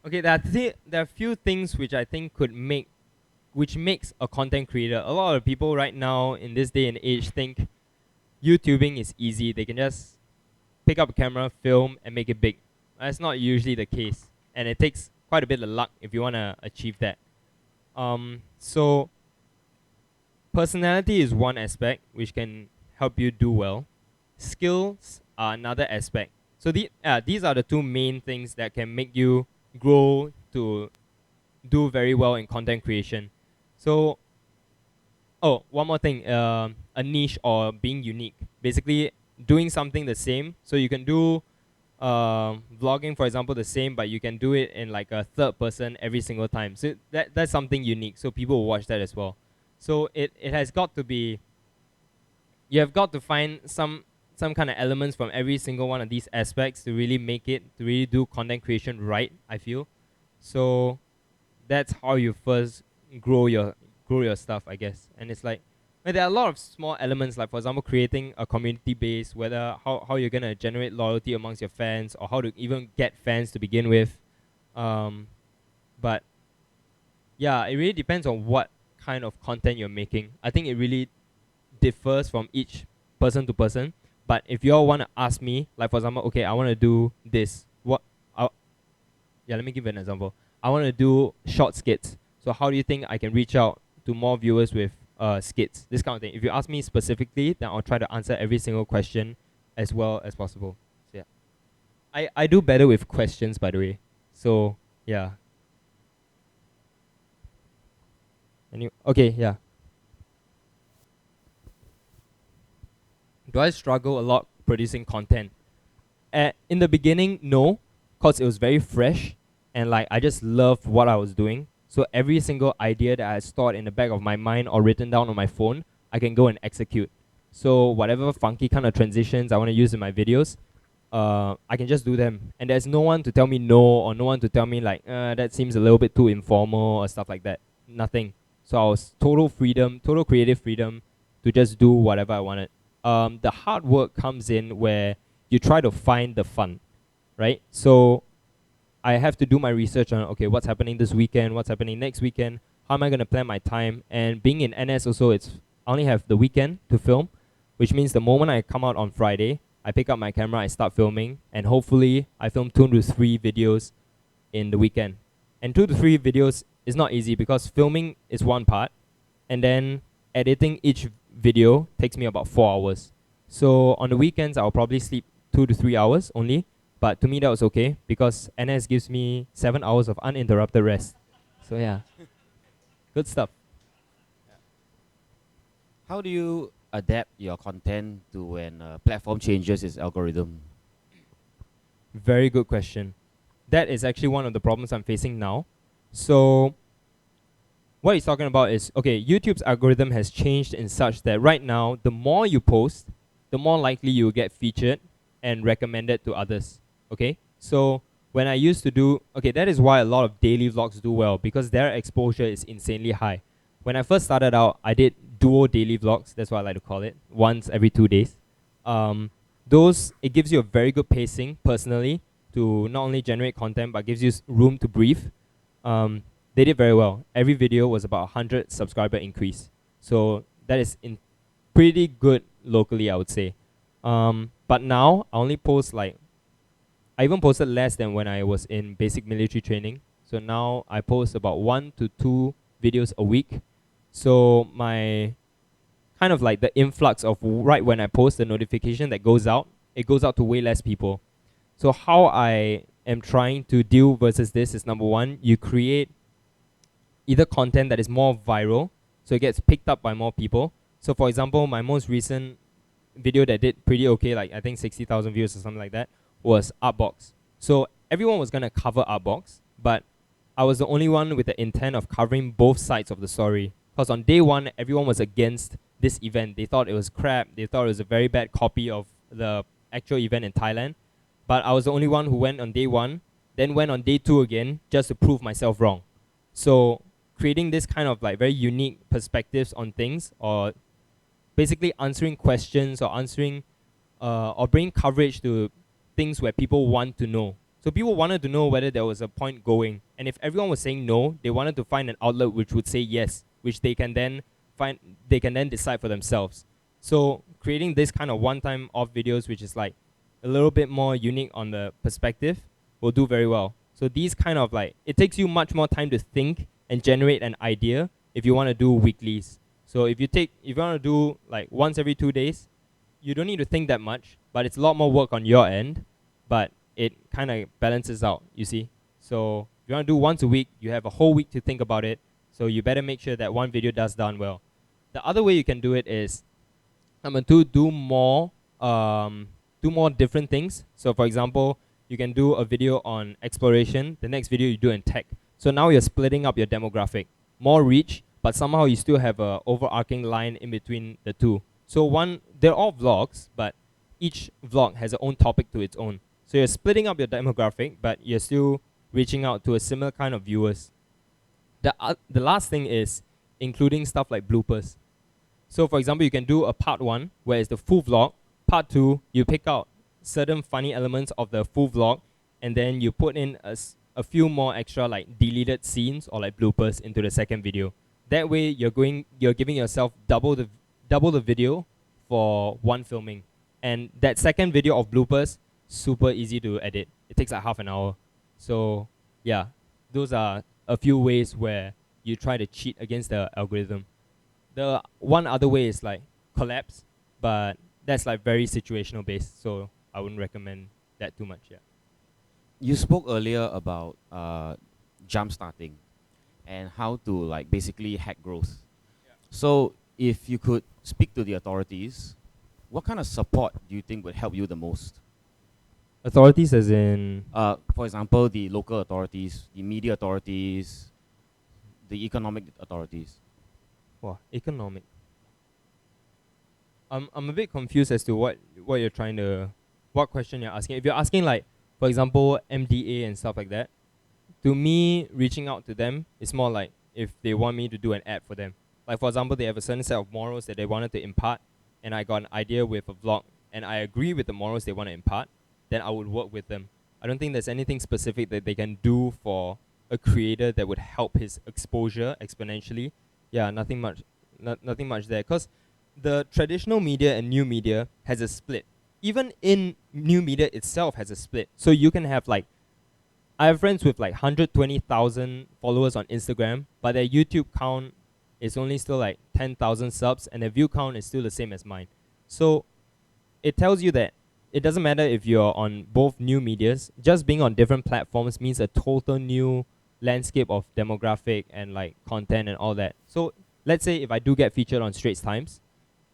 Okay, there are a few things which I think which makes a content creator. A lot of people right now in this day and age think YouTubing is easy. They can just pick up a camera, film, and make it big. That's not usually the case, and it takes quite a bit of luck if you want to achieve that. So personality is one aspect which can help you do well. Skills are another aspect. So these are the two main things that can make you grow to do very well in content creation. So, one more thing, a niche or being unique. Basically, doing something the same. So you can do vlogging, for example, the same, but you can do it in like a third person every single time. So that's something unique. So people will watch that as well. So it has got to be, you have got to find some kind of elements from every single one of these aspects to really make it, to really do content creation right, I feel. So that's how you first grow your stuff, I guess. And it's like, there are a lot of small elements, like for example, creating a community base, whether how you're gonna generate loyalty amongst your fans, or how to even get fans to begin with. But yeah, it really depends on what kind of content you're making. I think it really differs from each person to person. But if you all want to ask me, like for example, okay, I want to do this. Let me give an example. I want to do short skits. So how do you think I can reach out to more viewers with skits? This kind of thing. If you ask me specifically, then I'll try to answer every single question as well as possible. So yeah, I do better with questions, by the way. So yeah. Okay, yeah. Do I struggle a lot producing content? In the beginning, no, because it was very fresh, and like I just loved what I was doing. So every single idea that I had stored in the back of my mind or written down on my phone, I can go and execute. So whatever funky kind of transitions I want to use in my videos, I can just do them. And there's no one to tell me no, or no one to tell me like, that seems a little bit too informal or stuff like that. Nothing. So I was total creative freedom to just do whatever I wanted. The hard work comes in where you try to find the fun, right? So I have to do my research on, okay, what's happening this weekend, what's happening next weekend, how am I going to plan my time? And being in NS also, I only have the weekend to film, which means the moment I come out on Friday, I pick up my camera, I start filming, and hopefully I film 2 to 3 videos in the weekend. And 2 to 3 videos is not easy because filming is one part, and then editing each video takes me about 4 hours. So on the weekends, I'll probably sleep 2 to 3 hours only. But to me, that was okay because NS gives me 7 hours of uninterrupted rest. So yeah, good stuff. How do you adapt your content to when a platform changes its algorithm? Very good question. That is actually one of the problems I'm facing now. So what he's talking about is, okay, YouTube's algorithm has changed in such that right now, the more you post, the more likely you will get featured and recommended to others. Okay, so when I used to do, that is why a lot of daily vlogs do well, because their exposure is insanely high. When I first started out, I did duo daily vlogs, that's what I like to call it, once every 2 days. those, it gives you a very good pacing personally to not only generate content but gives you room to breathe. They did very well. Every video was about 100 subscriber increase. So that is in pretty good locally, I would say. But now I only post like, I even posted less than when I was in basic military training. So now I post about 1 to 2 videos a week. So my kind of like the influx of right when I post the notification that goes out, it goes out to way less people. So how I am trying to deal versus this is, number one, you create either content that is more viral, so it gets picked up by more people. So for example, my most recent video that did pretty okay, like I think 60,000 views or something like that, was Artbox. So everyone was gonna cover Artbox, but I was the only one with the intent of covering both sides of the story. Because on day one, everyone was against this event. They thought it was crap. They thought it was a very bad copy of the actual event in Thailand. But I was the only one who went on day one, then went on day two again, just to prove myself wrong. So creating this kind of like very unique perspectives on things, or basically answering questions or answering or bringing coverage to things where people want to know. So people wanted to know whether there was a point going, and if everyone was saying no, they wanted to find an outlet which would say yes, which they can then find, they can then decide for themselves. So creating this kind of one-time off videos, which is like a little bit more unique on the perspective, will do very well. So these kind of like, it takes you much more time to think and generate an idea if you want to do weeklies. So if you want to do like once every 2 days, you don't need to think that much, but it's a lot more work on your end, but it kind of balances out, you see. So if you want to do once a week, you have a whole week to think about it, so you better make sure that one video does done well. The other way you can do it is do more different things. So for example, you can do a video on exploration, the next video you do in tech. So now you're splitting up your demographic. More reach, but somehow you still have a overarching line in between the two. So they're all vlogs, but each vlog has its own topic to its own. So you're splitting up your demographic, but you're still reaching out to a similar kind of viewers. The last thing is including stuff like bloopers. So for example, you can do a part 1, where it's the full vlog. Part 2, you pick out certain funny elements of the full vlog, and then you put in a few more extra like deleted scenes or like bloopers into the second video. That way you're giving yourself double the video for one filming. And that second video of bloopers, super easy to edit. It takes like half an hour. So yeah, those are a few ways where you try to cheat against the algorithm. The one other way is like collabs, but that's like very situational based, so I wouldn't recommend that too much. Yeah. You spoke earlier about jump starting and how to like basically hack growth. So if you could speak to the authorities, what kind of support do you think would help you the most? Authorities as in? For example, the local authorities, the media authorities, the economic authorities. Wow, economic. I'm a bit confused as to what you're trying to, what question you're asking. If you're asking like, for example, MDA and stuff like that, to me, reaching out to them is more like if they want me to do an ad for them. Like for example, they have a certain set of morals that they wanted to impart, and I got an idea with a vlog, and I agree with the morals they want to impart, then I would work with them. I don't think there's anything specific that they can do for a creator that would help his exposure exponentially. Yeah, nothing much there. Because the traditional media and new media has a split. Even in new media itself has a split. So you can have like, I have friends with like 120,000 followers on Instagram, but their YouTube count is only still like 10,000 subs, and their view count is still the same as mine. So it tells you that it doesn't matter if you're on both new medias, just being on different platforms means a total new landscape of demographic and like content and all that. So let's say if I do get featured on Straits Times,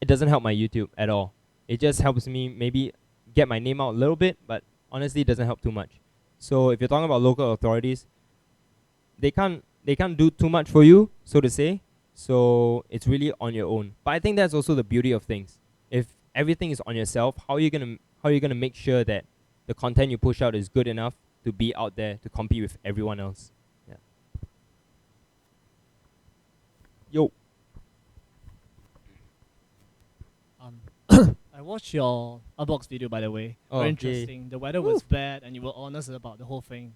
it doesn't help my YouTube at all. It just helps me maybe get my name out a little bit, but honestly it doesn't help too much. So if you're talking about local authorities, they can't do too much for you, so to say. So it's really on your own. But I think that's also the beauty of things. If everything is on yourself, how are you gonna make sure that the content you push out is good enough to be out there to compete with everyone else? Yeah. Yo. I watched your unbox video, by the way. Oh, Very yay. interesting. The weather was bad, and you were honest about the whole thing.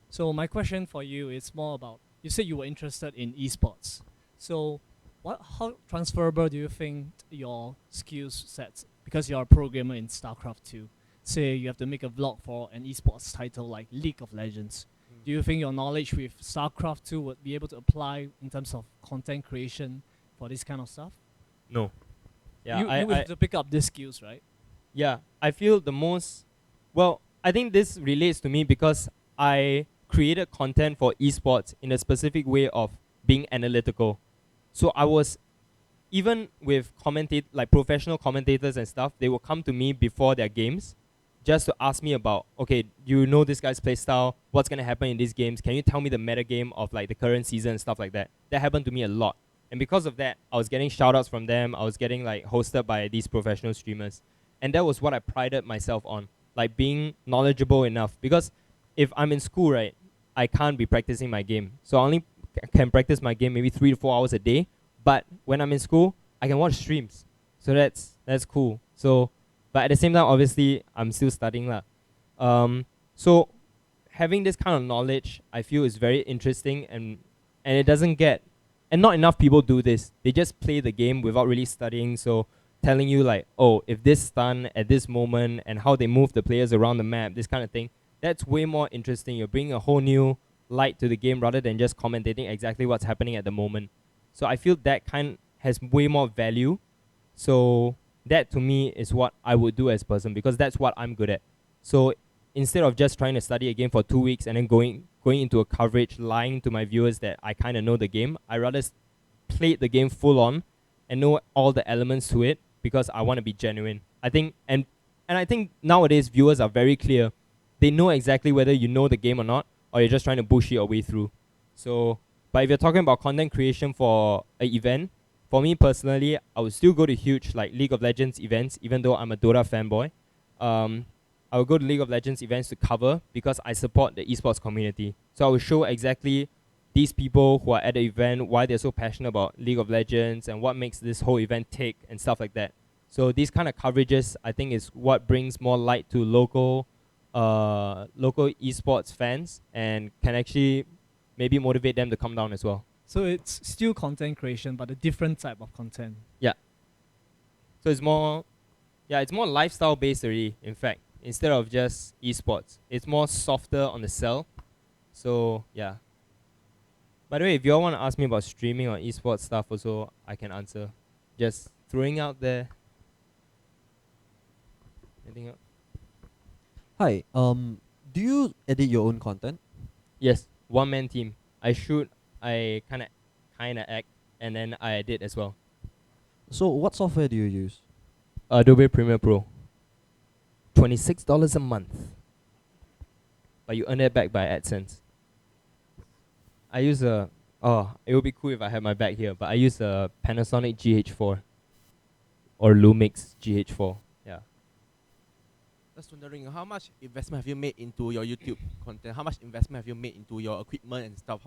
So my question for you is more about, you said you were interested in esports. So how transferable do you think your skills sets, because you're a programmer in StarCraft 2, say you have to make a vlog for an esports title like League of Legends. Do you think your knowledge with StarCraft 2 would be able to apply in terms of content creation for this kind of stuff? No. Yeah, you would have to pick up these skills, right? Yeah, I feel the most. Well, I think this relates to me because I created content for esports in a specific way of being analytical. So I was, even with like professional commentators and stuff, they will come to me before their games just to ask me about, okay, you know this guy's play style, what's gonna happen in these games? Can you tell me the meta game of like the current season and stuff like that? That happened to me a lot. And because of that, I was getting shoutouts from them. I was getting like hosted by these professional streamers. And that was what I prided myself on, like being knowledgeable enough. Because if I'm in school, right, I can't be practicing my game. So I only can practice my game maybe 3 to 4 hours a day. But when I'm in school, I can watch streams. So that's cool. So, but at the same time, obviously, I'm still studying lah. So having this kind of knowledge, I feel is very interesting, and it doesn't get, and not enough people do this. They just play the game without really studying. So telling you like, oh, if this stun at this moment and how they move the players around the map, this kind of thing, that's way more interesting. You're bringing a whole new light to the game rather than just commentating exactly what's happening at the moment. So I feel that kind has way more value. So that to me is what I would do as a person, because that's what I'm good at. So instead of just trying to study a game for 2 weeks and then going into a coverage, lying to my viewers that I kind of know the game, I rather play the game full on and know all the elements to it, because I want to be genuine. I think, and I think nowadays viewers are very clear. They know exactly whether you know the game or not, or you're just trying to bullshit your way through. So, but if you're talking about content creation for an event, for me personally, I would still go to huge like League of Legends events, even though I'm a Dota fanboy. I would go to League of Legends events to cover, because I support the esports community. So I will show exactly these people who are at the event, why they're so passionate about League of Legends and what makes this whole event tick and stuff like that. So these kind of coverages, I think, is what brings more light to local esports fans and can actually maybe motivate them to come down as well. So it's still content creation, but a different type of content. Yeah. So it's more lifestyle based already, in fact, instead of just esports. It's more softer on the sell. So yeah. By the way, if you all want to ask me about streaming or esports stuff also, I can answer. Just throwing out there. Anything else? Hi. Do you edit your own content? Yes, one-man team. I shoot, I kind of act, and then I edit as well. So what software do you use? Adobe Premiere Pro. $26 a month. But you earn it back by AdSense. I use it would be cool if I had my bag here, but I use a Panasonic GH4 or Lumix GH4. Yeah. Just wondering, how much investment have you made into your YouTube content? How much investment have you made into your equipment and stuff?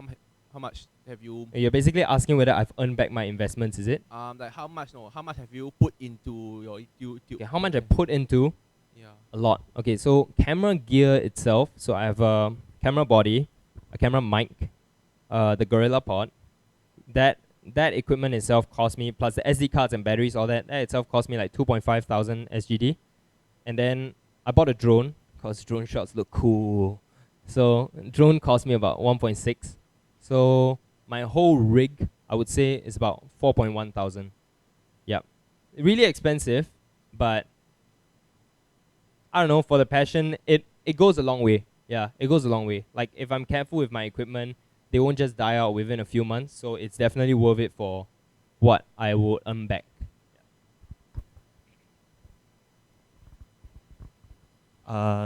How much have you? You're basically asking whether I've earned back my investments, is it? Like how much have you put into your YouTube? Okay, how much I put into? Yeah. A lot. Okay, so camera gear itself. So I have a camera body, a camera mic, the Gorilla Pod. That equipment itself cost me, plus the SD cards and batteries, all that itself cost me like 2.5 thousand SGD. And then I bought a drone, because drone shots look cool. So drone cost me about 1.6. So my whole rig, I would say, is about 4.1 thousand. Yep. Really expensive, but I don't know, for the passion, it goes a long way. Yeah, it goes a long way. Like if I'm careful with my equipment, they won't just die out within a few months. So it's definitely worth it for what I would earn back.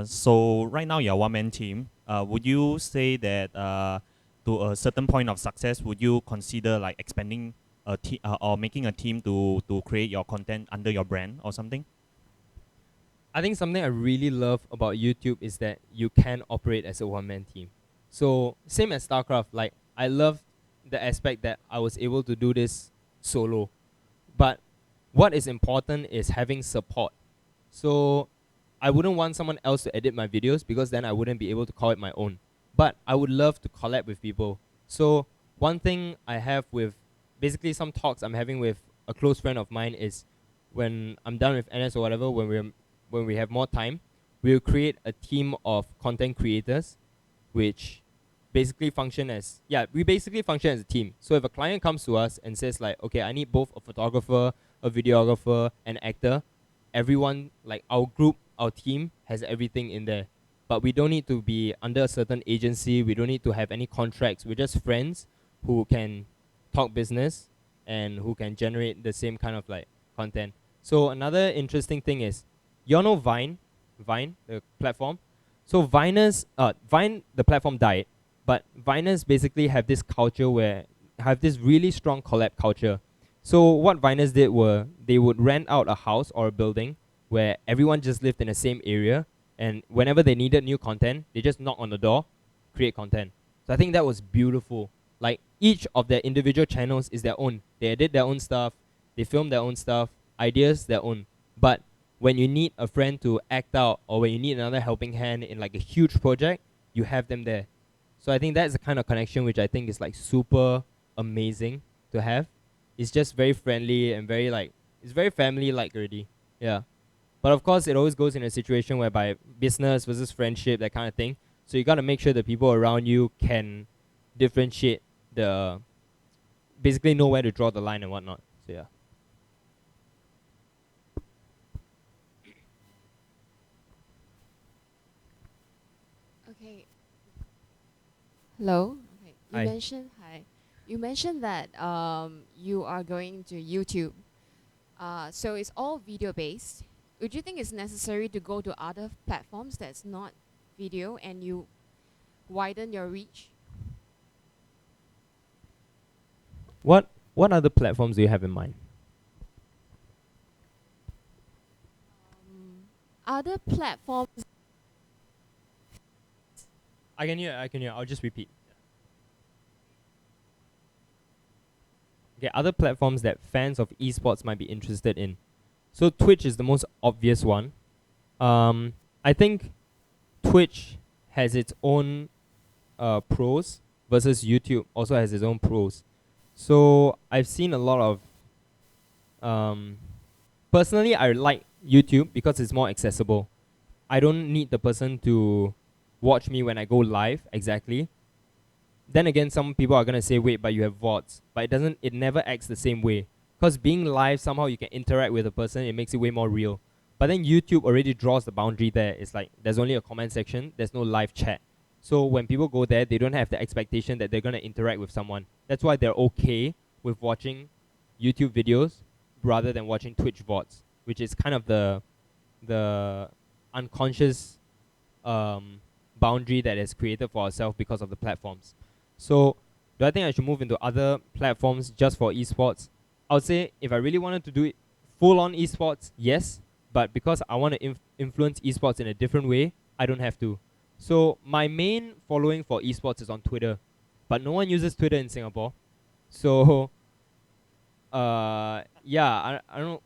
So right now you're a one-man team. Would you say that to a certain point of success, would you consider like expanding a team or making a team to create your content under your brand or something? I think something I really love about YouTube is that you can operate as a one-man team. So same as StarCraft, like I love the aspect that I was able to do this solo. But what is important is having support. So I wouldn't want someone else to edit my videos because then I wouldn't be able to call it my own. But I would love to collab with people. So one thing I have with basically some talks I'm having with a close friend of mine is when I'm done with NS or whatever, when we have more time, we'll create a team of content creators which basically function as we basically function as a team. So if a client comes to us and says like, okay, I need both a photographer, a videographer, an actor, everyone, like our group, our team has everything in there. But we don't need to be under a certain agency. We don't need to have any contracts. We're just friends who can talk business and who can generate the same kind of like content. So another interesting thing is, you all know Vine, the platform. So Vine, the platform died, but Viners basically have this culture where have this really strong collab culture. So what Viners did were they would rent out a house or a building where everyone just lived in the same area, and whenever they needed new content, they just knock on the door, create content. So I think that was beautiful. Like each of their individual channels is their own. They edit their own stuff, they film their own stuff, ideas their own. But when you need a friend to act out or when you need another helping hand in like a huge project, you have them there. So I think that's the kind of connection which I think is like super amazing to have. It's just very friendly and very like, it's very family-like already. Yeah. But of course, it always goes in a situation whereby business versus friendship, that kind of thing. So you got to make sure the people around you can differentiate basically know where to draw the line and whatnot. So yeah. Okay. Hello. Okay. Hi. You mentioned that you are going to YouTube. So it's all video based. Would you think it's necessary to go to other platforms that's not video and you widen your reach? What other platforms do you have in mind? Other platforms. I can hear. I'll just repeat. Okay, other platforms that fans of esports might be interested in. So Twitch is the most obvious one. I think Twitch has its own pros versus YouTube also has its own pros. So I've seen a lot of personally I like YouTube because it's more accessible. I don't need the person to watch me when I go live exactly. Then again, some people are gonna say, wait, but you have VODs. But it never acts the same way. Because being live, somehow you can interact with a person, it makes it way more real. But then YouTube already draws the boundary there. It's like, there's only a comment section, there's no live chat. So when people go there, they don't have the expectation that they're gonna interact with someone. That's why they're okay with watching YouTube videos rather than watching Twitch VODs, which is kind of the unconscious boundary that is created for ourselves because of the platforms. So do I think I should move into other platforms just for esports? I would say if I really wanted to do it full on esports, yes. But because I want to influence esports in a different way, I don't have to. So my main following for esports is on Twitter. But no one uses Twitter in Singapore. So yeah, I don't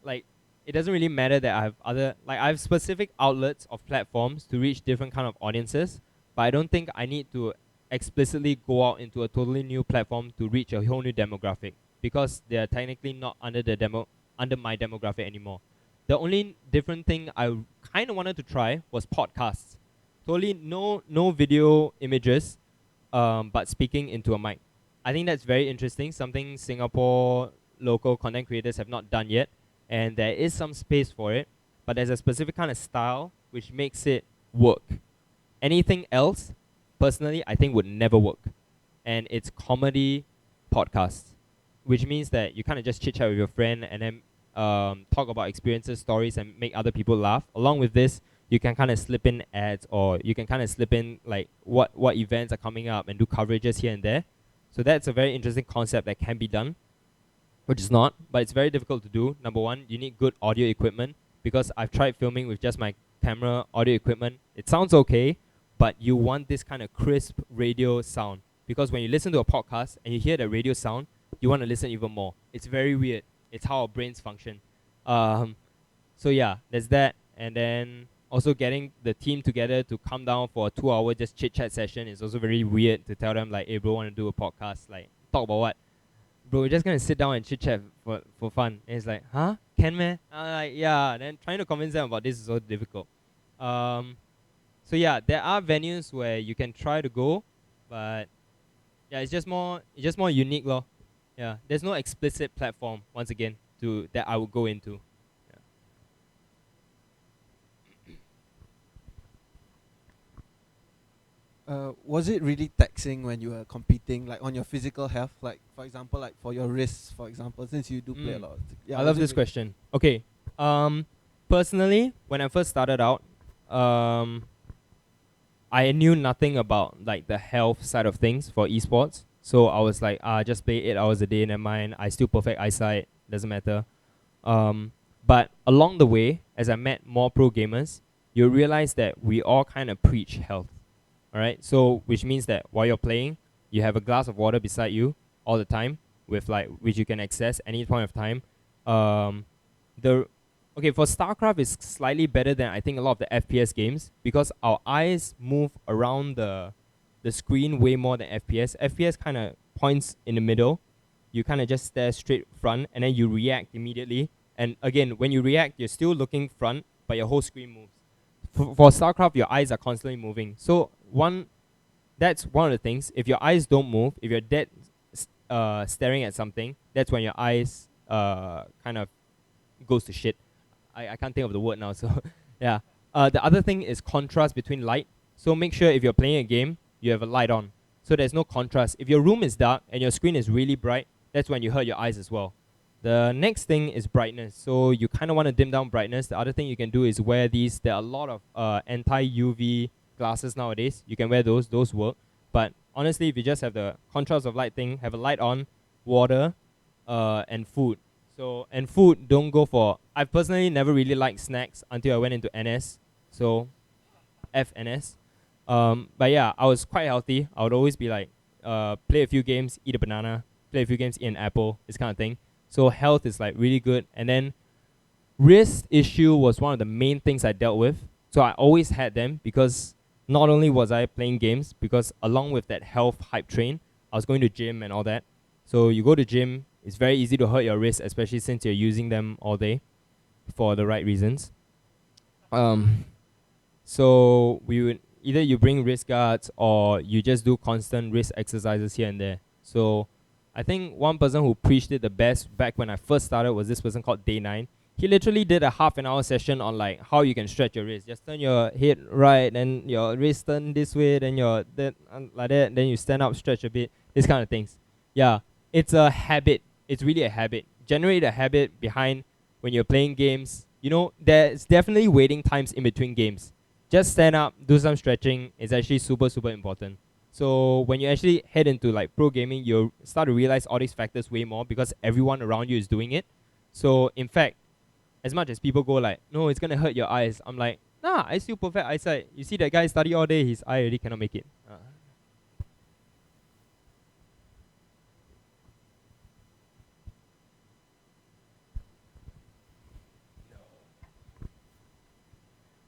like it doesn't really matter that I have specific outlets of platforms to reach different kind of audiences, but I don't think I need to explicitly go out into a totally new platform to reach a whole new demographic because they are technically not under my demographic anymore. The only different thing I kind of wanted to try was podcasts. Totally no video images, but speaking into a mic. I think that's very interesting, something Singapore local content creators have not done yet. And there is some space for it, but there's a specific kind of style which makes it work. Anything else, personally, I think would never work. And it's comedy podcasts, which means that you kind of just chit-chat with your friend and then talk about experiences, stories, and make other people laugh. Along with this, you can kind of slip in ads or you can kind of slip in like what events are coming up and do coverages here and there. So that's a very interesting concept that can be done. Which is not, but it's very difficult to do. Number one, you need good audio equipment because I've tried filming with just my camera, audio equipment. It sounds okay, but you want this kind of crisp radio sound because when you listen to a podcast and you hear the radio sound, you want to listen even more. It's very weird. It's how our brains function. So yeah, there's that, and then also getting the team together to come down for a 2-hour just chit chat session is also very weird to tell them like, hey bro, want to do a podcast, like talk about what? Bro, we're just gonna sit down and chit chat for fun. And it's like, huh? Can man? I'm like, yeah. Then trying to convince them about this is so difficult. So yeah, there are venues where you can try to go, but yeah, it's just more unique lor. Yeah, there's no explicit platform once again to that I would go into. Was it really taxing when you were competing, like on your physical health? Like, for example, like for your wrists, for example, since you do play a lot. I love this question. Okay. Personally, when I first started out, I knew nothing about like the health side of things for esports. So I was like, just play 8 hours a day, never mind. I still perfect eyesight, doesn't matter. But along the way, as I met more pro gamers, you realize that we all kind of preach health. Alright, so which means that while you're playing, you have a glass of water beside you all the time, with like which you can access any point of time. Okay, for StarCraft is slightly better than I think a lot of the FPS games because our eyes move around the screen way more than FPS. FPS kind of points in the middle. You kind of just stare straight front and then you react immediately. And again, when you react, you're still looking front, but your whole screen moves. For StarCraft, your eyes are constantly moving. So that's one of the things. If your eyes don't move, if you're dead staring at something, that's when your eyes kind of goes to shit. I can't think of the word now, so yeah. The other thing is contrast between light. So make sure if you're playing a game, you have a light on. So there's no contrast. If your room is dark and your screen is really bright, that's when you hurt your eyes as well. The next thing is brightness. So you kind of want to dim down brightness. The other thing you can do is wear these. There are a lot of anti-UV glasses nowadays. You can wear those. Those work. But honestly, if you just have the contrast of light thing, have a light on, water, and food. So, and food, don't go for... I've personally never really liked snacks until I went into NS. So, FNS. But yeah, I was quite healthy. I would always be like, play a few games, eat a banana, play a few games, eat an apple, this kind of thing. So health is like really good. And then wrist issue was one of the main things I dealt with. So I always had them because not only was I playing games, because along with that health hype train, I was going to gym and all that. So you go to gym, it's very easy to hurt your wrist, especially since you're using them all day for the right reasons. So we would either you bring wrist guards or you just do constant wrist exercises here and there. So I think one person who preached it the best back when I first started was this person called Day9. He literally did a half-an-hour session on like how you can stretch your wrist. Just turn your head right, then your wrist turn this way, then your like that, then you stand up, stretch a bit, these kind of things. Yeah, it's a habit. It's really a habit. Generate a habit behind when you're playing games. You know, there's definitely waiting times in between games. Just stand up, do some stretching. It's actually super, super important. So when you actually head into like pro gaming, you'll start to realize all these factors way more because everyone around you is doing it. So in fact, as much as people go like, no, it's gonna hurt your eyes, I'm like, nah, I still perfect eyesight. You see that guy study all day, his eye already cannot make it.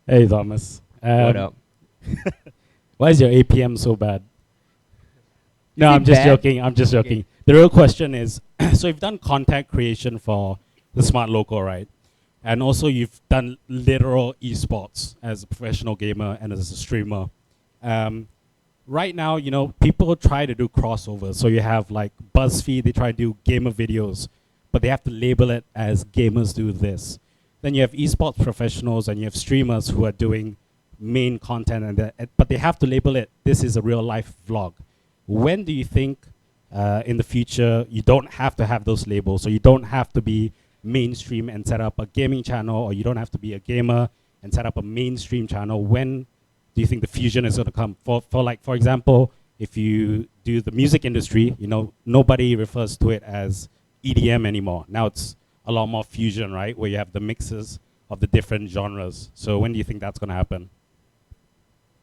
Hey Thomas. What up? Why is your APM so bad? No, Is it I'm just bad? joking. I'm just joking. Okay. The real question is, so you've done content creation for the Smart Local, right? And also you've done literal esports as a professional gamer and as a streamer. Right now, you know, people try to do crossovers. So you have like BuzzFeed, they try to do gamer videos, but they have to label it as gamers do this. Then you have esports professionals and you have streamers who are doing main content, but they have to label it, this is a real life vlog. When do you think in the future you don't have to have those labels, so you don't have to be mainstream and set up a gaming channel, or you don't have to be a gamer and set up a mainstream channel? When do you think the fusion is going to come? For example, if you do the music industry, you know, nobody refers to it as EDM anymore. Now it's a lot more fusion, right? Where you have the mixes of the different genres. So when do you think that's going to happen?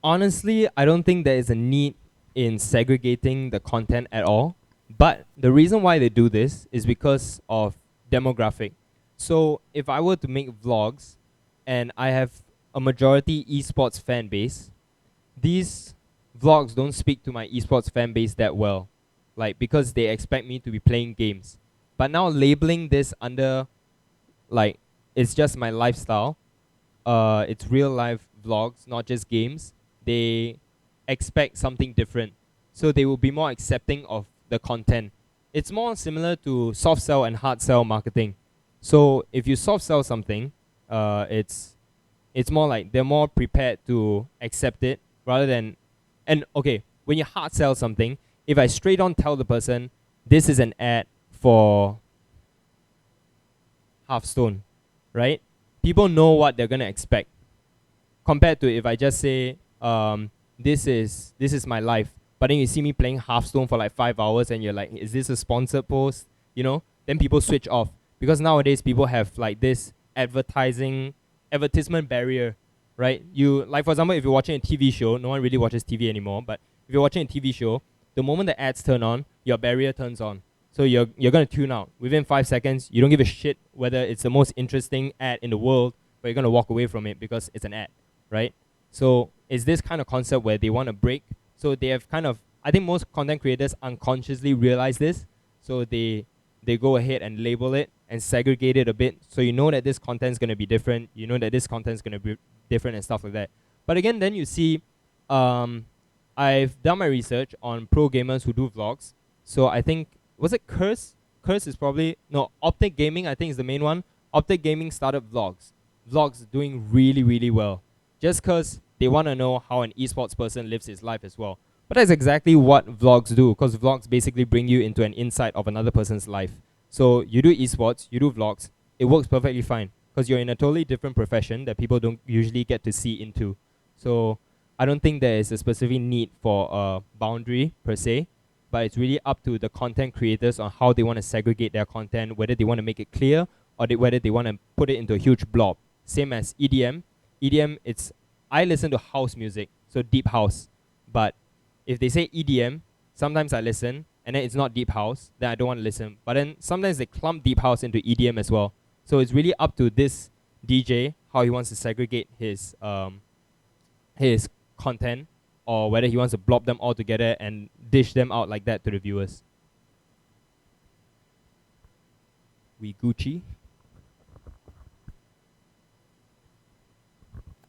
Honestly, I don't think there is a need in segregating the content at all. But the reason why they do this is because of demographic. So if I were to make vlogs and I have a majority esports fan base, these vlogs don't speak to my esports fan base that well, like because they expect me to be playing games. But now labeling this under like it's just my lifestyle, it's real life vlogs, not just games. They expect something different, so they will be more accepting of the content. It's more similar to soft sell and hard sell marketing. So if you soft sell something, it's more like they're more prepared to accept it rather than, and okay, when you hard sell something, if I straight on tell the person this is an ad for Hearthstone, right? People know what they're gonna expect. Compared to if I just say, this is my life, but then you see me playing Hearthstone for like 5 hours and you're like, is this a sponsored post? You know? Then people switch off. Because nowadays people have like this advertisement barrier, right? You, like for example, if you're watching a TV show, no one really watches TV anymore, but if you're watching a TV show, the moment the ads turn on, your barrier turns on. So you're gonna tune out. Within 5 seconds, you don't give a shit whether it's the most interesting ad in the world, but you're gonna walk away from it because it's an ad, right? So it's this kind of concept where they want to break. So they have kind of, I think most content creators unconsciously realize this. So they go ahead and label it and segregate it a bit. So you know that this content is going to be different. You know that this content is going to be different and stuff like that. But again, then you see, I've done my research on pro gamers who do vlogs. So I think, was it Curse? Curse is probably, no, Optic Gaming I think is the main one. Optic Gaming started vlogs. Vlogs doing really, really well. Just because they want to know how an esports person lives his life as well. But that's exactly what vlogs do, because vlogs basically bring you into an insight of another person's life. So you do esports, you do vlogs, it works perfectly fine, because you're in a totally different profession that people don't usually get to see into. So I don't think there is a specific need for a boundary per se, but it's really up to the content creators on how they want to segregate their content, whether they want to make it clear or whether they want to put it into a huge blob. Same as EDM. EDM, I listen to house music, so deep house. But if they say EDM, sometimes I listen, and then it's not deep house, then I don't want to listen. But then sometimes they clump deep house into EDM as well. So it's really up to this DJ how he wants to segregate his content, or whether he wants to blob them all together and dish them out like that to the viewers. We Gucci.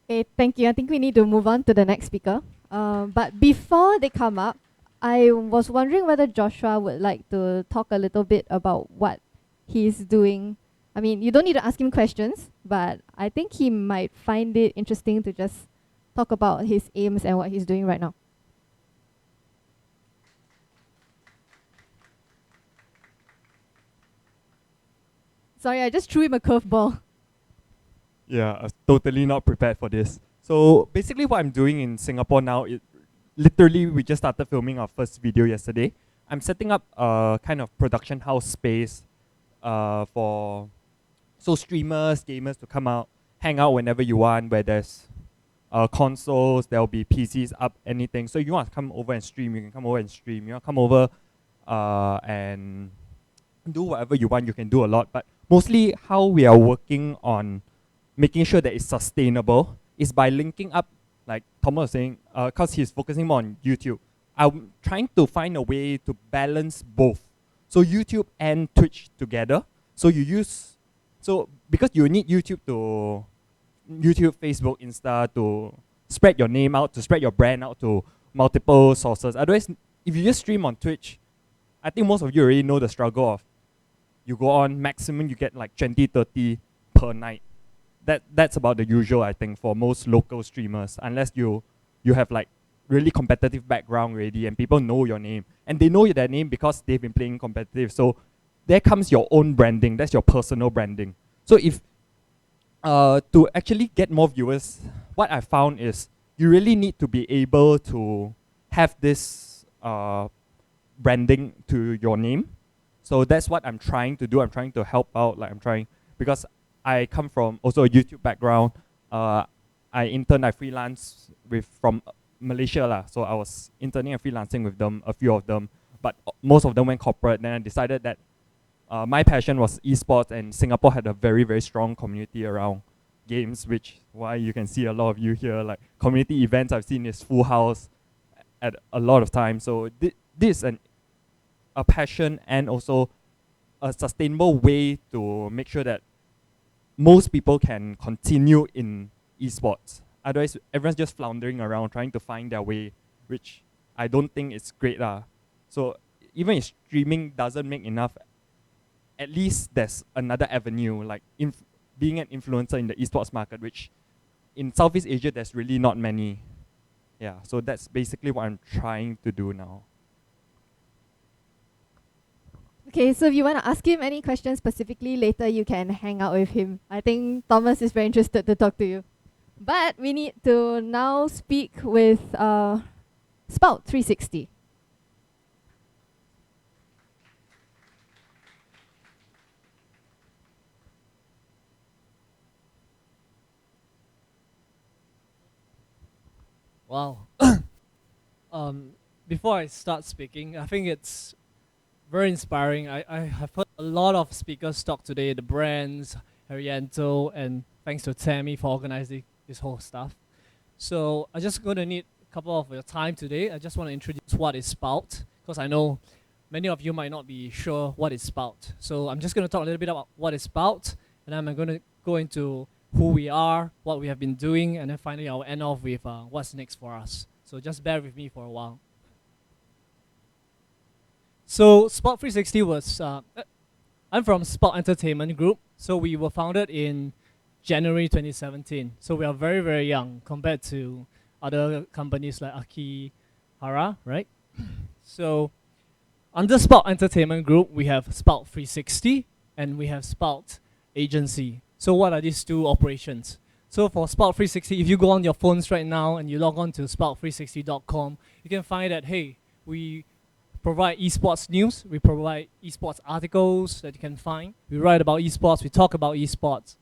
Okay, thank you. I think we need to move on to the next speaker. But before they come up, I was wondering whether Joshua would like to talk a little bit about what he's doing. I mean, you don't need to ask him questions, but I think he might find it interesting to just talk about his aims and what he's doing right now. Sorry, I just threw him a curveball. Yeah, I was totally not prepared for this. So basically what I'm doing in Singapore now, literally we just started filming our first video yesterday. I'm setting up a kind of production house space for streamers, gamers to come out, hang out whenever you want, where there's consoles, there'll be PCs up, anything. So you want to come over and stream, you can come over and stream. You want to come over and do whatever you want, you can do a lot. But mostly how we are working on making sure that it's sustainable is by linking up, like Thomas was saying, because he's focusing more on YouTube. I'm trying to find a way to balance both. So YouTube and Twitch together. So because you need YouTube, Facebook, Insta to spread your name out, to spread your brand out to multiple sources. Otherwise, if you just stream on Twitch, I think most of you already know the struggle of you go on, maximum you get like 20, 30 per night. That's about the usual, I think, for most local streamers, unless you have like really competitive background already and people know your name. And they know their name because they've been playing competitive. So there comes your own branding, that's your personal branding. So if to actually get more viewers, what I found is you really need to be able to have this branding to your name. So that's what I'm trying to do. I'm trying to help out, because I come from also a YouTube background. I freelance from Malaysia lah. So I was interning and freelancing with them, a few of them, but most of them went corporate. Then I decided that my passion was esports, and Singapore had a very, very strong community around games, which why you can see a lot of you here. Like community events I've seen is full house at a lot of times. So this is a passion and also a sustainable way to make sure that most people can continue in esports. Otherwise, everyone's just floundering around trying to find their way, which I don't think is great lah. So even if streaming doesn't make enough, at least there's another avenue, like being an influencer in the esports market, which in Southeast Asia there's really not many. Yeah, so that's basically what I'm trying to do now. Okay, so if you want to ask him any questions specifically later, you can hang out with him. I think Thomas is very interested to talk to you. But we need to now speak with Spout 360. Wow. Before I start speaking, I think it's very inspiring. I have heard a lot of speakers talk today, the brands, Ariento, and thanks to Tammy for organizing this whole stuff. So I'm just going to need a couple of your time today. I just want to introduce what is Spout, because I know many of you might not be sure what is Spout. So I'm just going to talk a little bit about what is Spout, and then I'm going to go into who we are, what we have been doing, and then finally I'll end off with what's next for us. So just bear with me for a while. So Spout 360 was, I'm from Spout Entertainment Group. So we were founded in January 2017. So we are very, very young compared to other companies like Akibapress, right? So under Spout Entertainment Group, we have Spout 360 and we have Spout Agency. So what are these two operations? So for Spout 360, if you go on your phones right now and you log on to spout360.com, you can find that, hey, we provide esports news, we provide esports articles that you can find. We write about esports, we talk about esports.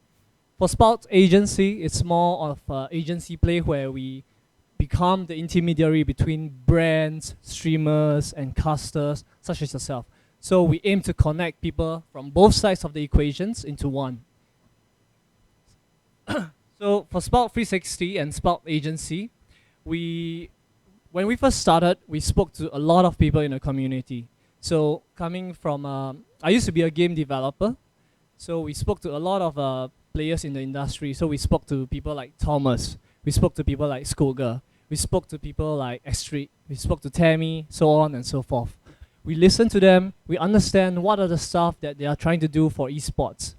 For Spout Agency, it's more of agency play where we become the intermediary between brands, streamers, and casters, such as yourself. So we aim to connect people from both sides of the equations into one. So for Spout 360 and Spout Agency, when we first started, we spoke to a lot of people in the community. So coming from, I used to be a game developer, so we spoke to a lot of players in the industry. So we spoke to people like Thomas, we spoke to people like Skoger, we spoke to people like Street, we spoke to Tammy, so on and so forth. We listen to them, we understand what are the stuff that they are trying to do for esports.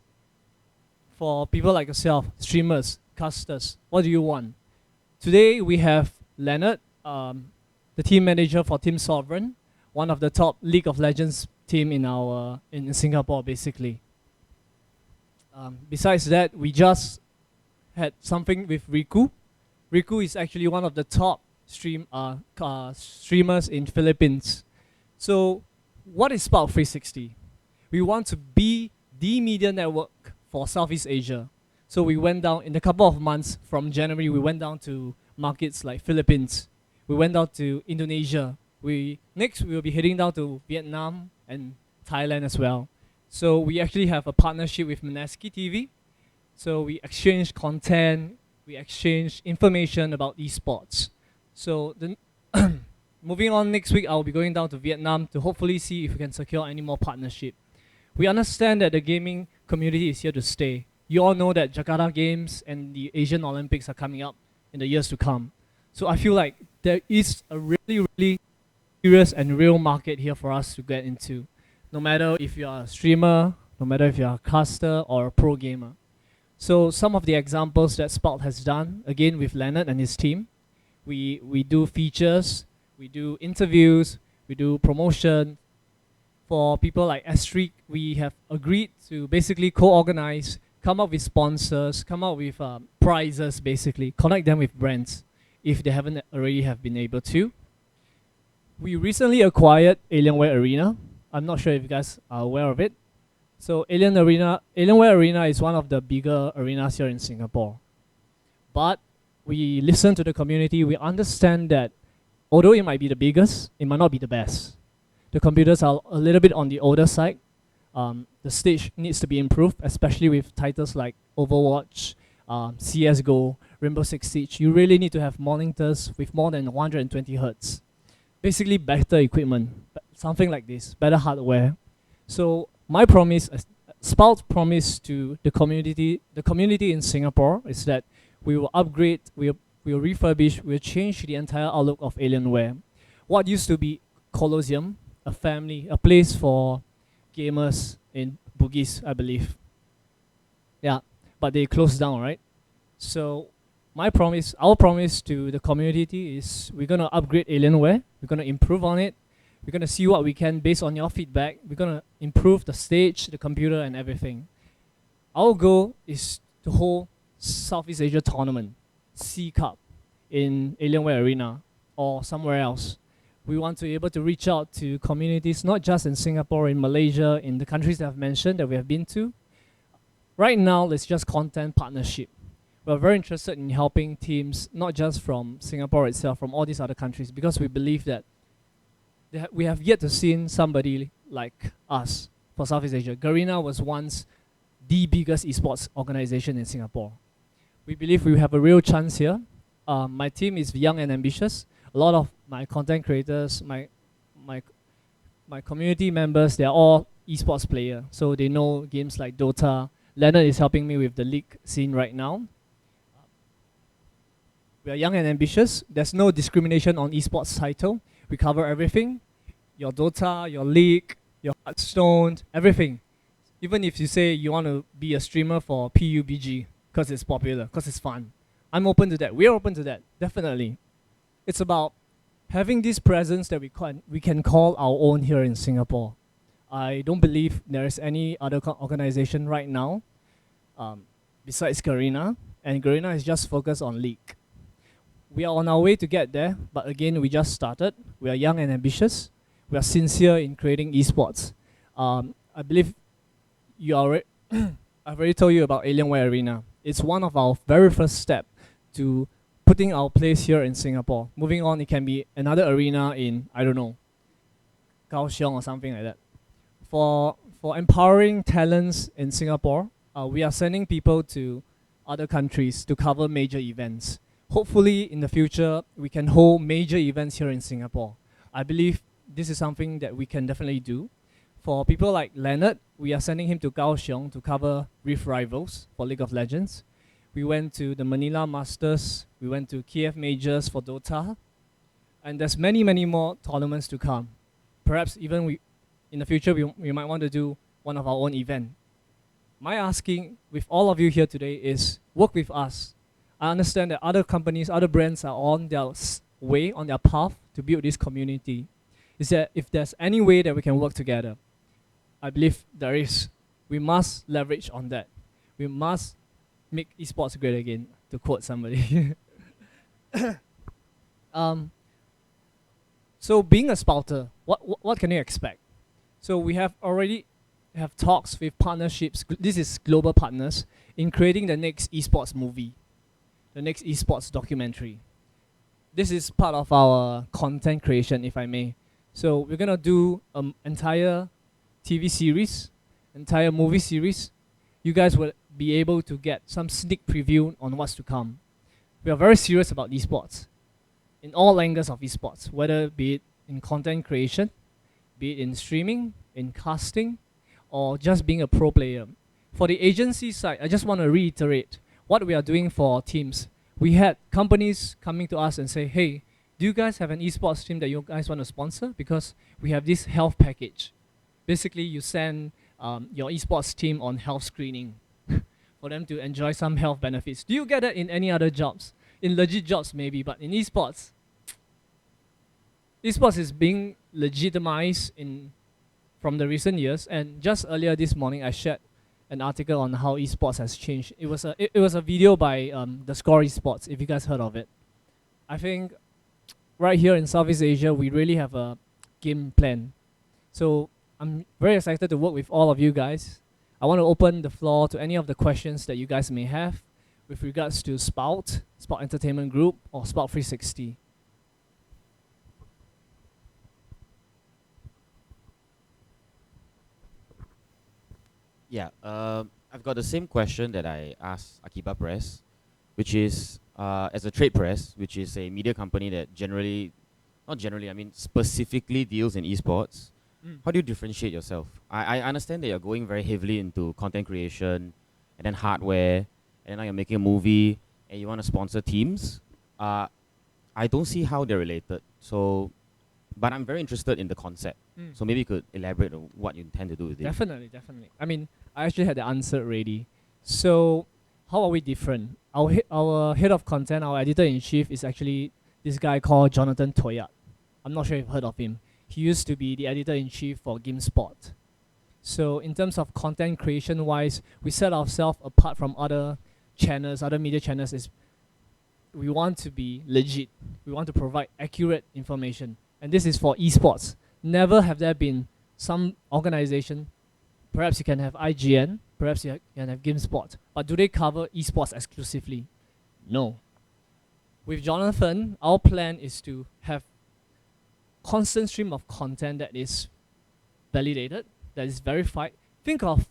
For people like yourself, streamers, casters, what do you want? Today we have Leonard, the team manager for Team Sovereign, one of the top League of Legends team in Singapore, basically. Besides that, we just had something with Riku. Riku is actually one of the top streamers in Philippines. So, what is Spout 360? We want to be the media network for Southeast Asia. So we went down in a couple of months from January. We went down to markets like Philippines. We went down to Indonesia. Next we will be heading down to Vietnam and Thailand as well. So we actually have a partnership with Maneski TV. So we exchange content, we exchange information about esports. So moving on next week, I'll be going down to Vietnam to hopefully see if we can secure any more partnership. We understand that the gaming community is here to stay. You all know that Jakarta Games and the Asian Olympics are coming up in the years to come. So I feel like there is a really, really serious and real market here for us to get into. No matter if you are a streamer, no matter if you are a caster or a pro gamer. So some of the examples that Spout has done, again with Leonard and his team, we do features, we do interviews, we do promotion. For people like S3, we have agreed to basically co-organize, come up with sponsors, come up with prizes, basically, connect them with brands if they haven't already have been able to. We recently acquired Alienware Arena. I'm not sure if you guys are aware of it. So Alienware Arena is one of the bigger arenas here in Singapore. But we listen to the community, we understand that although it might be the biggest, it might not be the best. The computers are a little bit on the older side. The stage needs to be improved, especially with titles like Overwatch, CSGO, Rainbow Six Siege. You really need to have monitors with more than 120 Hz. Basically, better equipment, something like this, better hardware. So my promise, Spout's promise to the community in Singapore is that we will upgrade, we'll refurbish, we'll change the entire outlook of Alienware. What used to be Colosseum, a family, a place for gamers in Bugis, I believe. Yeah, but they closed down, right? So my promise, our promise to the community is we're gonna upgrade Alienware, we're gonna improve on it, we're gonna see what we can based on your feedback, we're gonna improve the stage, the computer and everything. Our goal is to hold Southeast Asia tournament, C Cup, in Alienware Arena or somewhere else. We want to be able to reach out to communities, not just in Singapore, in Malaysia, in the countries that I've mentioned that we have been to. Right now, it's just content partnership. We're very interested in helping teams, not just from Singapore itself, from all these other countries, because we believe that we have yet to see somebody like us for Southeast Asia. Garena was once the biggest esports organization in Singapore. We believe we have a real chance here. My team is young and ambitious. A lot of my content creators, my community members, they're all esports players, so they know games like Dota. Leonard is helping me with the league scene right now. We are young and ambitious. There's no discrimination on esports title. We cover everything. Your Dota, your League, your Hearthstone, everything. Even if you say you want to be a streamer for PUBG because it's popular, because it's fun. I'm open to that. We're open to that, definitely. It's about having this presence that we can call our own here in Singapore. I don't believe there is any other organization right now besides Garena, and Garena is just focused on League. We are on our way to get there, but again, we just started. We are young and ambitious. We are sincere in creating esports. I believe you are. I've already told you about Alienware Arena. It's one of our very first step to putting our place here in Singapore. Moving on, it can be another arena in, I don't know, Kaohsiung or something like that. For empowering talents in Singapore, we are sending people to other countries to cover major events. Hopefully, in the future, we can hold major events here in Singapore. I believe this is something that we can definitely do. For people like Leonard, we are sending him to Kaohsiung to cover Rift Rivals for League of Legends. We went to the Manila Masters. We went to Kiev Majors for Dota. And there's many, many more tournaments to come. Perhaps even in the future, we might want to do one of our own event. My asking with all of you here today is work with us. I understand that other companies, other brands are on their way, on their path to build this community. Is that if there's any way that we can work together, I believe there is. We must leverage on that. We must make esports great again, to quote somebody. So being a spouter, what can you expect? So we have already have talks with partnerships. This is global partners in creating the next esports movie, the next esports documentary. This is part of our content creation, if I may. So we're gonna do an entire TV series, entire movie series. You guys will be able to get some sneak preview on what's to come. We are very serious about esports, in all angles of esports, whether be it in content creation, be it in streaming, in casting, or just being a pro player. For the agency side, I just want to reiterate what we are doing for teams. We had companies coming to us and say, hey, do you guys have an esports team that you guys want to sponsor? Because we have this health package. Basically, you send your esports team on health screening for them to enjoy some health benefits. Do you get that in any other jobs? In legit jobs maybe, but in esports is being legitimized from the recent years. And just earlier this morning, I shared an article on how esports has changed. It was a video by the Score Esports, if you guys heard of it. I think right here in Southeast Asia, we really have a game plan. So I'm very excited to work with all of you guys. I want to open the floor to any of the questions that you guys may have with regards to Spout Entertainment Group, or Spout 360. Yeah, I've got the same question that I asked Akibapress, which is as a trade press, which is a media company that generally, not generally, I mean specifically deals in esports. How do you differentiate yourself? I understand that you're going very heavily into content creation and then hardware, and now you're making a movie and you want to sponsor teams. I don't see how they're related. So, but I'm very interested in the concept. So maybe you could elaborate on what you intend to do with it. Definitely, definitely. I mean, I actually had the answer already. So, how are we different? Our head of content, our editor-in-chief is actually this guy called Jonathan Toyat. I'm not sure if you've heard of him. He used to be the editor-in-chief for GameSpot. So in terms of content creation-wise, we set ourselves apart from other channels, other media channels, is we want to be legit. We want to provide accurate information. And this is for esports. Never have there been some organization, perhaps you can have IGN, perhaps you can have GameSpot, but do they cover esports exclusively? No. With Jonathan, our plan is to have constant stream of content that is validated, that is verified. Think of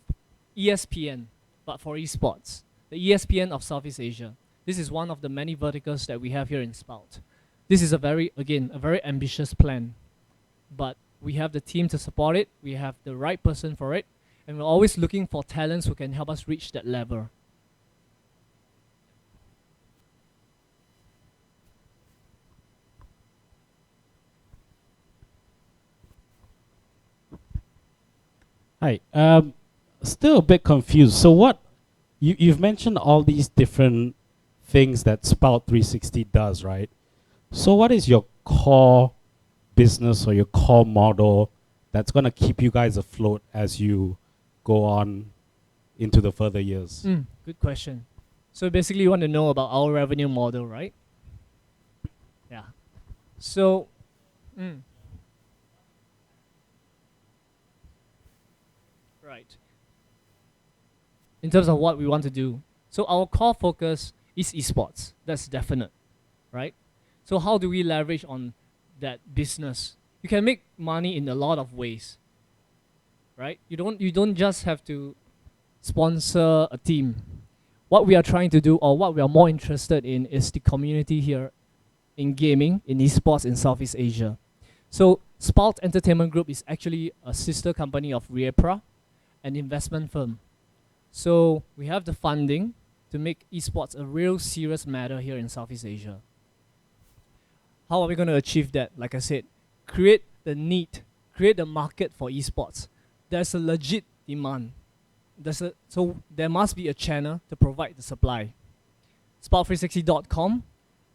ESPN, but for esports. The ESPN of Southeast Asia. This is one of the many verticals that we have here in Spout. This is a very ambitious plan. But we have the team to support it, we have the right person for it, and we're always looking for talents who can help us reach that level. Hi. Still a bit confused. So what you've mentioned all these different things that Spout 360 does, right? So what is your core business or your core model that's going to keep you guys afloat as you go on into the further years? Good question. So basically you want to know about our revenue model, right? Yeah. So right. In terms of what we want to do. So our core focus is esports. That's definite, right? So how do we leverage on that business? You can make money in a lot of ways, right? You don't just have to sponsor a team. What we are trying to do, or what we are more interested in, is the community here in gaming, in esports in Southeast Asia. So Spout Entertainment Group is actually a sister company of Riepra, an investment firm. So we have the funding to make esports a real serious matter here in Southeast Asia. How are we going to achieve that? Like I said, create the need, create the market for esports. There's a legit demand. So there must be a channel to provide the supply. Spout360.com,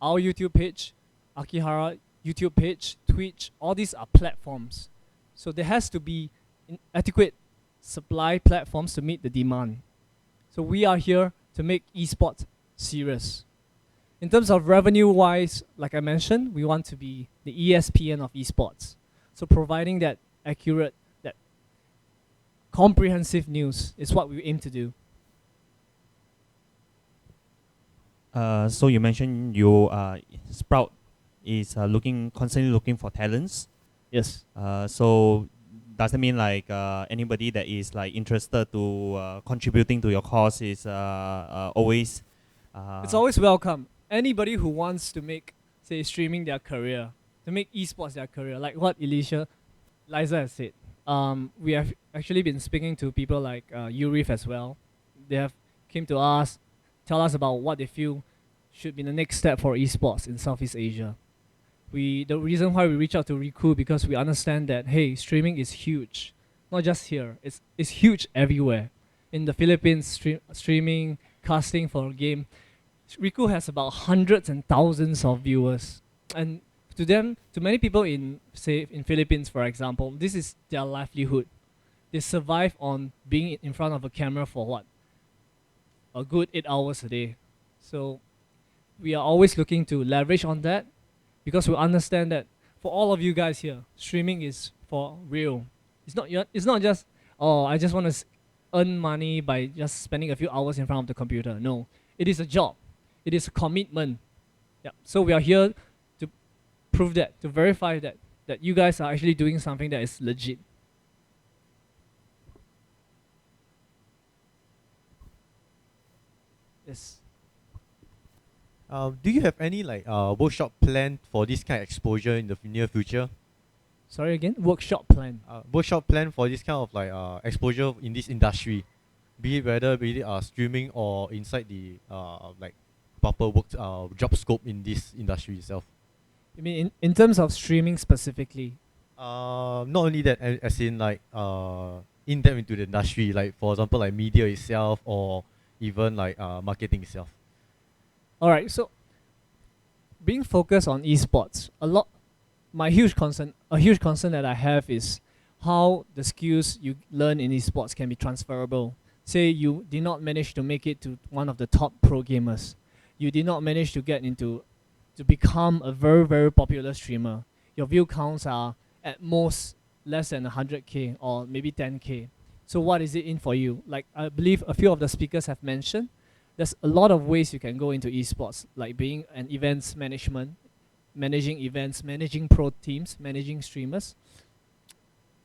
our YouTube page, Akihara YouTube page, Twitch, all these are platforms. So there has to be adequate supply platforms to meet the demand. So we are here to make esports serious. In terms of revenue-wise, like I mentioned, we want to be the ESPN of esports. So providing that accurate, that comprehensive news is what we aim to do. So you mentioned you Sprout is constantly looking for talents. Yes. So does that mean like anybody that is like interested to contributing to your cause is always? It's always welcome. Anybody who wants to make, say, streaming their career, to make esports their career, like what Eliza has said. We have actually been speaking to people like Urif as well. They have came to us, tell us about what they feel should be the next step for esports in Southeast Asia. The reason why we reach out to Riku, because we understand that, hey, streaming is huge. Not just here, it's huge everywhere. In the Philippines, streaming, casting for a game, Riku has about hundreds and thousands of viewers. And to them, to many people in Philippines, for example, this is their livelihood. They survive on being in front of a camera for what? A good 8 hours a day. So we are always looking to leverage on that, because we understand that for all of you guys here, streaming is for real. It's not just, oh, I just want to earn money by just spending a few hours in front of the computer. No, it is a job. It is a commitment. Yeah. So we are here to prove that, to verify that you guys are actually doing something that is legit. Yes. Do you have any like workshop plan for this kind of exposure in the near future? Sorry again. Workshop plan. Workshop plan for this kind of like exposure in this industry, be it streaming or inside the like proper work job scope in this industry itself. You mean in terms of streaming specifically? Not only that, as in like in depth into the industry, like for example like media itself or even like marketing itself. All right. So being focused on esports, a huge concern that I have is how the skills you learn in esports can be transferable. Say you did not manage to make it to one of the top pro gamers, you did not manage to get to become a very, very popular streamer. Your view counts are at most less than 100K or maybe 10K. So what is it in for you? Like I believe a few of the speakers have mentioned, there's a lot of ways you can go into esports, like being an events management, managing events, managing pro teams, managing streamers.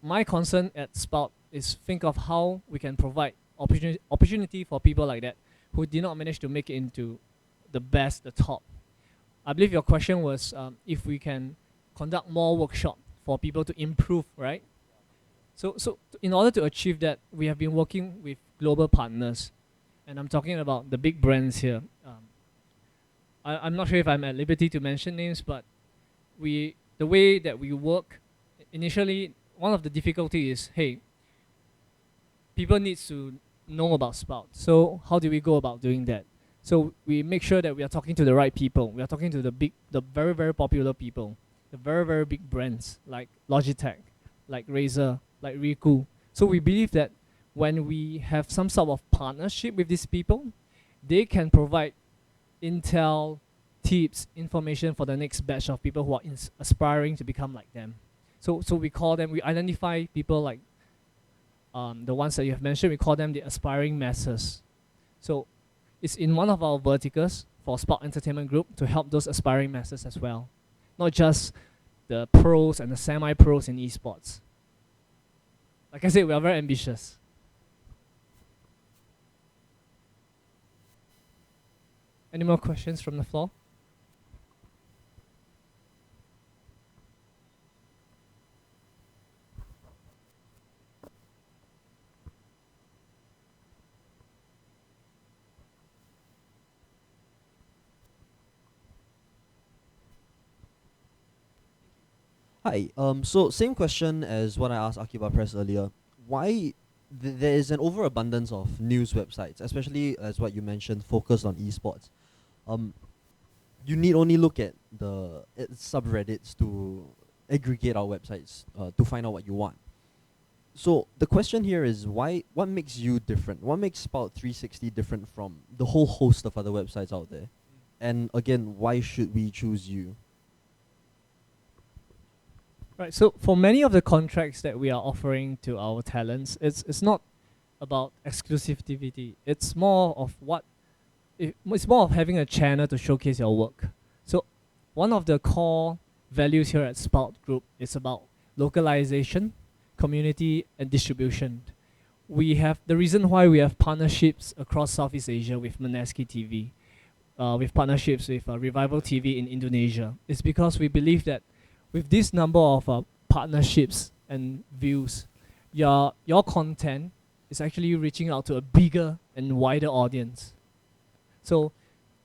My concern at Spout is think of how we can provide opportunity for people like that who did not manage to make it into the best, the top. I believe your question was if we can conduct more workshop for people to improve, right? So in order to achieve that, we have been working with global partners, and I'm talking about the big brands here. I'm not sure if I'm at liberty to mention names, but the way that we work, initially, one of the difficulty is, hey, people need to know about Spout. So how do we go about doing that? So we make sure that we are talking to the right people. We are talking to the very, very popular people, the very, very big brands like Logitech, like Razer, like Ricoh. So we believe that when we have some sort of partnership with these people, they can provide intel, tips, information for the next batch of people who are aspiring to become like them. So we call them, we identify people like the ones that you have mentioned, we call them the aspiring masses. So it's in one of our verticals for Spout Entertainment Group to help those aspiring masses as well. Not just the pros and the semi-pros in esports. Like I said, we are very ambitious. Any more questions from the floor? Hi. So same question as what I asked Akibapress earlier. Why there is an overabundance of news websites, especially as what you mentioned, focused on esports. You need only look at the subreddits to aggregate our websites to find out what you want. So the question here is what makes you different? What makes Spout 360 different from the whole host of other websites out there? And again, why should we choose you? Right, so for many of the contracts that we are offering to our talents, it's not about exclusivity. It's more of it's more of having a channel to showcase your work. So one of the core values here at Spout Group is about localization, community, and distribution. We have the reason why we have partnerships across Southeast Asia with Meneski TV, with partnerships with Revival TV in Indonesia. It's because we believe that with this number of partnerships and views, your content is actually reaching out to a bigger and wider audience. So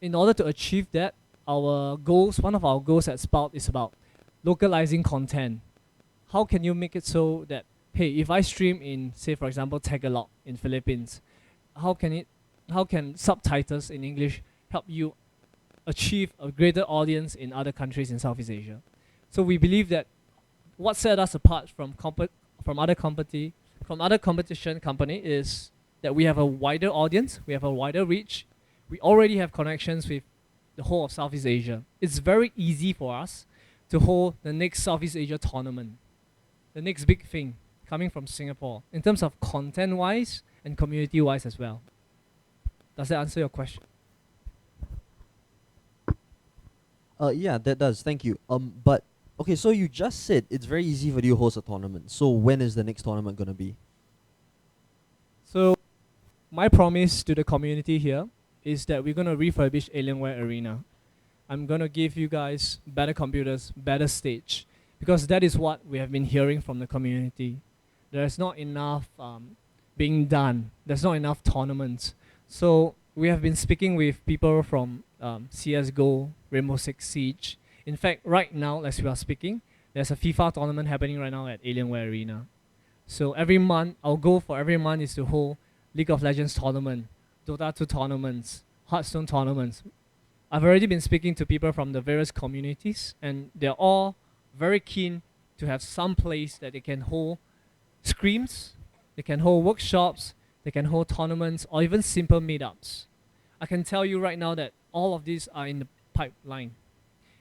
in order to achieve that, one of our goals at Spout is about localizing content. How can you make it so that, hey, if I stream in, say for example, Tagalog in Philippines, how can subtitles in English help you achieve a greater audience in other countries in Southeast Asia? So we believe that what set us apart from other competition company is that we have a wider audience, we have a wider reach, we already have connections with the whole of Southeast Asia. It's very easy for us to hold the next Southeast Asia tournament, the next big thing coming from Singapore, in terms of content-wise and community-wise as well. Does that answer your question? Yeah, that does. Thank you. But okay, so you just said it's very easy for you to host a tournament. So when is the next tournament gonna be? So my promise to the community here is that we're gonna refurbish Alienware Arena. I'm gonna give you guys better computers, better stage, because that is what we have been hearing from the community. There's not enough being done. There's not enough tournaments. So we have been speaking with people from CSGO, Rainbow Six Siege. In fact, right now, as we are speaking, there's a FIFA tournament happening right now at Alienware Arena. So every month, our goal for every month is to hold League of Legends tournament, Dota 2 tournaments, Hearthstone tournaments. I've already been speaking to people from the various communities, and they're all very keen to have some place that they can hold screams, they can hold workshops, they can hold tournaments, or even simple meetups. I can tell you right now that all of these are in the pipeline.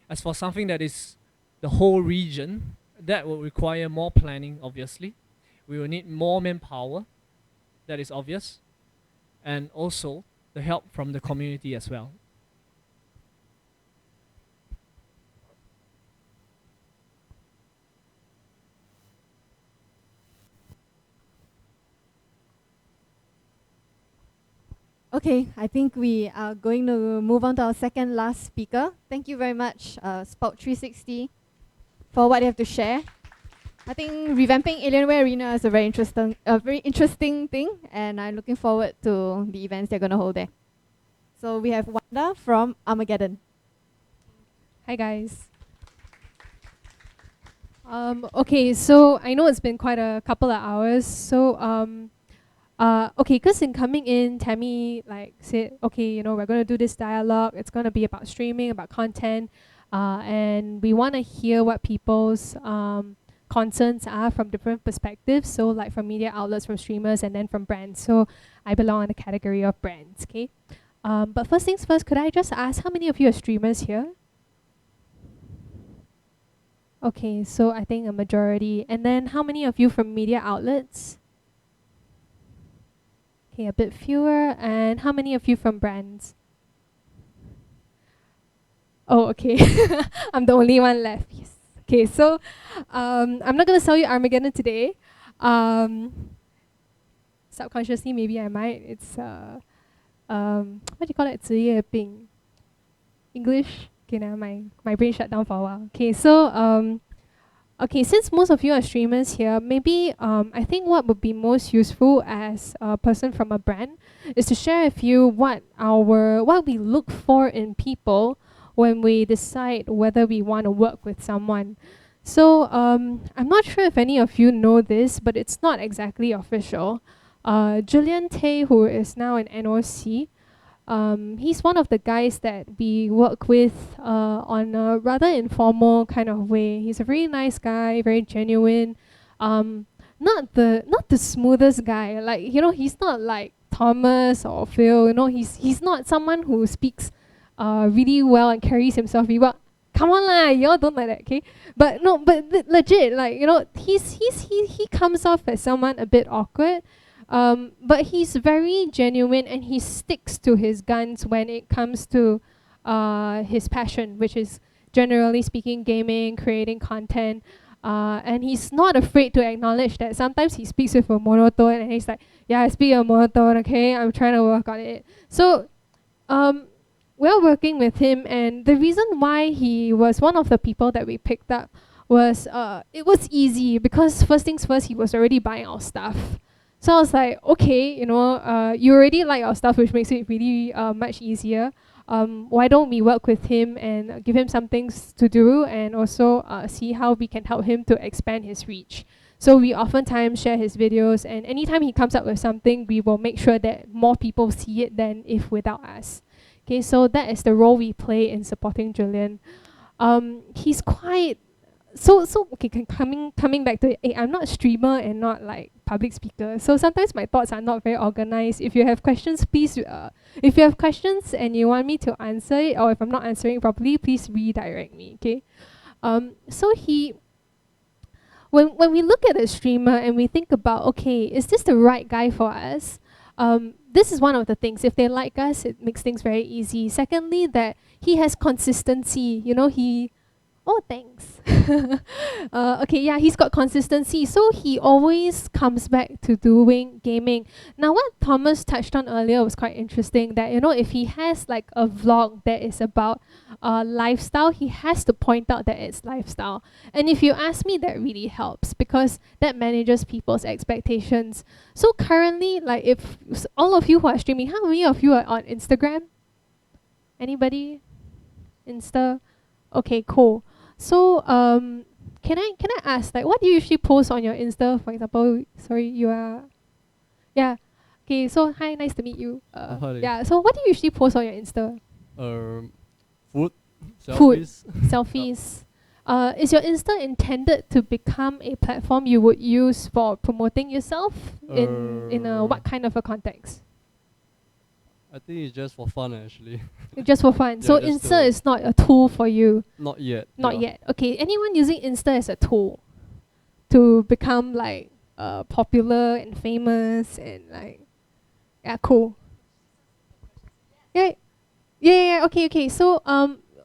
As for something that is the whole region, that will require more planning, obviously. We will need more manpower, that is obvious, and also the help from the community as well. Okay, I think we are going to move on to our second last speaker. Thank you very much, Spout 360, for what you have to share. I think revamping Alienware Arena is a very interesting thing, and I'm looking forward to the events they're going to hold there. So we have Wanda from Armaggeddon. Hi guys. Okay, so I know it's been quite a couple of hours. So okay, because in coming in, Tammy said, okay, you know, we're going to do this dialogue. It's going to be about streaming, about content, and we want to hear what people's concerns are from different perspectives. So like from media outlets, from streamers, and then from brands. So I belong in the category of brands. Okay. But first things first, could I just ask how many of you are streamers here? Okay, so I think a majority. And then how many of you from media outlets? Okay, a bit fewer. And how many of you from brands? Oh, okay. I'm the only one left. Yes. Okay, so I'm not going to sell you Armaggeddon today. Subconsciously, maybe I might. It's, what do you call it? 职业病. English? Okay, now my brain shut down for a while. Okay, so okay, since most of you are streamers here, maybe I think what would be most useful as a person from a brand is to share with you what we look for in people when we decide whether we want to work with someone. So I'm not sure if any of you know this, but it's not exactly official. Julian Tay, who is now in NOC, he's one of the guys that we work with on a rather informal kind of way. He's a very nice guy, very genuine. Not the smoothest guy. Like, you know, he's not like Thomas or Phil. You know, he's not someone who speaks really well and carries himself really well. Come on lah, y'all don't like that, okay? But no, but legit, like, you know, he comes off as someone a bit awkward. But he's very genuine and he sticks to his guns when it comes to his passion, which is generally speaking gaming, creating content. And he's not afraid to acknowledge that sometimes he speaks with a monotone and he's like, yeah, I speak a monotone, okay? I'm trying to work on it. So we're working with him, and the reason why he was one of the people that we picked up was it was easy because first things first, he was already buying our stuff. So I was like, okay, you know, you already like our stuff, which makes it really much easier. Why don't we work with him and give him some things to do and also see how we can help him to expand his reach. So we oftentimes share his videos, and anytime he comes up with something, we will make sure that more people see it than if without us. Okay, so that is the role we play in supporting Julian. He's quite okay. Coming back to it, I'm not a streamer and not like public speaker. So sometimes my thoughts are not very organized. If you have questions, please. If you have questions and you want me to answer it, or if I'm not answering properly, please redirect me. Okay. So when we look at a streamer and we think about, okay, is this the right guy for us? This is one of the things. If they like us, it makes things very easy. Secondly, that he has consistency. You know, Oh, thanks. Okay, yeah, he's got consistency, so he always comes back to doing gaming. Now, what Thomas touched on earlier was quite interesting. That if he has like a vlog that is about lifestyle, he has to point out that it's lifestyle. And if you ask me, that really helps because that manages people's expectations. So currently, like if all of you who are streaming, how many of you are on Instagram? Anybody? Insta? Okay, cool. So can I ask, like, what do you usually post on your Insta? For example, sorry, you are, yeah. Okay, so hi, nice to meet you. Hi. Yeah. So what do you usually post on your Insta? Food, Food, selfies. selfies. Is your Insta intended to become a platform you would use for promoting yourself in a what kind of a context? I think it's just for fun actually. Just for fun. Yeah, So just Insta is not a tool for you. Not yet. Not yeah. yet. Okay. Anyone using Insta as a tool to become like popular and famous and like cool. Yeah. Yeah. Okay. So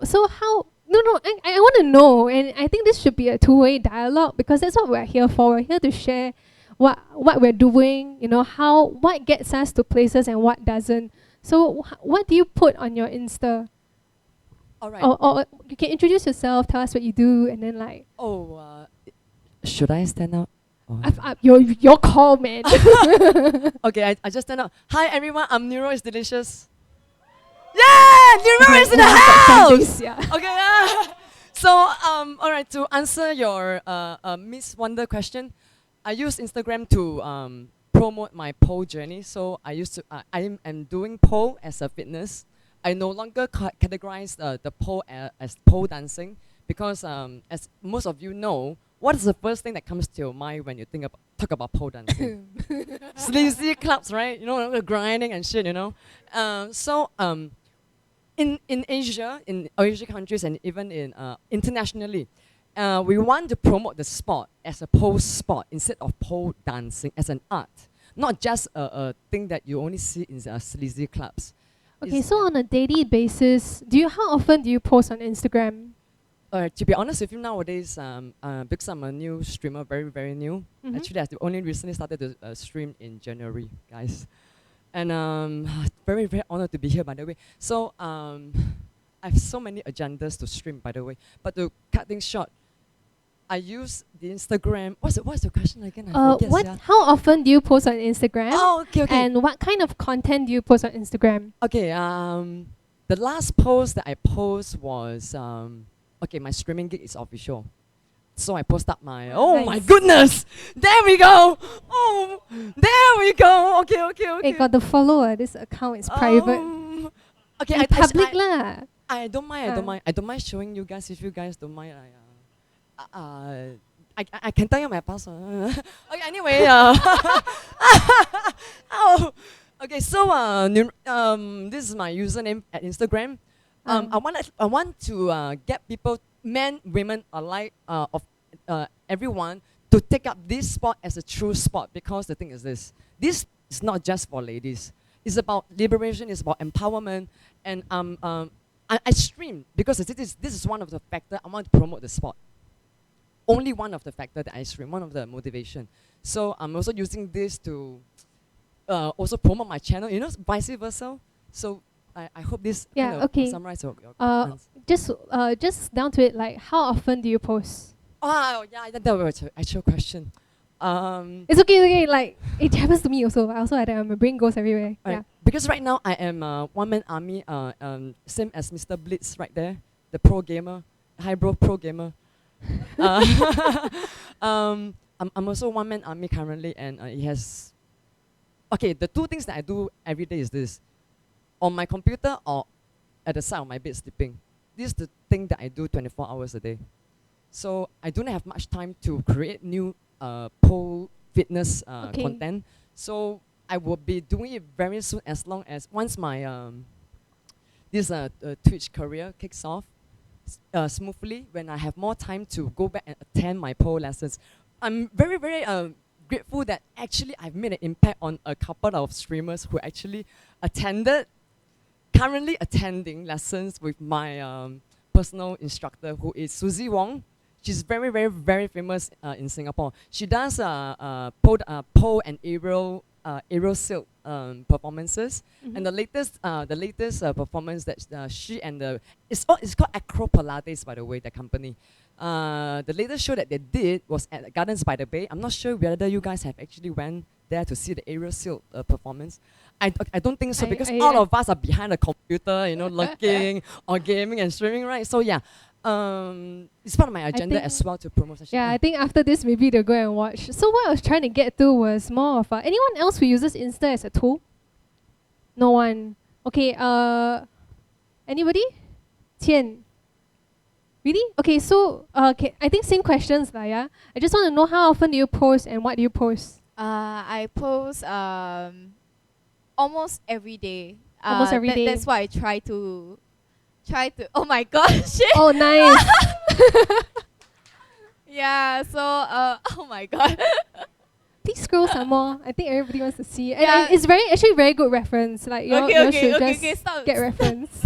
so how? No. I want to know, and I think this should be a two-way dialogue because that's what we're here for. We're here to share what we're doing. What gets us to places and what doesn't. So what do you put on your Insta? All right. Or you can introduce yourself, tell us what you do, and then like. Should I stand up? Your call, man. Okay, I just stand up. Hi everyone, I'm Neuro is Delicious. Yeah, Neuro is in the house. Yeah. Okay. So all right. To answer your Miss Wanda question, I use Instagram to promote my pole journey. So I am doing pole as a fitness. I no longer categorize the pole as pole dancing because as most of you know, what is the first thing that comes to your mind when you talk about pole dancing? Sleazy clubs, right? Grinding and shit. In Asia, in Asian countries, and even in internationally, we want to promote the sport as a pole sport instead of pole dancing as an art, not just a thing that you only see in sleazy clubs. Okay, so on a daily basis, how often do you post on Instagram? To be honest with you, nowadays, because I'm a new streamer, very, very new. Mhm. Actually, I've only recently started to stream in January, guys. And very, very honored to be here, by the way. So I have so many agendas to stream, by the way. But to cut things short, I use the Instagram. What's the question again? I forget, How often do you post on Instagram? Oh, okay. And what kind of content do you post on Instagram? Okay, the last post that I post was my streaming gig is official. So I post up my my goodness! There we go! Oh, there we go! Okay. Hey, got the follower. This account is private. Okay, In public lah. I don't mind. I don't mind showing you guys if you guys don't mind. I can tell you my password. Okay, anyway. Okay, so this is my username at Instagram. I want to get people, men, women alike, of everyone, to take up this sport as a true sport because the thing is this is not just for ladies. It's about liberation. It's about empowerment. And I stream because this is one of the factors I want to promote the sport. Only one of the factors that I stream, one of the motivation. So I'm also using this to also promote my channel, vice versa. So I hope this summarize your just down to it, like how often do you post? Oh yeah, that was an actual question. It's okay. Like it happens to me also. I also had my brain goes everywhere. Right. Yeah. Because right now I am one-man army. Same as Mr. Blitz right there, the pro gamer, highbrow pro gamer. I'm also one-man army currently, and it has. Okay, the two things that I do every day is this: on my computer or at the side of my bed sleeping. This is the thing that I do 24 hours a day. So I don't have much time to create new pole fitness content. So I will be doing it very soon, as long as once my this Twitch career kicks off smoothly, when I have more time to go back and attend my pole lessons. I'm very, very grateful that actually I've made an impact on a couple of streamers who actually currently attending lessons with my personal instructor who is Susie Wong. She's very, very, very famous in Singapore. She does pole and aerial silk performances, and the latest performance that she and it's called Acro Pilates, by the way, the company. The latest show that they did was at Gardens by the Bay. I'm not sure whether you guys have actually went there to see the aerial silk performance. I don't think so, because all of us are behind the computer, looking or gaming and streaming, right? So yeah. It's part of my agenda as well to promote such. Yeah, I think after this maybe they'll go and watch. So what I was trying to get to was more of anyone else who uses Insta as a tool? No one. Okay, anybody? Qian. Really? Okay, so I think same questions lah, yeah? I just want to know how often do you post and what do you post? I post almost every day. Almost every day. That's why I try to. Oh my god, shit. Oh, nice. Yeah, so oh my god. Please scroll some more. I think everybody wants to see. And it's actually very good reference. Like you should just get reference.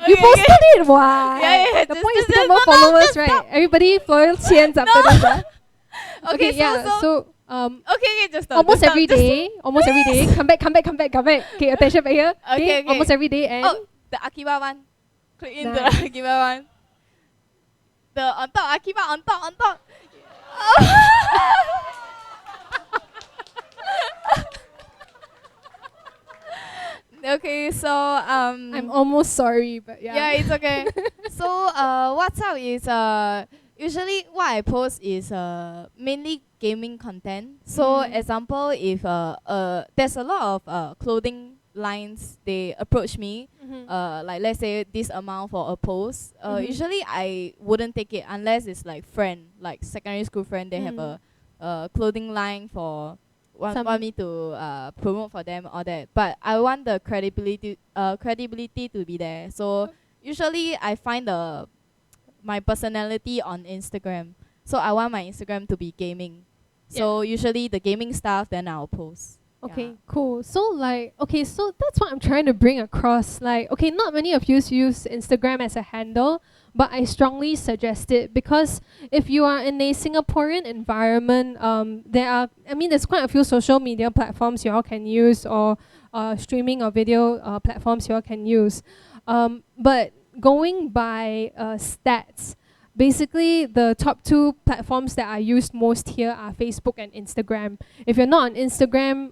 You posted it, wow. Yeah. The point is to get more followers, right? Everybody follow Qian's after this. Okay, so okay, just stop. Almost every day. Come back. Okay, attention back here. Okay. Almost every day and the Akiba one. Click in nice. the Akiba one. The on top, Akiba on top. Okay, so I'm almost sorry, but yeah. Yeah, it's okay. So what's up is usually what I post is mainly gaming content. So example, if there's a lot of clothing lines, they approach me, like let's say this amount for a post. Usually I wouldn't take it unless it's like friend, like secondary school friend. They have a clothing line for want me to promote for them, all that. But I want the credibility to be there. So usually I find my personality on Instagram. So I want my Instagram to be gaming. So usually the gaming stuff, then I'll post. Okay, cool. So so that's what I'm trying to bring across. Not many of you use Instagram as a handle, but I strongly suggest it because if you are in a Singaporean environment, there's quite a few social media platforms you all can use, or streaming or video platforms you all can use. But going by stats, basically the top two platforms that are used most here are Facebook and Instagram. If you're not on Instagram,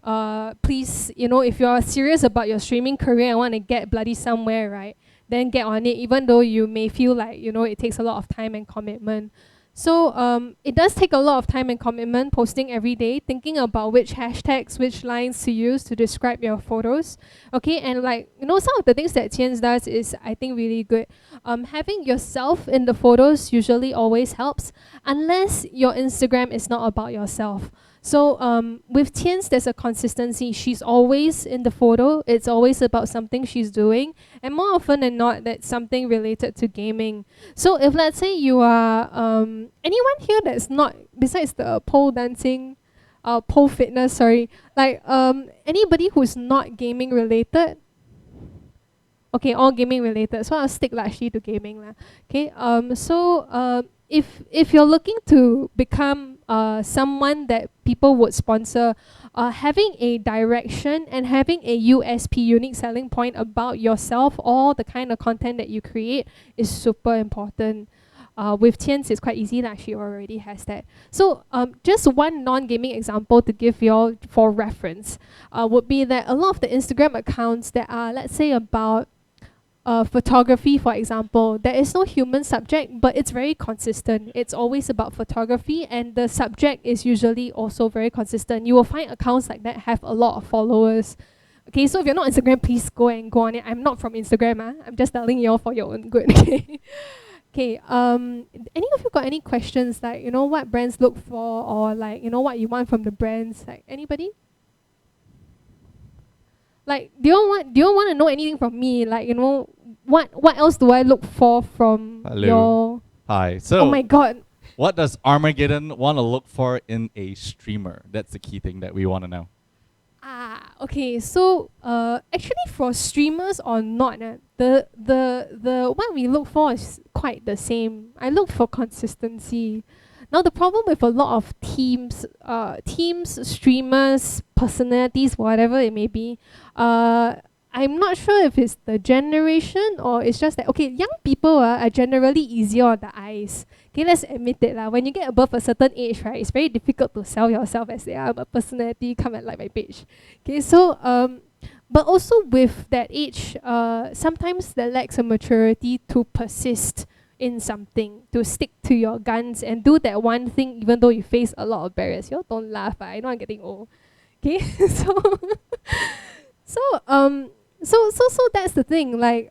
please, if you're serious about your streaming career and want to get bloody somewhere, right, then get on it, even though you may feel like, it takes a lot of time and commitment. So it does take a lot of time and commitment posting every day, thinking about which hashtags, which lines to use to describe your photos. Okay, and some of the things that Qian does is, I think, really good. Having yourself in the photos usually always helps, unless your Instagram is not about yourself. So with Qian's, there's a consistency. She's always in the photo. It's always about something she's doing. And more often than not, that's something related to gaming. So if let's say you are anyone here that's not, besides the pole dancing, pole fitness, sorry, anybody who's not gaming related? Okay, all gaming related. So I'll stick largely to gaming lah. Okay, if you're looking to become someone that people would sponsor, having a direction and having a USP, unique selling point about yourself or the kind of content that you create is super important. With Qian's, it's quite easy that she already has that. So just one non-gaming example to give you all for reference would be that a lot of the Instagram accounts that are, let's say, about photography, for example, there is no human subject, but it's very consistent. It's always about photography, and the subject is usually also very consistent. You will find accounts like that have a lot of followers. Okay, so if you're not on Instagram, please go on it. I'm not from Instagram. I'm just telling you all for your own good. Okay. Okay. Any of you got any questions, like what brands look for, or what you want from the brands? Like anybody? Like, do you want to know anything from me? Like, what else do I look for from your... Hi. So, oh my god. What does Armaggeddon want to look for in a streamer? That's the key thing that we want to know. Okay. So actually, for streamers or not, the what we look for is quite the same. I look for consistency. Now the problem with a lot of teams, streamers, personalities, whatever it may be, I'm not sure if it's the generation or it's just that okay, young people are generally easier on the eyes. Okay, let's admit it lah. When you get above a certain age, right, it's very difficult to sell yourself as I'm a personality, come and like my page. Okay, so but also with that age, sometimes there lacks a maturity to persist in something, to stick to your guns and do that one thing even though you face a lot of barriers. You don't laugh, I know I'm getting old. Okay, so so that's the thing. Like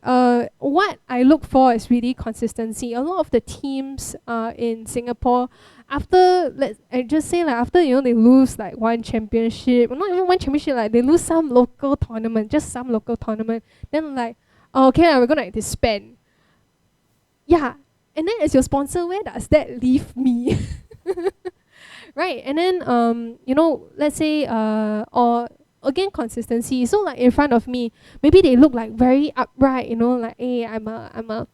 what I look for is really consistency. A lot of the teams in Singapore, after I just say like after they lose like one championship, not even one championship, like they lose some local tournament, just some local tournament, then like okay, we're gonna disband. Yeah, and then as your sponsor, where does that leave me? Right, and then let's say or again consistency. So like in front of me, maybe they look like very upright, like hey, I'm a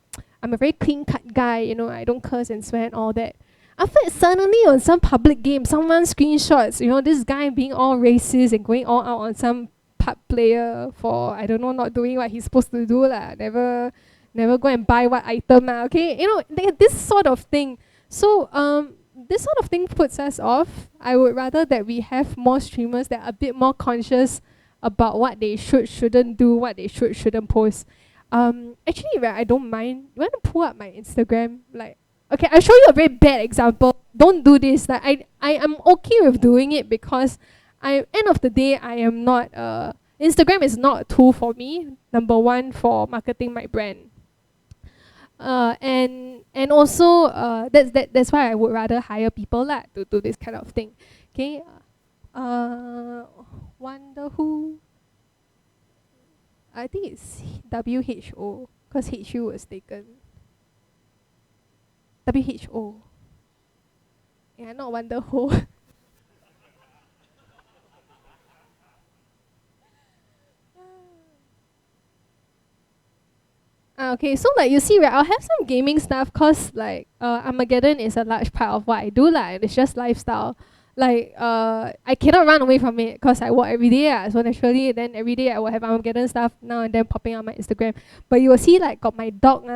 very clean cut guy, I don't curse and swear and all that. After suddenly on some public game, someone screenshots, this guy being all racist and going all out on some pub player for I don't know not doing what he's supposed to do lah. Never go and buy what item okay? This sort of thing. So this sort of thing puts us off. I would rather that we have more streamers that are a bit more conscious about what they shouldn't do, what they shouldn't post. Actually, right, I don't mind. You want to pull up my Instagram? Like, okay, I'll show you a very bad example. Don't do this. Like, I am okay with doing it because end of the day, I am not Instagram is not a tool for me. Number one, for marketing my brand. And also that's why I would rather hire people to do this kind of thing. Okay. Wonder who? I think it's WHO because HU was taken. WHO. Yeah, not Wonder who. Okay, so like you see, right, I'll have some gaming stuff cause like Armaggeddon is a large part of what I do and it's just lifestyle. Like I cannot run away from it cause I work every day so naturally then every day I will have Armaggeddon stuff now and then popping on my Instagram. But you will see like got my dog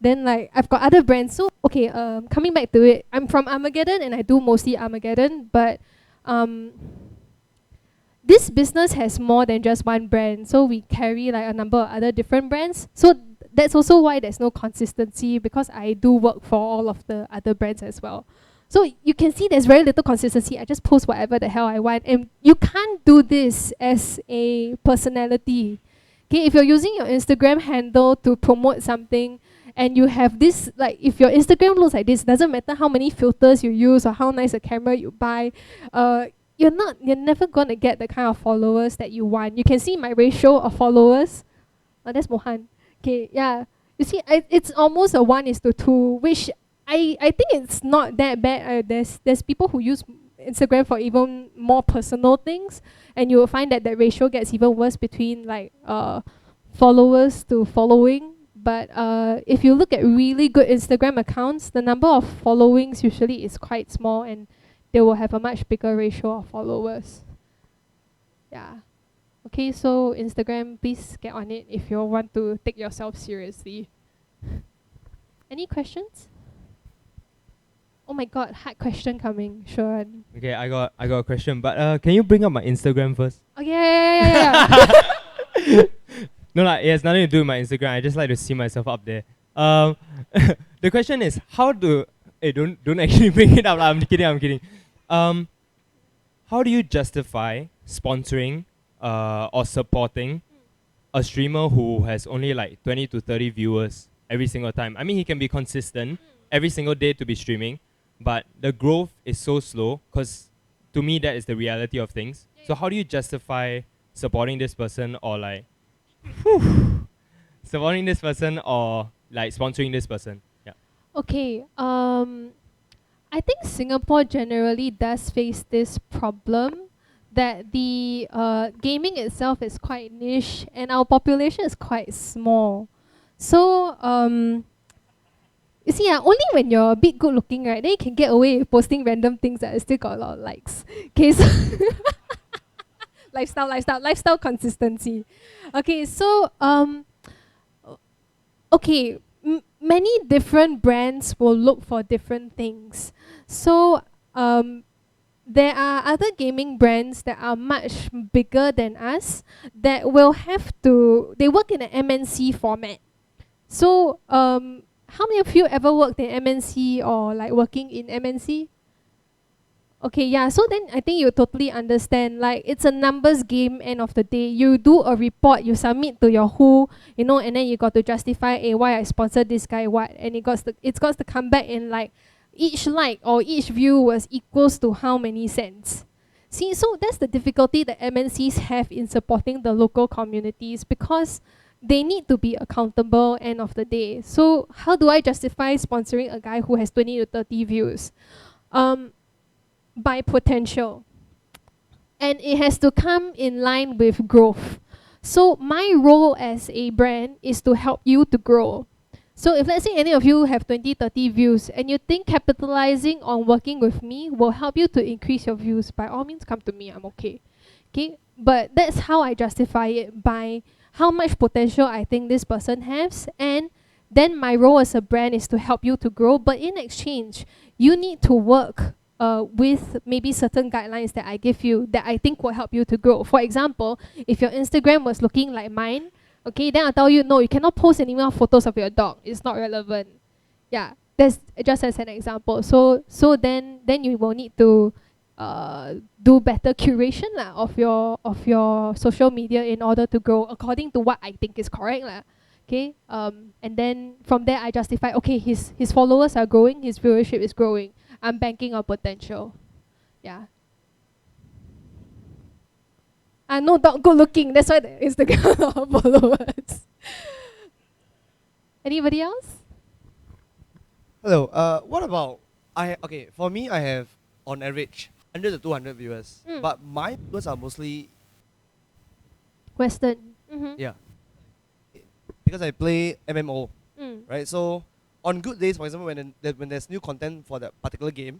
then like I've got other brands. So okay, coming back to it, I'm from Armaggeddon and I do mostly Armaggeddon, but this business has more than just one brand, so we carry like a number of other different brands. So that's also why there's no consistency because I do work for all of the other brands as well. So you can see there's very little consistency. I just post whatever the hell I want, and you can't do this as a personality. Okay, if you're using your Instagram handle to promote something, and you have this like if your Instagram looks like this, doesn't matter how many filters you use or how nice a camera you buy, you're never gonna get the kind of followers that you want. You can see my ratio of followers. Oh, that's Mohan. Okay, yeah. You see, it's almost a 1:2, which I think it's not that bad. There's people who use Instagram for even more personal things, and you will find that the ratio gets even worse between like followers to following. But if you look at really good Instagram accounts, the number of followings usually is quite small and they will have a much bigger ratio of followers. Yeah. Okay, so Instagram, please get on it if you want to take yourself seriously. Any questions? Oh my god, hard question coming, sure. Okay, I got a question, but can you bring up my Instagram first? Oh yeah. No, like it has nothing to do with my Instagram. I just like to see myself up there. The question is, how do? Hey, don't actually bring it up. I'm kidding. How do you justify sponsoring or supporting a streamer who has only like 20 to 30 viewers every single time? I mean, he can be consistent every single day to be streaming, but the growth is so slow because to me that is the reality of things. So how do you justify supporting this person or like supporting this person or like sponsoring this person? Yeah. Okay. I think Singapore generally does face this problem that the gaming itself is quite niche and our population is quite small. So you see, only when you're a bit good looking, right, then you can get away with posting random things that still got a lot of likes. Okay, so lifestyle consistency. Okay, so okay, many different brands will look for different things. So there are other gaming brands that are much bigger than us that will have to, they work in an MNC format. So how many of you ever worked in MNC or like working in MNC? Okay, yeah, so then I think you totally understand, like it's a numbers game end of the day. You do a report, you submit to your who, you know, and then you got to justify why I sponsored this guy what, and it's got to come back in like each like or each view was equals to how many cents. See, so that's the difficulty that MNCs have in supporting the local communities because they need to be accountable end of the day. So how do I justify sponsoring a guy who has 20 to 30 views? By potential. And it has to come in line with growth. So my role as a brand is to help you to grow. So if let's say any of you have 20, 30 views and you think capitalizing on working with me will help you to increase your views, by all means come to me, I'm okay. Okay, but that's how I justify it, by how much potential I think this person has, and then my role as a brand is to help you to grow, but in exchange, you need to work with maybe certain guidelines that I give you that I think will help you to grow. For example, if your Instagram was looking like mine, okay, then I'll tell you, no, you cannot post any more photos of your dog. It's not relevant. Yeah, that's just as an example. So then you will need to do better curation of your social media in order to grow according to what I think is correct lah. Okay, and then from there I justify, okay, his followers are growing, his viewership is growing. I'm banking on potential. Yeah. No, not good looking. That's why the Instagram followers. Anybody else? Hello. What about okay, for me I have on average 100 to 200 viewers. But my viewers are mostly Western. Yeah. Because I play MMO. Right? So on good days, for example, when there's new content for that particular game,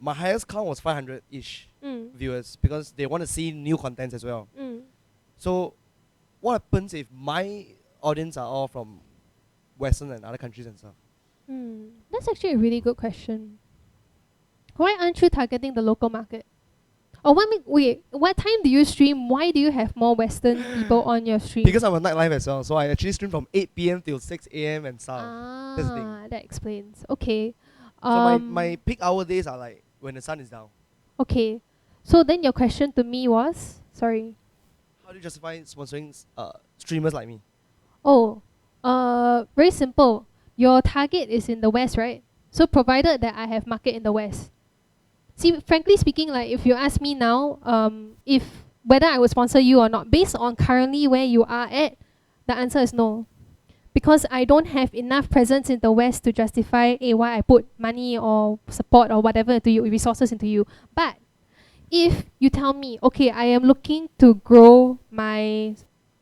my highest count was 500-ish viewers because they want to see new contents as well. So what happens if my audience are all from Western and other countries and stuff? That's actually a really good question. Why aren't you targeting the local market? Or what time do you stream? Why do you have more Western people on your stream? Because I'm a nightlife as well, so I actually stream from 8 PM till 6 AM and stuff. That's the thing. That explains. Okay. So my peak hour days are like when the sun is down. Okay. So then your question to me was? Sorry. How do you justify sponsoring streamers like me? Oh, very simple. Your target is in the West, right? So provided that I have market in the West. See, frankly speaking, like if you ask me now, if whether I would sponsor you or not, based on currently where you are at, the answer is no. Because I don't have enough presence in the West to justify why I put money or support or whatever into you, resources into you. But if you tell me, okay, I am looking to grow my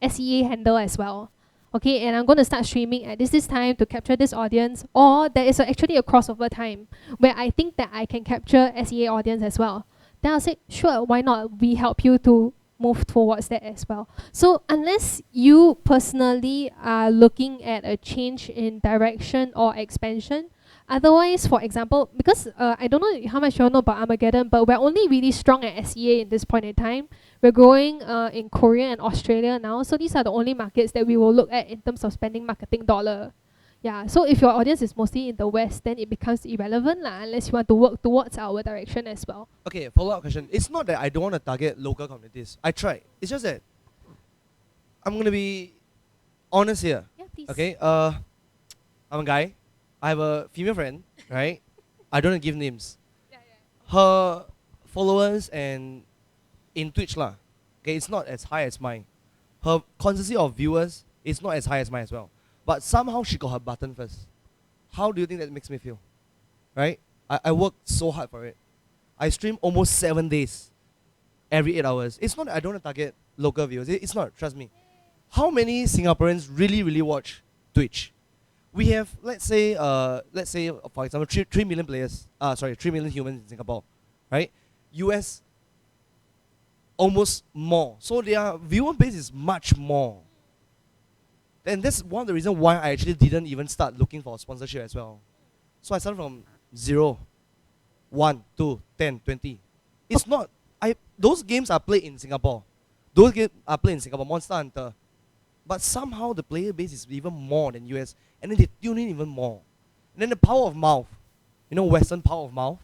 SEA handle as well, okay, and I'm going to start streaming at this time to capture this audience, or there is actually a crossover time where I think that I can capture SEA audience as well, then I'll say, sure, why not? We help you to move towards that as well. So unless you personally are looking at a change in direction or expansion, otherwise, for example, because I don't know how much you all know about Armaggeddon, but we're only really strong at SEA in this point in time. We're growing in Korea and Australia now, so these are the only markets that we will look at in terms of spending marketing dollar. Yeah, so if your audience is mostly in the West, then it becomes irrelevant lah, unless you want to work towards our direction as well. Okay, follow-up question. It's not that I don't want to target local communities. I tried. It's just that I'm going to be honest here. Yeah, please. Okay, I'm a guy. I have a female friend, right? I don't want to give names. Her followers and in Twitch lah, okay, it's not as high as mine. Her consistency of viewers is not as high as mine as well. But somehow she got her button first. How do you think that makes me feel? Right? I worked so hard for it. I streamed almost 7 days. every 8 hours. It's not that I don't want to target local viewers. It's not, trust me. How many Singaporeans really watch Twitch? We have, let's say, for example, 3 million players. 3 million humans in Singapore, right? US, almost more. So their viewer base is much more. And that's one of the reasons why I actually didn't even start looking for sponsorship as well. So I started from 0, 1, 2, 10, 20. It's not. Those games are played in Singapore. Those games are played in Singapore, Monster Hunter. But somehow the player base is even more than US. And then they tune in even more. And then the power of mouth. Western power of mouth.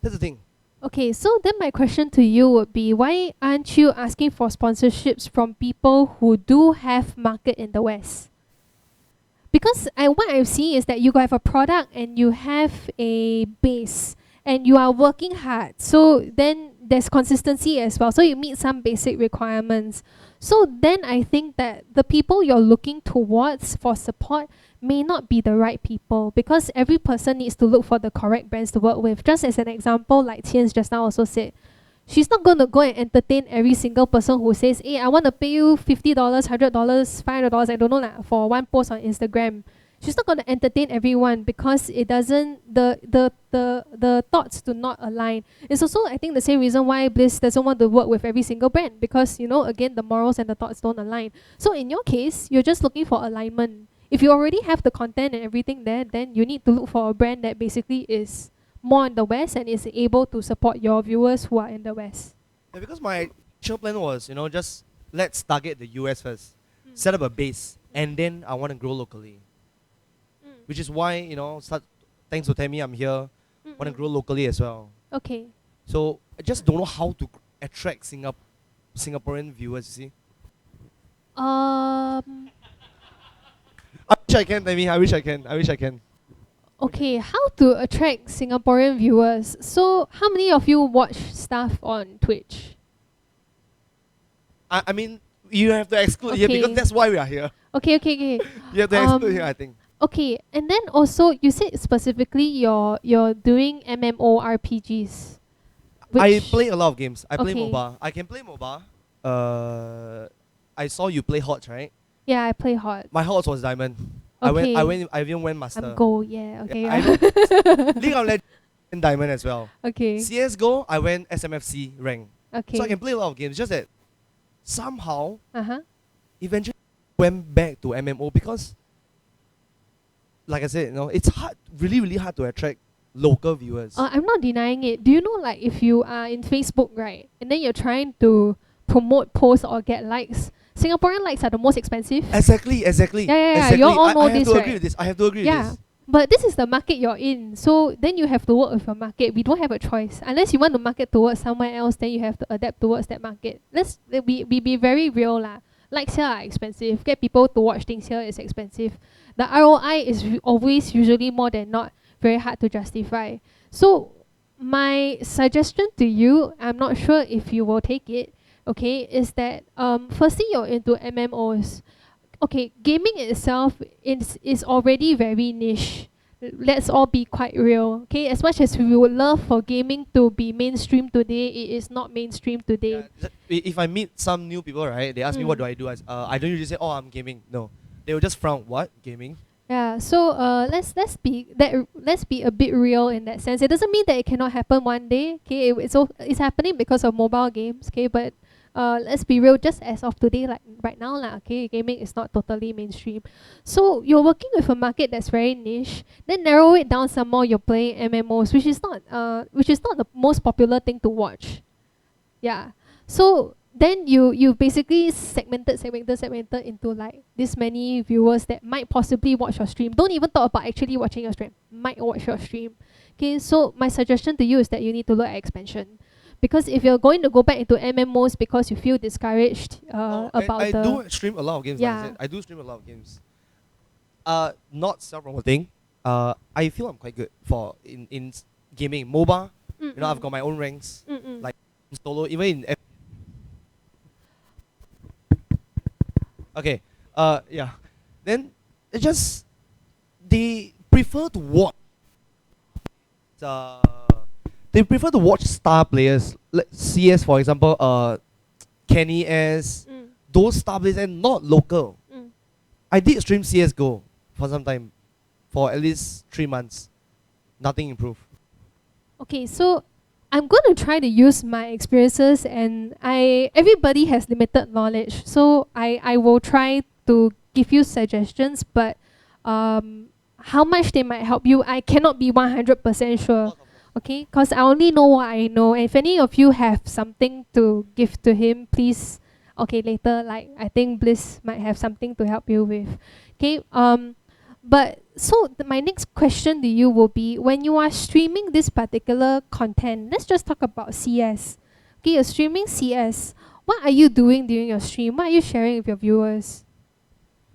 That's the thing. Okay, so then my question to you would be, why aren't you asking for sponsorships from people who do have market in the West? Because what I've seen is that you have a product and you have a base and you are working hard. So then there's consistency as well. So you meet some basic requirements. So then I think that the people you're looking towards for support may not be the right people, because every person needs to look for the correct brands to work with. Just as an example, like Qian just now also said, she's not going to go and entertain every single person who says, hey, I want to pay you $50, $100, $500, I don't know lah, for one post on Instagram. She's not going to entertain everyone because it doesn't, the thoughts do not align. It's also, I think, the same reason why Bliss doesn't want to work with every single brand, because, again, the morals and the thoughts don't align. So in your case, you're just looking for alignment. If you already have the content and everything there, then you need to look for a brand that basically is more in the West and is able to support your viewers who are in the West. Yeah, because my initial plan was, just let's target the US first, set up a base, and then I want to grow locally. Which is why, thanks to Tammy, I'm here, want to grow locally as well. Okay. So I just don't know how to attract Singaporean viewers, you see. I wish I can, Tammy. I wish I can. Okay, how to attract Singaporean viewers? So how many of you watch stuff on Twitch? I mean, you have to exclude here because that's why we are here. Okay. You have to exclude here, I think. Okay, and then also you said specifically you're doing MMORPGs. I play a lot of games. I play Okay. MOBA. I can play MOBA. I saw you play HOTS, right? Yeah, I play HOT. My HOTS was diamond. Okay. I even went master. I'm gold, yeah, okay. I know. League of Legends and diamond as well. Okay. CS:GO, I went SMFC rank. Okay. So I can play a lot of games. Just that somehow, Uh-huh. eventually went back to MMO because, like I said, it's hard, really hard to attract local viewers. I'm not denying it. Do you know, like, if you are in Facebook, right, and then you're trying to promote posts or get likes, Singaporean likes are the most expensive. Exactly. Yeah. Exactly. You all know I have this, to right? agree with this. I have to agree with this. But this is the market you're in, so then you have to work with your market. We don't have a choice. Unless you want to market towards somewhere else, then you have to adapt towards that market. Let's be very real lah. Likes here are expensive. Get people to watch things here is expensive. The ROI is always usually more than not very hard to justify. So my suggestion to you, I'm not sure if you will take it, okay, is that firstly you're into MMOs. Okay, gaming itself is already very niche. Let's all be quite real. Okay, as much as we would love for gaming to be mainstream today, it is not mainstream today. If I meet some new people, right, they ask me what do I do. I don't usually say, oh, I'm gaming. No, they will just frown. What, gaming? Yeah, so let's be a bit real in that sense. It doesn't mean that it cannot happen one day. Okay, it's happening because of mobile games. Okay, but let's be real. Just as of today, like right now, lah. Okay, gaming is not totally mainstream. So you're working with a market that's very niche. Then narrow it down some more. You're playing MMOs, which is not the most popular thing to watch. Yeah. So then you basically segmented into like this many viewers that might possibly watch your stream. Don't even talk about actually watching your stream. Might watch your stream. Okay, so my suggestion to you is that you need to look at expansion. Because if you're going to go back into MMOs because you feel discouraged about I do stream a lot of games. Yeah. Like I said. I do stream a lot of games. Not self-promoting. I feel I'm quite good for in gaming. MOBA. I've got my own ranks. Like solo, even in okay. Yeah. Then it just they prefer to watch they prefer to watch star players, like CS for example, Kenny S, those star players and not local. I did stream CS:GO for some time, for at least 3 months. Nothing improved. Okay, so I'm going to try to use my experiences, and everybody has limited knowledge, so I will try to give you suggestions, but how much they might help you, I cannot be 100% sure. Okay, because I only know what I know. And if any of you have something to give to him, please. Okay, later, like I think Bliss might have something to help you with. Okay, but so my next question to you will be, when you are streaming this particular content, let's just talk about CS. Okay, you're streaming CS. What are you doing during your stream? What are you sharing with your viewers?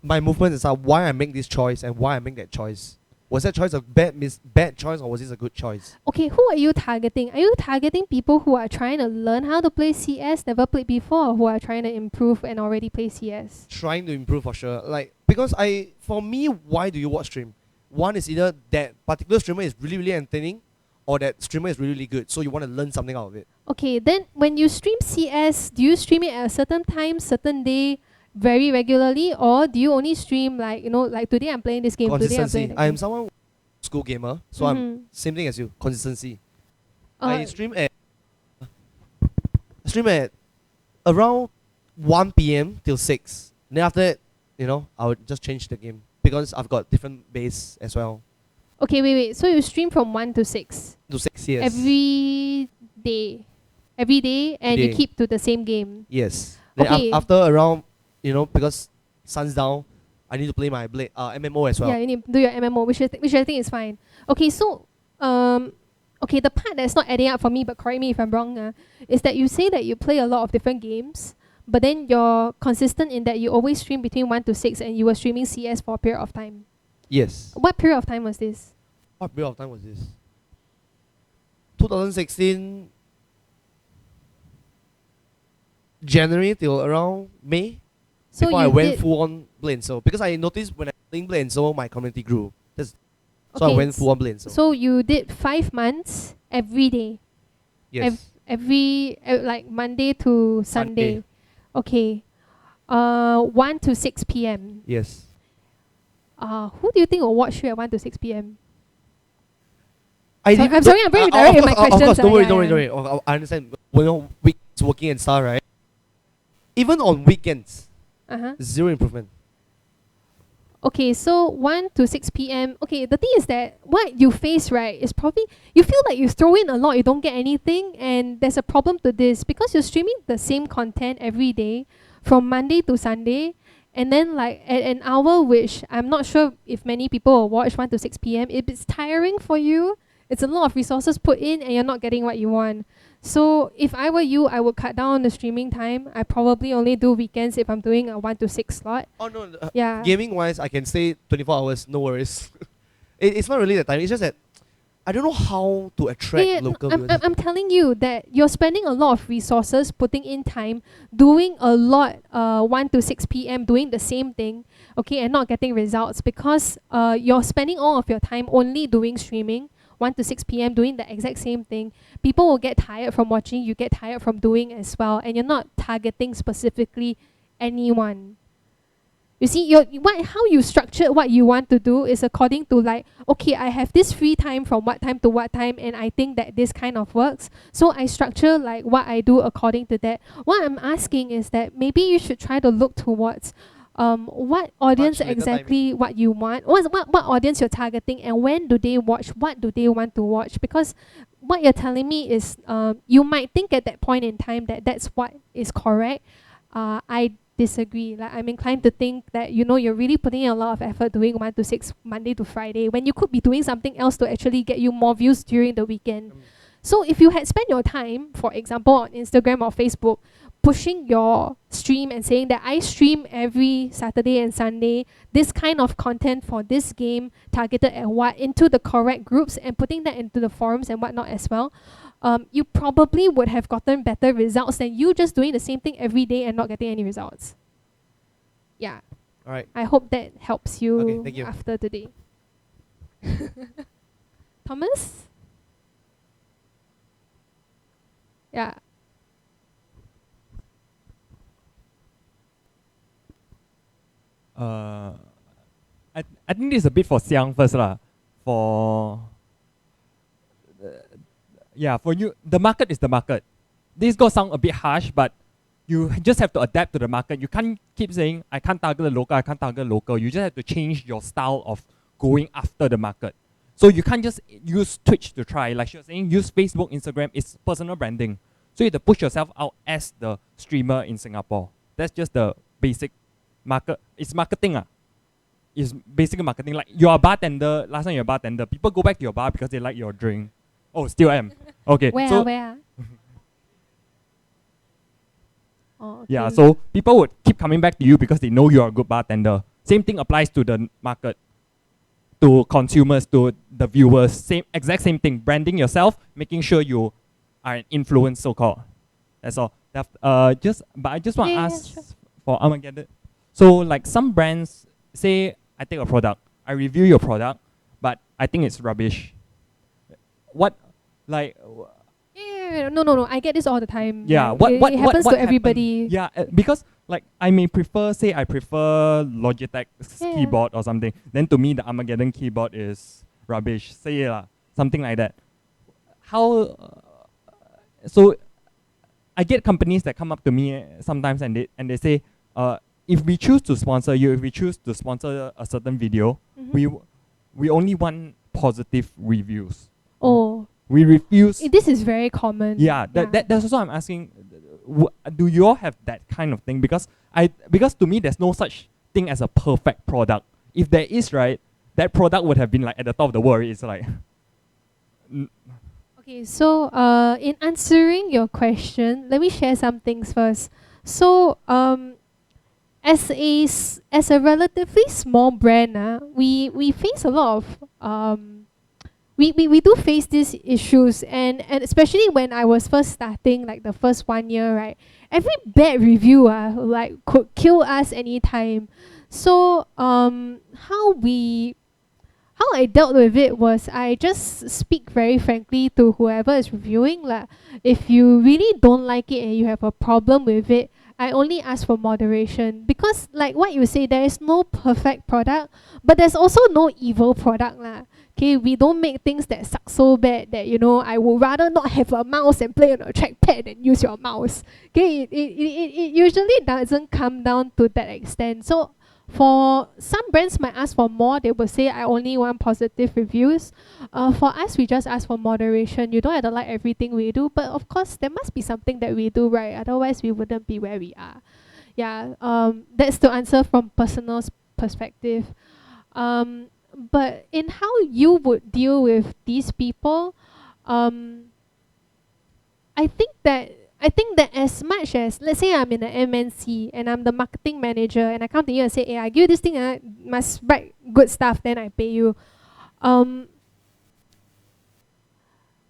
My movements are why I make this choice and why I make that choice. Was that choice a bad choice, or was this a good choice? Okay, who are you targeting? Are you targeting people who are trying to learn how to play CS, never played before, or who are trying to improve and already play CS? Trying to improve for sure. Like, because for me, why do you watch stream? One is either that particular streamer is really, really entertaining, or that streamer is really, really good, so you want to learn something out of it. Okay, then when you stream CS, do you stream it at a certain time, certain day, very regularly, or do you only stream like, like today I'm playing this game, today I'm playing Consistency. that I game? am someone school gamer, so I'm same thing as you. Consistency. I stream at around 1 p.m. till 6. Then after that, I would just change the game because I've got different base as well. Okay, wait. So you stream from 1 to 6? To 6, yes. Every day? Every day, and you keep to the same game? Yes. Then Okay. after around, because sun's down, I need to play my MMO as well. Yeah, you need to do your MMO, which I think is fine. Okay, so okay, the part that's not adding up for me, but correct me if I'm wrong, is that you say that you play a lot of different games, but then you're consistent in that you always stream between 1 to 6, and you were streaming CS for a period of time. Yes. What period of time was this? What period of time was this? 2016 January till around May. So before I you went did- full on Blade and Soul, because I noticed when I playing Blade and Soul, my community grew. So I Okay, went full on Blade and Soul. So you did 5 months every day? Yes. Like Monday to Sunday? Okay. 1 to 6 p.m. Yes. Who do you think will watch you at 1 to 6 p.m.? I'm sorry, I'm very direct with my questions. Of course, don't yeah, worry. yeah. I understand. Weekends working and stuff, right? Even on weekends, zero improvement. Okay, so 1 to 6 p.m. Okay, the thing is that what you face, right, is probably you feel like you throw in a lot, you don't get anything, and there's a problem to this because you're streaming the same content every day from Monday to Sunday, and then like at an hour which I'm not sure if many people will watch 1 to 6 p.m. If it's tiring for you, it's a lot of resources put in and you're not getting what you want. So if I were you, I would cut down the streaming time. I probably only do weekends if I'm doing a 1 to 6 slot. Oh no, yeah. Gaming wise, I can stay 24 hours, no worries. It's not really the time. It's just that I don't know how to attract local viewers. I'm telling you that you're spending a lot of resources, putting in time, doing a lot 1 to 6 p.m., doing the same thing, okay, and not getting results because you're spending all of your time only doing streaming, 1 to 6 p.m., doing the exact same thing. People will get tired from watching, you get tired from doing as well, and you're not targeting specifically anyone. You see, how you structure what you want to do is according to like, okay, I have this free time from what time to what time, and I think that this kind of works. So I structure like what I do according to that. What I'm asking is that maybe you should try to look towards what audience exactly what you want, what audience you're targeting, and when do they watch, what do they want to watch, because what you're telling me is you might think at that point in time that that's what is correct. I disagree. Like I'm inclined to think that you're really putting in a lot of effort doing 1 to 6 Monday to Friday when you could be doing something else to actually get you more views during the weekend. So if you had spent your time, for example, on Instagram or Facebook, pushing your stream and saying that I stream every Saturday and Sunday, this kind of content for this game targeted at what, into the correct groups and putting that into the forums and whatnot as well, you probably would have gotten better results than you just doing the same thing every day and not getting any results. Yeah. All right. I hope that helps you, Okay, thank you. after today. Thomas? Yeah. I think this is a bit for Xiang first lah. For yeah, for you, the market is the market. This gonna sound a bit harsh, but you just have to adapt to the market. You can't keep saying I can't target the local, I can't target local. You just have to change your style of going after the market. So you can't just use Twitch to try. Like she was saying, use Facebook, Instagram. It's personal branding. So you have to push yourself out as the streamer in Singapore. That's just the basic market. It's marketing. It's basically marketing. Like you're a bartender. Last time you're a bartender. People go back to your bar because they like your drink. Oh, still am. Okay. Where? Where? Oh, okay. Yeah, so people would keep coming back to you because they know you're a good bartender. Same thing applies to the market, to consumers, to the viewers. Exact same thing. Branding yourself, making sure you are an influence, so-called. That's all. But I just want to ask for Armaggeddon. So like some brands say, I take a product, I review your product, but I think it's rubbish. What, like? No. I get this all the time. Yeah, like, it happens to everybody. Yeah, because like I may prefer, say I prefer Logitech's keyboard or something. Then to me, the Armaggeddon keyboard is rubbish. Say something like that. How? So I get companies that come up to me sometimes and they say, if we choose to sponsor you, if we choose to sponsor a certain video, we only want positive reviews. Oh. We refuse. This is very common. Yeah, that's also I'm asking. Do you all have that kind of thing? Because to me, there's no such thing as a perfect product. If there is, right, that product would have been like at the top of the world. It's like. Okay, so in answering your question, let me share some things first. So as a relatively small brand, we face a lot of we do face these issues, and especially when I was first starting, like the first 1 year, right? Every bad review like could kill us anytime. So how I dealt with it was I just speak very frankly to whoever is reviewing. Like, if you really don't like it and you have a problem with it, I only ask for moderation, because like what you say, there is no perfect product, but there's also no evil product lah. Okay, we don't make things that suck so bad that, you know, I would rather not have a mouse and play on a trackpad than use your mouse. Okay, it usually doesn't come down to that extent. So for some brands might ask for more, they will say I only want positive reviews. For us, we just ask for moderation. You don't have to like everything we do, but of course there must be something that we do right, otherwise we wouldn't be where we are. Yeah, that's to answer from personal perspective. But in how you would deal with these people, I think that as much as, let's say I'm in an MNC and I'm the marketing manager and I come to you and say, hey, I give you this thing, must write good stuff, then I pay you.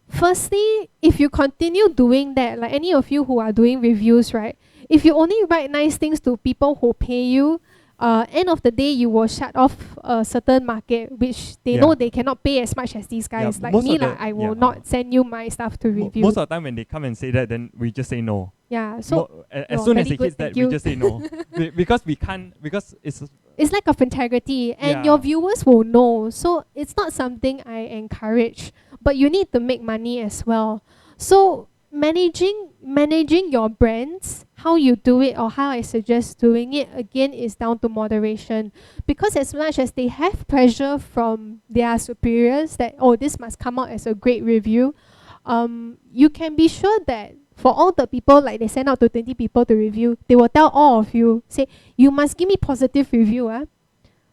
Firstly, if you continue doing that, like any of you who are doing reviews, right? If you only write nice things to people who pay you, end of the day, you will shut off a certain market, which they know they cannot pay as much as these guys. Like me, I will not send you my stuff to review. Most of the time when they come and say that, then we just say no. Yeah, so as soon as it hits that, we just say no. Because we can't, because it's lack of integrity, and your viewers will know. So it's not something I encourage, but you need to make money as well. So managing your brands, how you do it or how I suggest doing it, again, is down to moderation. Because as much as they have pressure from their superiors that, oh, this must come out as a great review, you can be sure that for all the people, like they send out to 20 people to review, they will tell all of you, say, you must give me positive review.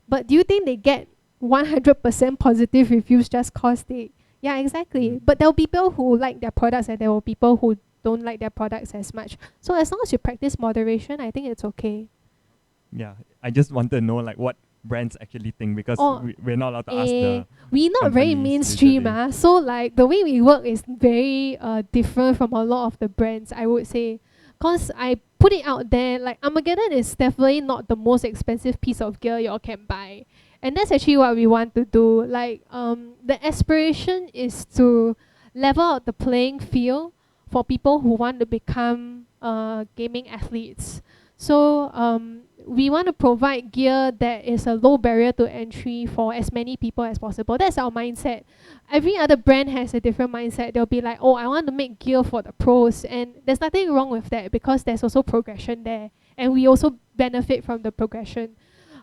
But do you think they get 100% positive reviews just cause they... Yeah, exactly. But there will be people who like their products and there will be people who don't like their products as much. So as long as you practice moderation, I think it's okay. Yeah, I just want to know like what brands actually think, because we're not allowed to ask the... We're not very mainstream. So like the way we work is very different from a lot of the brands, I would say. Because I put it out there, like Armaggeddon is definitely not the most expensive piece of gear you all can buy. And that's actually what we want to do. Like, the aspiration is to level out the playing field for people who want to become gaming athletes. So we want to provide gear that is a low barrier to entry for as many people as possible. That's our mindset. Every other brand has a different mindset. They'll be like, oh, I want to make gear for the pros. And there's nothing wrong with that because there's also progression there. And we also benefit from the progression.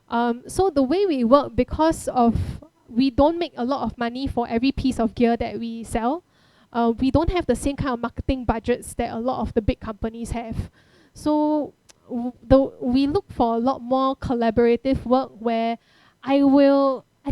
So the way we work, because of we don't make a lot of money for every piece of gear that we sell, we don't have the same kind of marketing budgets that a lot of the big companies have. So we look for a lot more collaborative work where I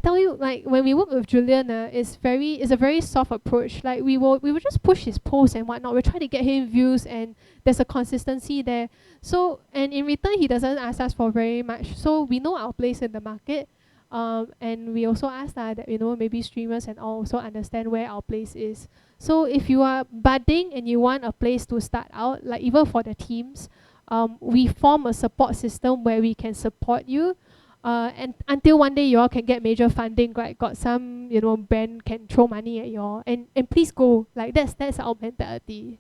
tell you, like when we work with Julian, it's a very soft approach. Like we will just push his posts and whatnot. We try to get him views, and there's a consistency there. So and in return, he doesn't ask us for very much. So we know our place in the market, and we also ask that maybe streamers and all also understand where our place is. So if you are budding and you want a place to start out, like even for the teams, we form a support system where we can support you, and until one day you all can get major funding, right? Got some brand can throw money at you all, and please go. Like that's our mentality.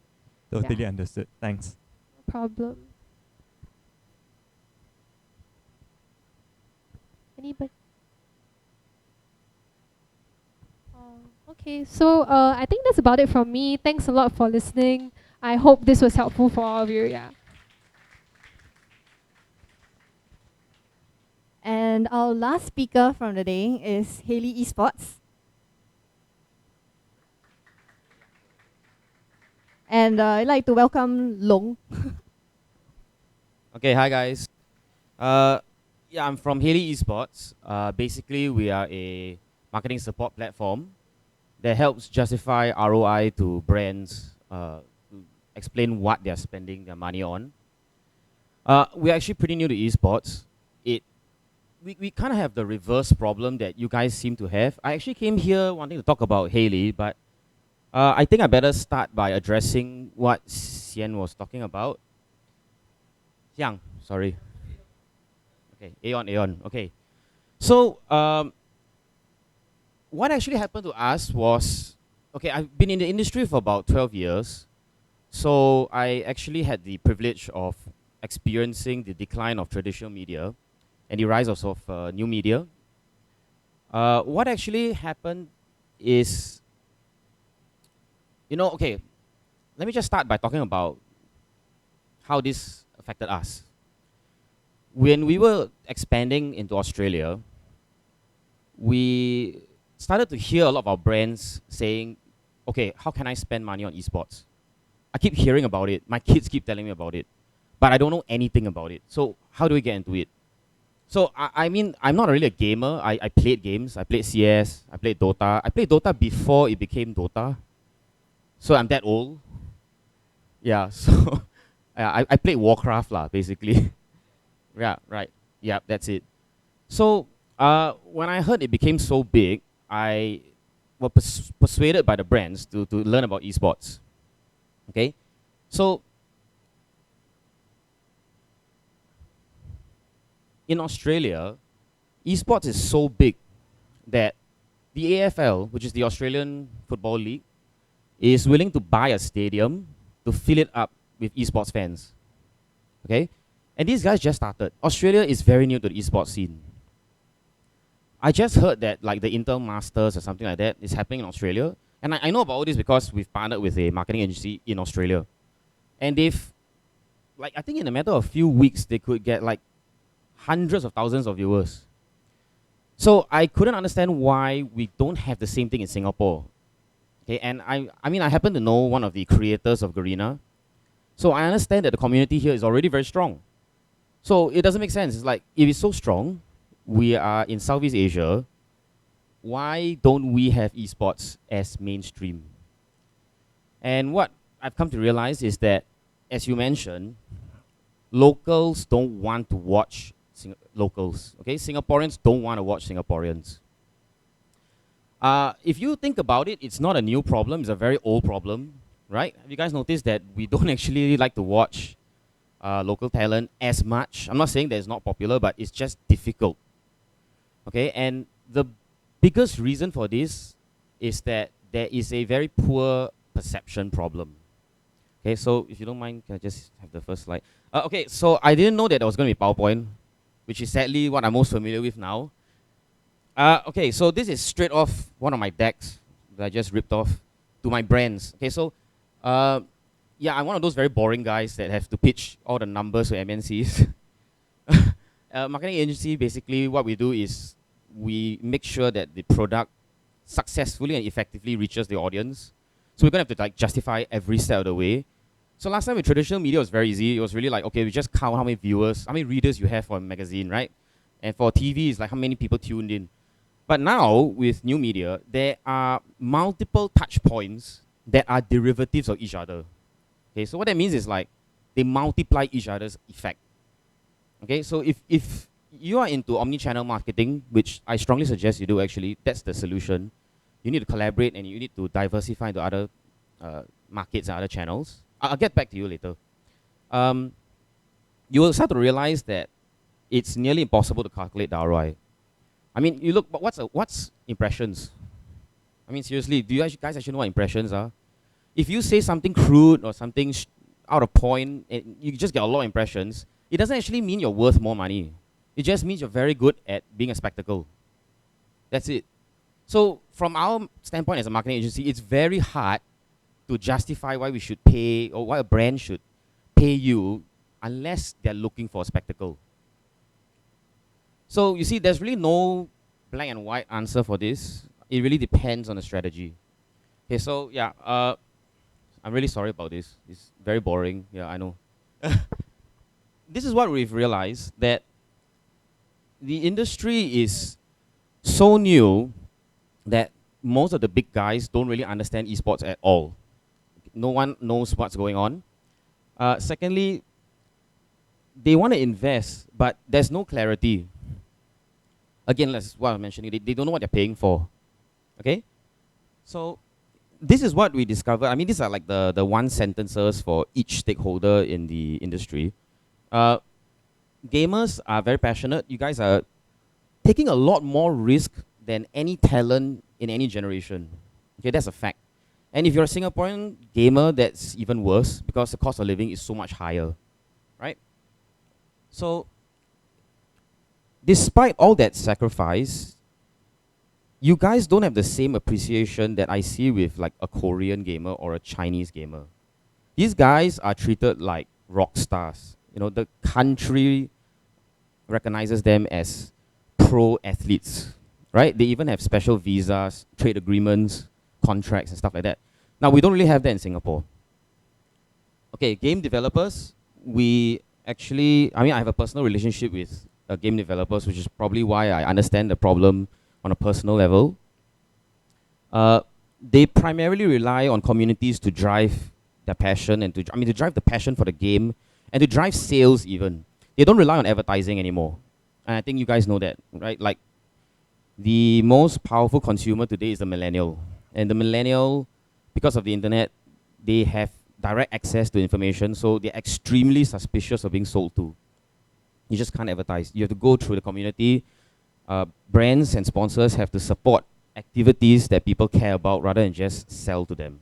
Totally understood. Thanks. No problem. Anybody? Okay, so I think that's about it from me. Thanks a lot for listening. I hope this was helpful for all of you. Yeah. And our last speaker from the day is Haley Esports. And I'd like to welcome Long. Okay, hi guys. Yeah, I'm from Haley Esports. Basically, we are a marketing support platform that helps justify ROI to brands, to explain what they're spending their money on. We're actually pretty new to esports. We kind of have the reverse problem that you guys seem to have. I actually came here wanting to talk about Haley, but I think I better start by addressing what Qian was talking about. Qian, sorry. Okay, Aeon, okay. So, what actually happened to us was, okay, I've been in the industry for about 12 years. So I actually had the privilege of experiencing the decline of traditional media and the rise of new media. What actually happened is, okay, let me just start by talking about how this affected us. When we were expanding into Australia, we started to hear a lot of our brands saying, okay, how can I spend money on esports? I keep hearing about it. My kids keep telling me about it, but I don't know anything about it. So how do we get into it? So I mean, I'm not really a gamer. I played games. I played CS. I played Dota. I played Dota before it became Dota. So I'm that old. Yeah, so I played Warcraft lah, basically. Yeah, right. Yeah, that's it. So when I heard it became so big, I was persuaded by the brands to learn about esports. Okay, so in Australia, esports is so big that the AFL, which is the Australian Football League, is willing to buy a stadium to fill it up with esports fans. Okay, and these guys just started. Australia is very new to the esports scene. I just heard that like the Intel Masters or something like that is happening in Australia. And I know about all this because we've partnered with a marketing agency in Australia. And they've, like, I think in a matter of a few weeks, they could get like hundreds of thousands of viewers. So I couldn't understand why we don't have the same thing in Singapore. Okay, and I mean, I happen to know one of the creators of Garena. So I understand that the community here is already very strong. So it doesn't make sense. It's like, if it's so strong, we are in Southeast Asia, why don't we have esports as mainstream? And what I've come to realize is that, as you mentioned, locals don't want to watch locals. Okay, Singaporeans don't want to watch Singaporeans. If you think about it, it's not a new problem. It's a very old problem, right? Have you guys noticed that we don't actually like to watch local talent as much? I'm not saying that it's not popular, but it's just difficult. Okay, and the biggest reason for this is that there is a very poor perception problem. Okay, so if you don't mind, can I just have the first slide? Okay, so I didn't know that there was going to be PowerPoint, which is sadly what I'm most familiar with now. Okay, so this is straight off one of my decks that I just ripped off to my brands. Okay, so yeah, I'm one of those very boring guys that have to pitch all the numbers to MNCs. Marketing agency, basically what we do is we make sure that the product successfully and effectively reaches the audience. So we're gonna have to like justify every step of the way. So last time with traditional media it was very easy. It was really like, okay, we just count how many viewers, how many readers you have for a magazine, right? And for TV, it's like how many people tuned in. But now, with new media, there are multiple touch points that are derivatives of each other. Okay, so what that means is like, they multiply each other's effect. Okay, so if you are into omni-channel marketing, which I strongly suggest you do actually, that's the solution. You need to collaborate and you need to diversify into other markets and other channels. I'll get back to you later. You will start to realize that it's nearly impossible to calculate the ROI. I mean, you look, but what's impressions? I mean, seriously, do you guys actually know what impressions are? If you say something crude or something out of point, and you just get a lot of impressions, it doesn't actually mean you're worth more money. It just means you're very good at being a spectacle. That's it. So from our standpoint as a marketing agency, it's very hard to justify why we should pay or why a brand should pay you unless they're looking for a spectacle. So you see, there's really no black and white answer for this. It really depends on the strategy. Okay, so yeah, I'm really sorry about this. It's very boring. Yeah, I know. This is what we've realized, that the industry is so new that most of the big guys don't really understand esports at all. No one knows what's going on. Secondly, they want to invest, but there's no clarity. Again, that's what I'm mentioning. They don't know what they're paying for. Okay? So this is what we discovered. I mean, these are like the one sentences for each stakeholder in the industry. Gamers are very passionate. You guys are taking a lot more risk than any talent in any generation. Okay, that's a fact. And if you're a Singaporean gamer, that's even worse because the cost of living is so much higher, right? So, despite all that sacrifice, you guys don't have the same appreciation that I see with like a Korean gamer or a Chinese gamer. These guys are treated like rock stars. You know, the country recognizes them as pro athletes, right? They even have special visas, trade agreements, contracts and stuff like that. Now, we don't really have that in Singapore. Okay, game developers, we actually, I mean, I have a personal relationship with game developers, which is probably why I understand the problem on a personal level. They primarily rely on communities to drive their passion and to drive the passion for the game and to drive sales even. They don't rely on advertising anymore. And I think you guys know that, right? Like, the most powerful consumer today is the millennial. And the millennial, because of the internet, they have direct access to information, so they're extremely suspicious of being sold to. You just can't advertise. You have to go through the community. Brands and sponsors have to support activities that people care about rather than just sell to them.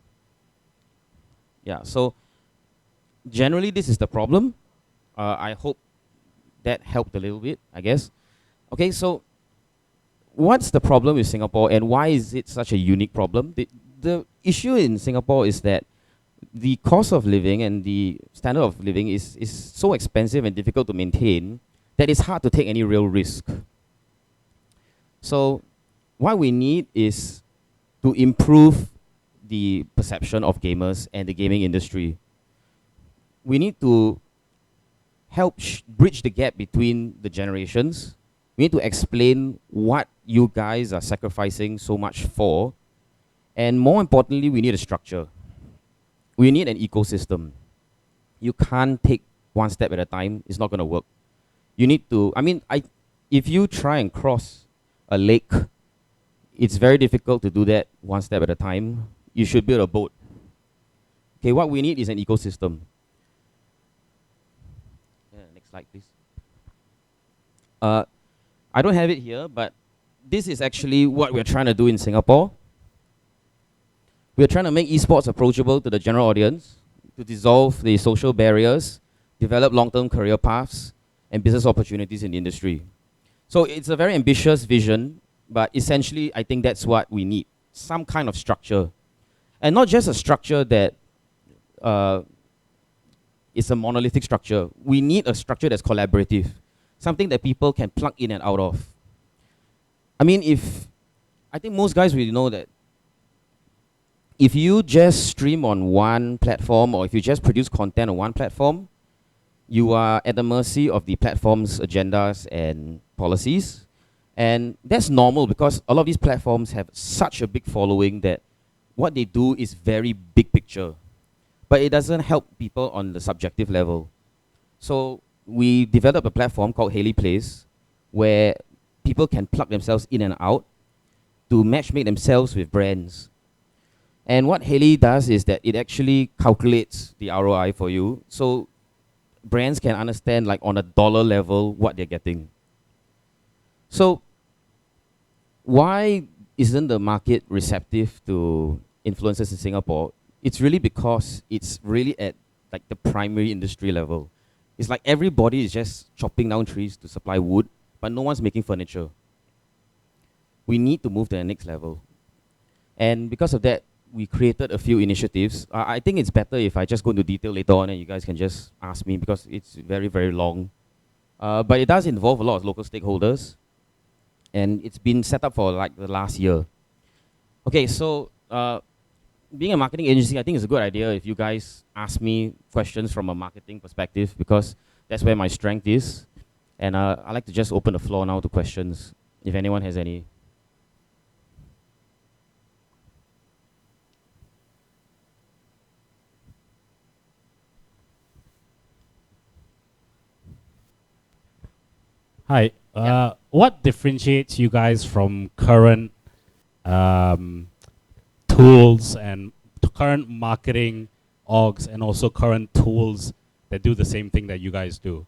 Yeah, so generally this is the problem. I hope that helped a little bit, I guess. Okay, so what's the problem with Singapore and why is it such a unique problem? The issue in Singapore is that the cost of living and the standard of living is so expensive and difficult to maintain that it's hard to take any real risk. So what we need is to improve the perception of gamers and the gaming industry. We need to help bridge the gap between the generations. We need to explain what you guys are sacrificing so much for. And more importantly, we need a structure. We need an ecosystem. You can't take one step at a time. It's not going to work. You need to, if you try and cross a lake, it's very difficult to do that one step at a time. You should build a boat. Okay, what we need is an ecosystem. Next slide, please. I don't have it here, but this is actually what we're trying to do in Singapore. We're trying to make esports approachable to the general audience. to dissolve the social barriers, develop long-term career paths, and business opportunities in the industry. So it's a very ambitious vision, but essentially I think that's what we need, some kind of structure. And not just a structure that is a monolithic structure. We need a structure that's collaborative, something that people can plug in and out of. I mean, I think most guys will know that if you just stream on one platform or if you just produce content on one platform, you are at the mercy of the platform's agendas and policies. And that's normal because a lot of these platforms have such a big following that what they do is very big picture. But it doesn't help people on the subjective level. So we developed a platform called Haley Plays where people can plug themselves in and out to matchmake themselves with brands. And what Haley does is that it actually calculates the ROI for you, so brands can understand, like, on a dollar level what they're getting. So why isn't the market receptive to influencers in Singapore? It's really because it's really at like the primary industry level. It's like everybody is just chopping down trees to supply wood, but no one's making furniture. We need to move to the next level. And because of that, we created a few initiatives. I think it's better if I just go into detail later on and you guys can just ask me because it's very, very long. But it does involve a lot of local stakeholders. And it's been set up for like the last year. Okay, so being a marketing agency, I think it's a good idea if you guys ask me questions from a marketing perspective because that's where my strength is. And I'd like to just open the floor now to questions, if anyone has any. Hi. What differentiates you guys from current tools and current marketing orgs and also current tools that do the same thing that you guys do?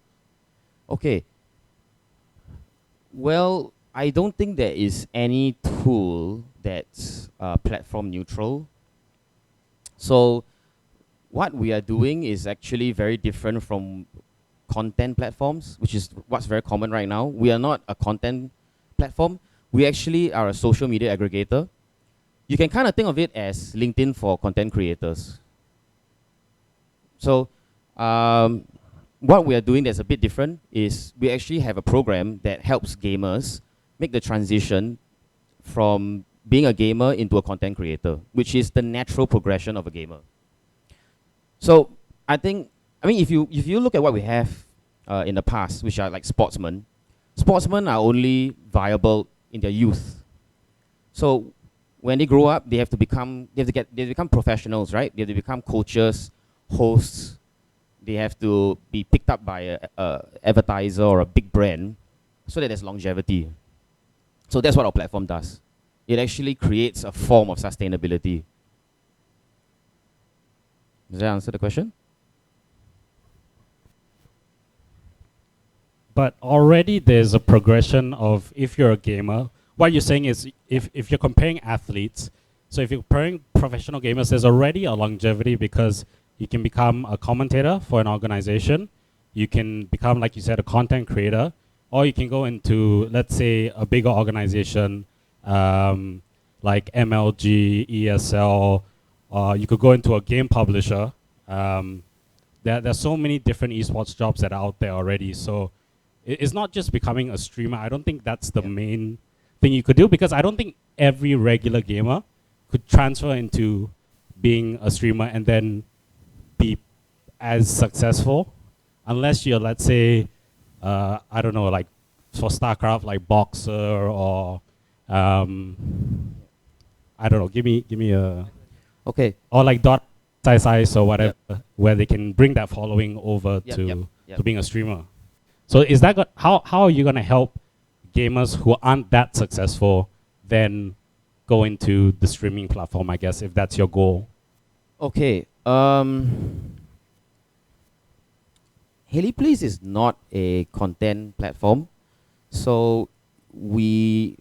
Okay. Well, I don't think there is any tool that's platform neutral. So what we are doing is actually very different from content platforms, which is what's very common right now. We are not a content platform. We actually are a social media aggregator. You can kind of think of it as LinkedIn for content creators. So what we are doing that's a bit different is we actually have a program that helps gamers make the transition from being a gamer into a content creator, which is the natural progression of a gamer. So I mean, if you look at what we have in the past, which are like sportsmen are only viable in their youth. So when they grow up, they have to become professionals, right? They have to become coaches, hosts. They have to be picked up by a advertiser or a big brand, so that there's longevity. So that's what our platform does. It actually creates a form of sustainability. Does that answer the question? But already there's a progression of, if you're a gamer, what you're saying is if you're comparing athletes, so if you're comparing professional gamers, there's already a longevity because you can become a commentator for an organization. You can become, like you said, a content creator, or you can go into, let's say, a bigger organization like MLG, ESL, you could go into a game publisher. There's so many different esports jobs that are out there already. So it's not just becoming a streamer. I don't think that's the main thing you could do, because I don't think every regular gamer could transfer into being a streamer and then be as successful, unless you're, let's say, I don't know, like for StarCraft, like Boxer, or I don't know, give me a, okay, or like .size or whatever, where they can bring that following over to being a streamer. So is that how are you gonna help gamers who aren't that successful then go into the streaming platform, I guess, if that's your goal? Okay. Haley Plays is not a content platform, so we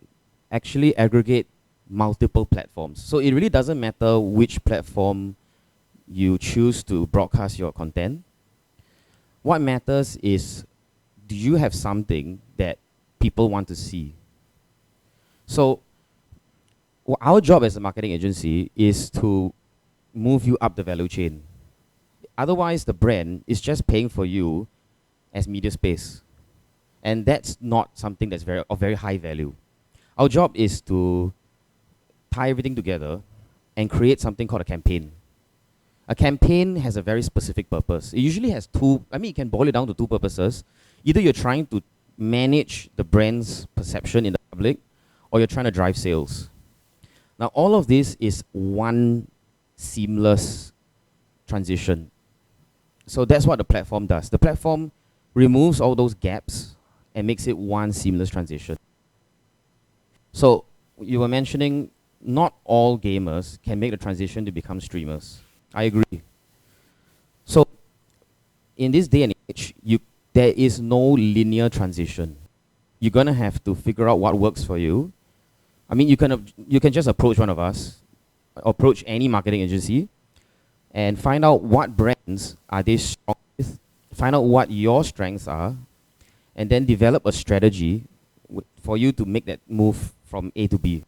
actually aggregate multiple platforms. So it really doesn't matter which platform you choose to broadcast your content. What matters is, do you have something that people want to see? So our job as a marketing agency is to move you up the value chain. Otherwise, the brand is just paying for you as media space. And that's not something that's of very high value. Our job is to tie everything together and create something called a campaign. A campaign has a very specific purpose. It usually has two, you can boil it down to two purposes. Either you're trying to manage the brand's perception in the public, or you're trying to drive sales. Now, all of this is one seamless transition. So that's what the platform does. The platform removes all those gaps and makes it one seamless transition. So you were mentioning not all gamers can make the transition to become streamers. I agree. So in this day and age, there is no linear transition. You're gonna have to figure out what works for you. You can just approach one of us, approach any marketing agency, and find out what brands are they strong with, find out what your strengths are, and then develop a strategy for you to make that move from A to B.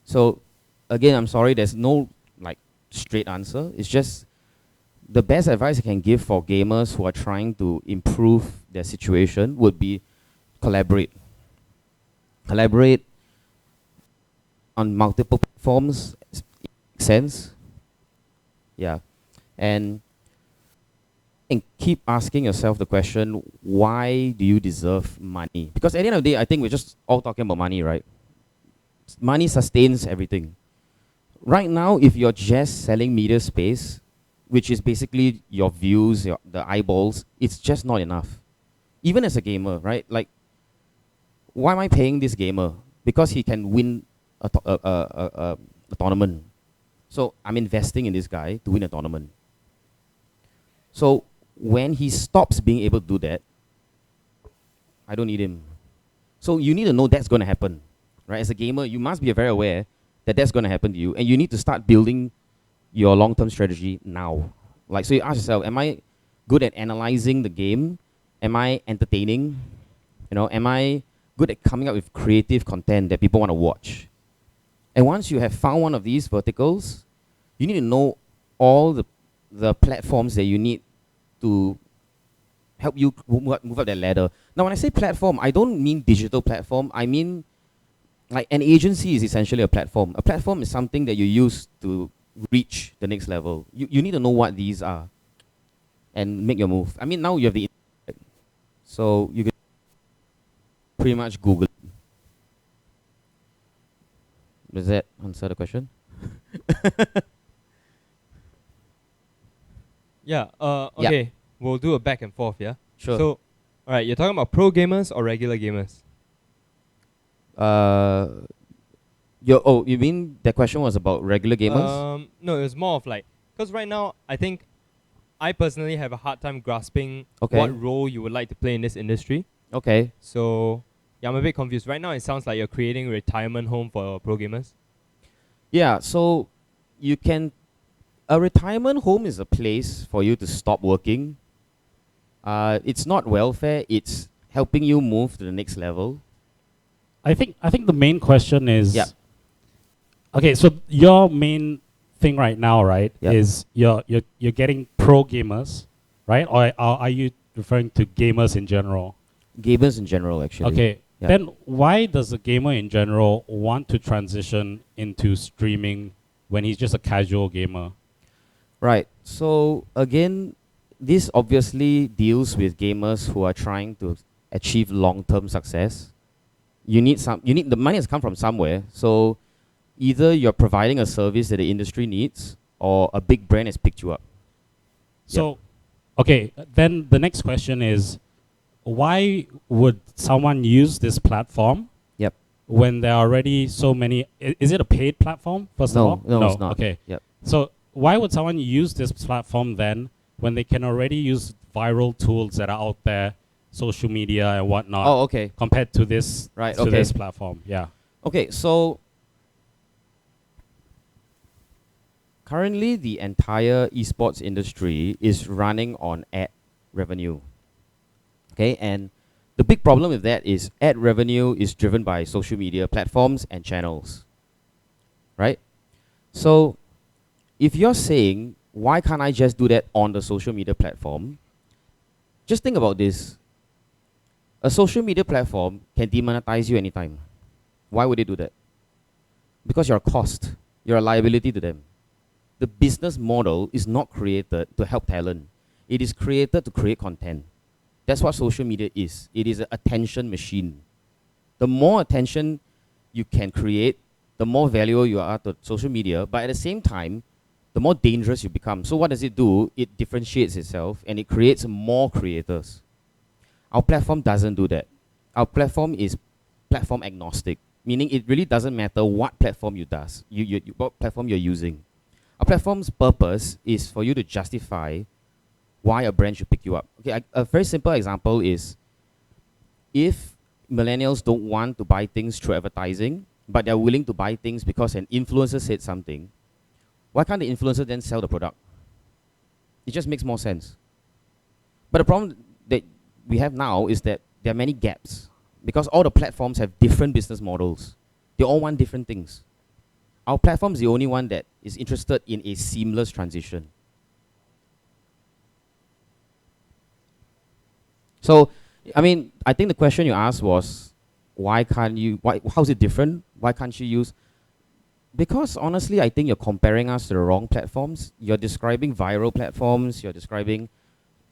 So again, I'm sorry, there's no straight answer. It's just the best advice I can give for gamers who are trying to improve their situation would be collaborate. Collaborate on multiple platforms, makes sense. Yeah. And keep asking yourself the question, why do you deserve money? Because at the end of the day, I think we're just all talking about money, right? Money sustains everything. Right now, if you're just selling media space, which is basically your views, the eyeballs, it's just not enough. Even as a gamer, right? Why am I paying this gamer? Because he can win a tournament. So I'm investing in this guy to win a tournament. So when he stops being able to do that, I don't need him. So you need to know that's going to happen, right? As a gamer, you must be very aware that that's going to happen to you, and you need to start building your long-term strategy now. So you ask yourself, am I good at analyzing the game? Am I entertaining? Am I good at coming up with creative content that people want to watch? And once you have found one of these verticals, you need to know all the platforms that you need to help you move up that ladder. Now, when I say platform, I don't mean digital platform. I mean, an agency is essentially a platform. A platform is something that you use to reach the next level. You need to know what these are and make your move. Now you have the internet, so you can pretty much Google it. Does that answer the question? Yeah. Okay. We'll do a back and forth. Yeah. Sure. So, all right. You're talking about pro gamers or regular gamers? You mean that question was about regular gamers? No, it was more of because right now I think I personally have a hard time grasping Okay. what role you would like to play in this industry. Okay. So yeah, I'm a bit confused. Right now it sounds like you're creating a retirement home for pro gamers. Yeah, so a retirement home is a place for you to stop working. It's not welfare, it's helping you move to the next level. I think the main question is, Yeah. Okay, so your main thing right now, right, Yeah. is you're getting pro gamers, right? Or are you referring to gamers in general? Gamers in general, actually. Okay, Yeah. then why does a gamer in general want to transition into streaming when he's just a casual gamer? Right. So again, this obviously deals with gamers who are trying to achieve long-term success. The money has come from somewhere. So either you're providing a service that the industry needs, or a big brand has picked you up. So, okay, then the next question is, why would someone use this platform? Yep. When there are already so many, is it a paid platform first of all? No, it's not. Okay. Yep. So why would someone use this platform then when they can already use viral tools that are out there, social media and whatnot? Oh, okay. Compared to this, Right, to okay. this platform, yeah. Okay, so currently the entire esports industry is running on ad revenue. Okay, and the big problem with that is ad revenue is driven by social media platforms and channels, right? So if you're saying, why can't I just do that on the social media platform? Just think about this. A social media platform can demonetize you anytime. Why would they do that? Because you're a cost. You're a liability to them. The business model is not created to help talent. It is created to create content. That's what social media is. It is an attention machine. The more attention you can create, the more valuable you are to social media, but at the same time, the more dangerous you become. So what does it do? It differentiates itself and it creates more creators. Our platform doesn't do that. Our platform is platform agnostic, meaning it really doesn't matter what platform what platform you're using. Our platform's purpose is for you to justify why a brand should pick you up. Okay, a very simple example is if millennials don't want to buy things through advertising, but they're willing to buy things because an influencer said something, why can't the influencer then sell the product? It just makes more sense. But the problem that we have now is that there are many gaps because all the platforms have different business models. They all want different things. Our platform is the only one that is interested in a seamless transition. So, I mean, I think the question you asked was, how's it different? Why can't you use? Because honestly, I think you're comparing us to the wrong platforms. You're describing viral platforms. You're describing,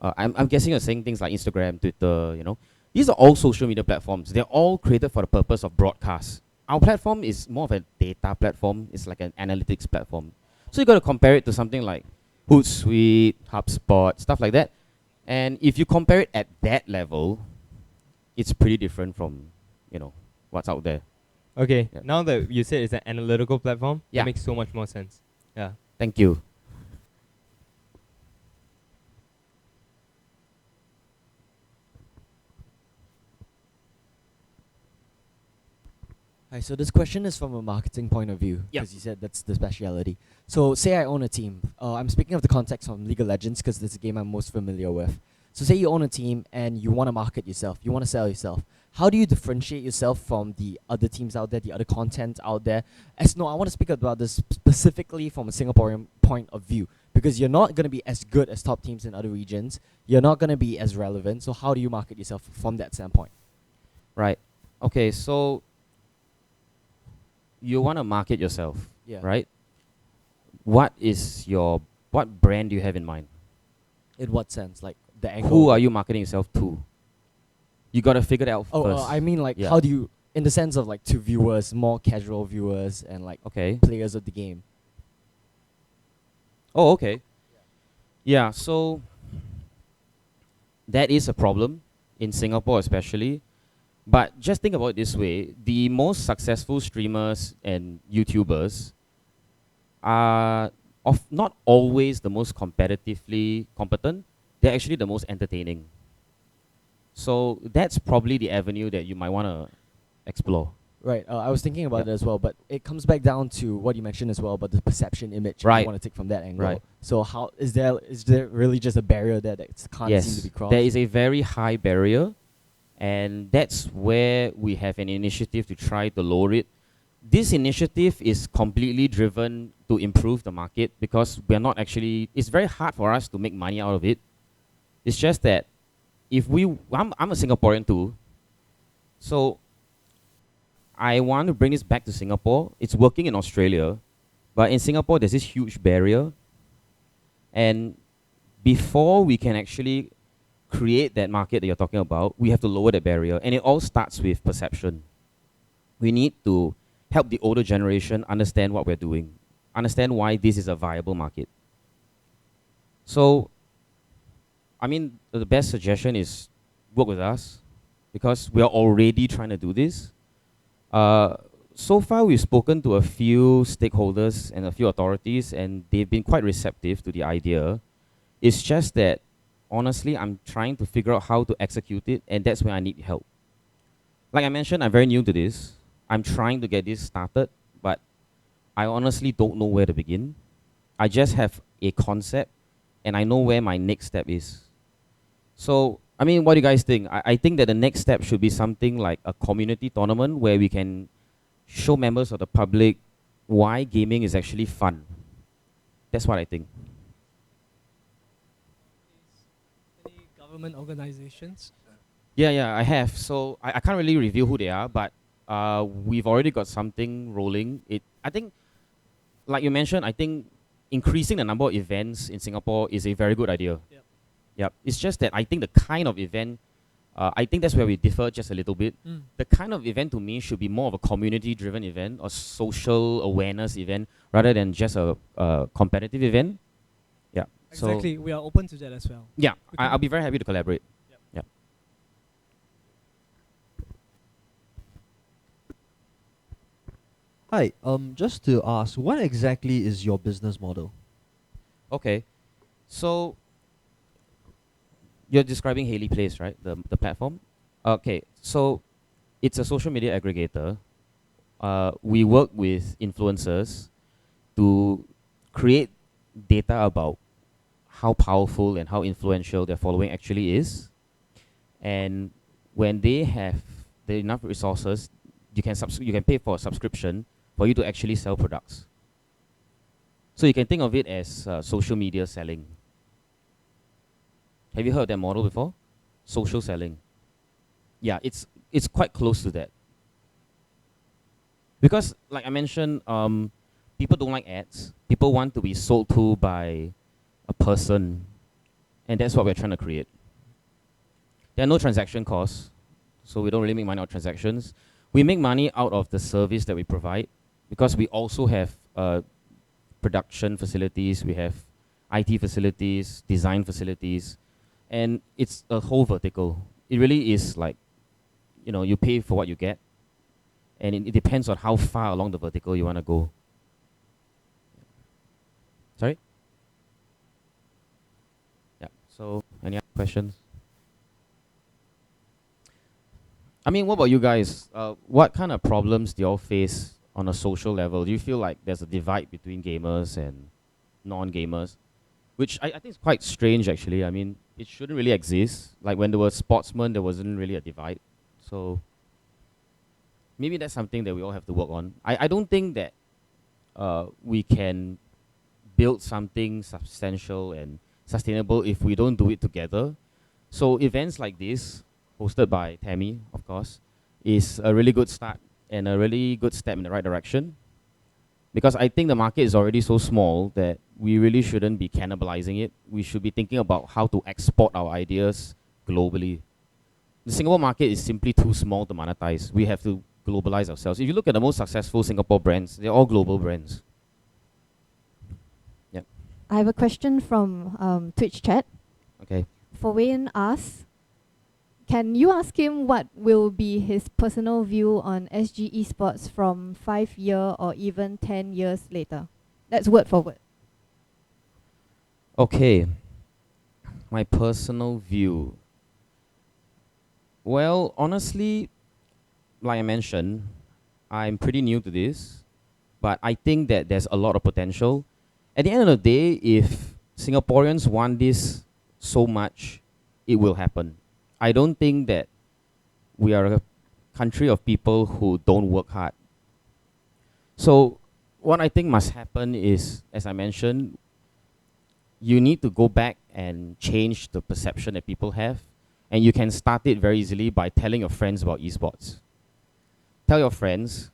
I'm guessing you're saying things like Instagram, Twitter, you know. These are all social media platforms. They're all created for the purpose of broadcast. Our platform is more of a data platform. It's like an analytics platform. So you got to compare it to something like Hootsuite, HubSpot, stuff like that. And if you compare it at that level, it's pretty different from, you know, what's out there. Okay, now that you said it's an analytical platform, Yeah. it makes so much more sense. Yeah. Thank you. Hi, so this question is from a marketing point of view, Yeah. because you said that's the speciality. So say I own a team. I'm speaking of the context from League of Legends because that's the game I'm most familiar with. So say you own a team and you want to market yourself, you want to sell yourself. How do you differentiate yourself from the other teams out there, the other content out there? I want to speak about this specifically from a Singaporean point of view, because you're not going to be as good as top teams in other regions. You're not going to be as relevant. So how do you market yourself from that standpoint? Right. Okay, so you want to market yourself, Yeah. right? What brand do you have in mind? In what sense? Like the angle? Who are you marketing yourself to? You got to figure it out first. I mean, like, Yeah. how do you, in the sense of like to viewers, more casual viewers and like Okay. players of the game? Oh, okay. Yeah, so that is a problem in Singapore especially. But just think about it this way. The most successful streamers and YouTubers are not always the most competitively competent. They're actually the most entertaining. So that's probably the avenue that you might want to explore. Right. I was thinking about it as well, but it comes back down to what you mentioned as well about the perception image. Right. I want to take from that angle. Right. So how is there really just a barrier there that can't seem to be crossed? There is a very high barrier, and that's where we have an initiative to try to lower it. This initiative is completely driven to improve the market because we're not actually, it's very hard for us to make money out of it. It's just that I'm a Singaporean too, so I want to bring this back to Singapore. It's working in Australia, but in Singapore there's this huge barrier, and before we can actually create that market that you're talking about, we have to lower that barrier, and it all starts with perception. We need to help the older generation understand what we're doing, understand why this is a viable market. So, I mean, the best suggestion is work with us because we are already trying to do this. So far, we've spoken to a few stakeholders and a few authorities, and they've been quite receptive to the idea. It's just that, honestly, I'm trying to figure out how to execute it, and that's where I need help. Like I mentioned, I'm very new to this. I'm trying to get this started, but I honestly don't know where to begin. I just have a concept and I know where my next step is. So, I mean, what do you guys think? I think that the next step should be something like a community tournament where we can show members of the public why gaming is actually fun. That's what I think. Any government organizations? Yeah, I have. So I can't really reveal who they are, but we've already got something rolling. I think, like you mentioned, I think increasing the number of events in Singapore is a very good idea. Yep. It's just that I think the kind of event, I think that's where we differ just a little bit. The kind of event to me should be more of a community-driven event or social awareness event rather than just a competitive event. Yeah. Exactly. So We are open to that as well. yeah, We can- I'll be very happy to collaborate. Yep. Hi, just to ask, what exactly is your business model? Okay. So you're describing Haley Place, right? The platform? Okay. So it's a social media aggregator. We work with influencers to create data about how powerful and how influential their following actually is. And when they have enough resources, you can pay for a subscription for you to actually sell products. So you can think of it as social media selling. Have you heard of that model before? Social selling. Yeah, it's quite close to that. Because, like I mentioned, people don't like ads. People want to be sold to by a person, and that's what we're trying to create. There are no transaction costs, so we don't really make money out of transactions. We make money out of the service that we provide, because we also have production facilities, we have IT facilities, design facilities, and it's a whole vertical. It really is like, you pay for what you get, and it depends on how far along the vertical you want to go. Sorry? Yeah, so any other questions? I mean, what about you guys? What kind of problems do you all face on a social level? Do you feel like there's a divide between gamers and non-gamers? Which I think is quite strange, actually. I mean, it shouldn't really exist. Like when there were sportsmen, there wasn't really a divide. So maybe that's something that we all have to work on. I don't think that we can build something substantial and sustainable if we don't do it together. So events like this, hosted by Tammy, of course, is a really good start and a really good step in the right direction. Because I think the market is already so small that we really shouldn't be cannibalizing it. We should be thinking about how to export our ideas globally. The Singapore market is simply too small to monetize. We have to globalize ourselves. If you look at the most successful Singapore brands, they're all global brands. Yep. I have a question from Twitch chat. Okay. For Wayne asks, can you ask him what will be his personal view on SG Esports from 5 years or even 10 years later? That's word for word. Okay. My personal view. Well, honestly, like I mentioned, I'm pretty new to this, but I think that there's a lot of potential. At the end of the day, if Singaporeans want this so much, it will happen. I don't think that we are a country of people who don't work hard. So what I think must happen is, as I mentioned, you need to go back and change the perception that people have. And you can start it very easily by telling your friends about esports. Tell your friends,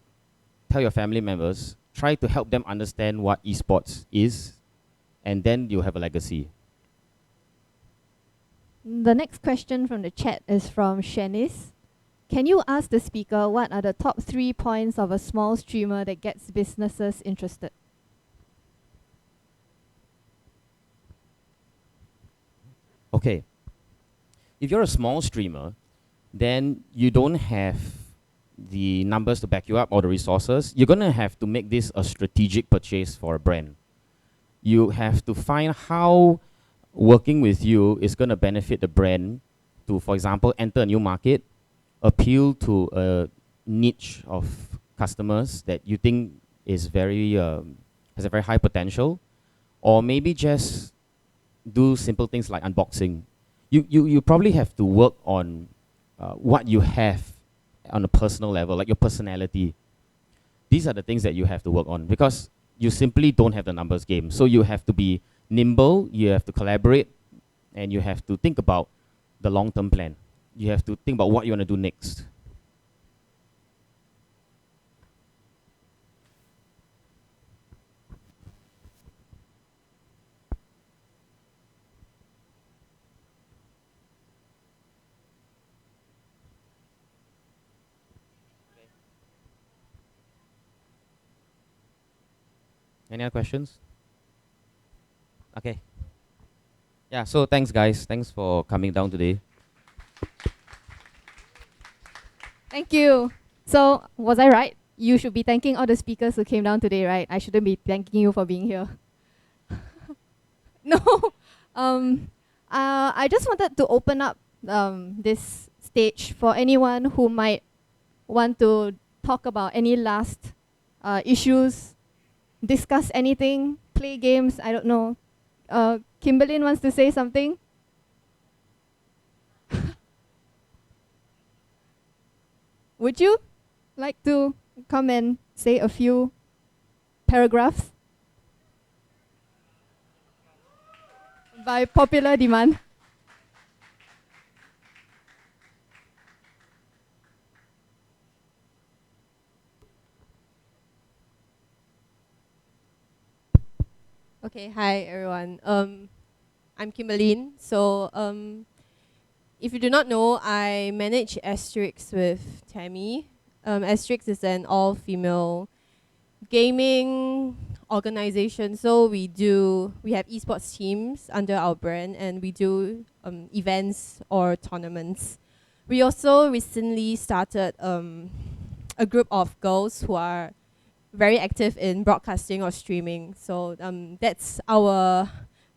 tell your family members, try to help them understand what esports is, and then you'll have a legacy. The next question from the chat is from Shanice. Can you ask the speaker what are the top 3 points of a small streamer that gets businesses interested? Okay. If you're a small streamer, then you don't have the numbers to back you up or the resources. You're going to have to make this a strategic purchase for a brand. You have to find how working with you is going to benefit the brand to, for example, enter a new market, appeal to a niche of customers that you think is very has a very high potential, or maybe just do simple things like unboxing. You probably have to work on what you have on a personal level, like your personality. These are the things that you have to work on because you simply don't have the numbers game. So you have to be nimble, you have to collaborate, and you have to think about the long-term plan. You have to think about what you want to do next. Any other questions? Okay. Yeah, so thanks guys. Thanks for coming down today. Thank you. So, was I right? You should be thanking all the speakers who came down today, right? I shouldn't be thanking you for being here. No. I just wanted to open up this stage for anyone who might want to talk about any last issues, discuss anything, play games, I don't know. Kimberlyn wants to say something. Would you like to come and say a few paragraphs? By popular demand. Okay, hi everyone. I'm Kimberlyn. So, if you do not know, I manage Asterix with Tammy. Asterix is an all-female gaming organization. So we have esports teams under our brand, and we do events or tournaments. We also recently started a group of girls who are very active in broadcasting or streaming. So that's our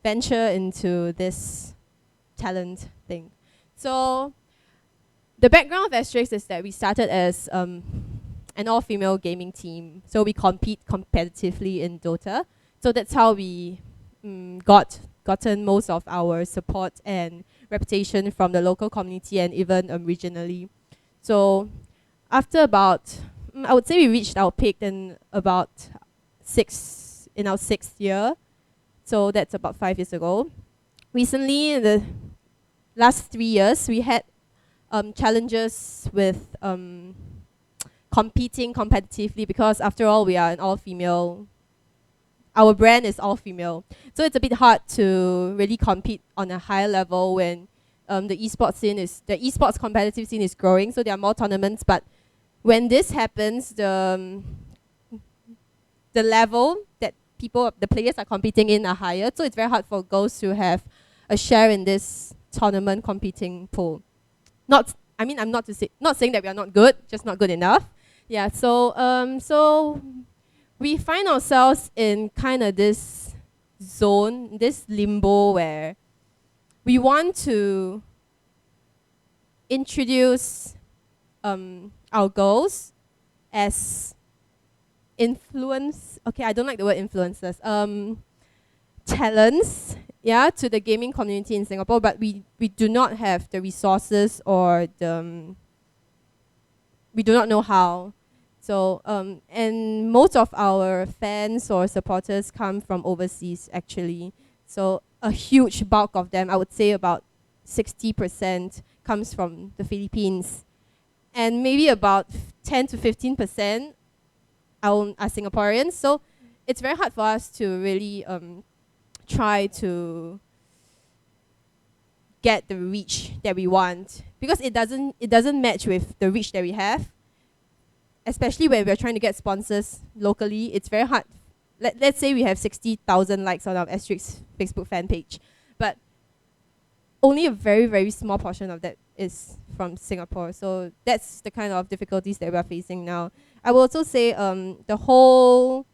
venture into this talent thing. So the background of Asterix is that we started as an all-female gaming team. So we compete competitively in Dota. So that's how we gotten most of our support and reputation from the local community and even regionally. So after about, I would say we reached our peak in about in our 6th year. So that's about 5 years ago. Recently, in the last 3 years, we had challenges with competing competitively because after all, we are an all-female. Our brand is all-female. So it's a bit hard to really compete on a higher level when the esports competitive scene is growing, so there are more tournaments, but when this happens, the level that the players are competing in are higher, so it's very hard for girls to have a share in this tournament competing pool. I'm not saying that we are not good, just not good enough. Yeah, so we find ourselves in kind of this zone, this limbo where we want to introduce our girls as I don't like the word influencers, talents, yeah, to the gaming community in Singapore, but we do not have the resources or we do not know how. So, and most of our fans or supporters come from overseas actually. So a huge bulk of them, I would say about 60% comes from the Philippines. And maybe about 10 to 15% are Singaporeans. So it's very hard for us to really try to get the reach that we want, because it doesn't match with the reach that we have. Especially when we're trying to get sponsors locally, it's very hard. Let's say we have 60,000 likes on our Asterix Facebook fan page, but only a very, very small portion of that is from Singapore. So that's the kind of difficulties that we're facing now. I will also say the whole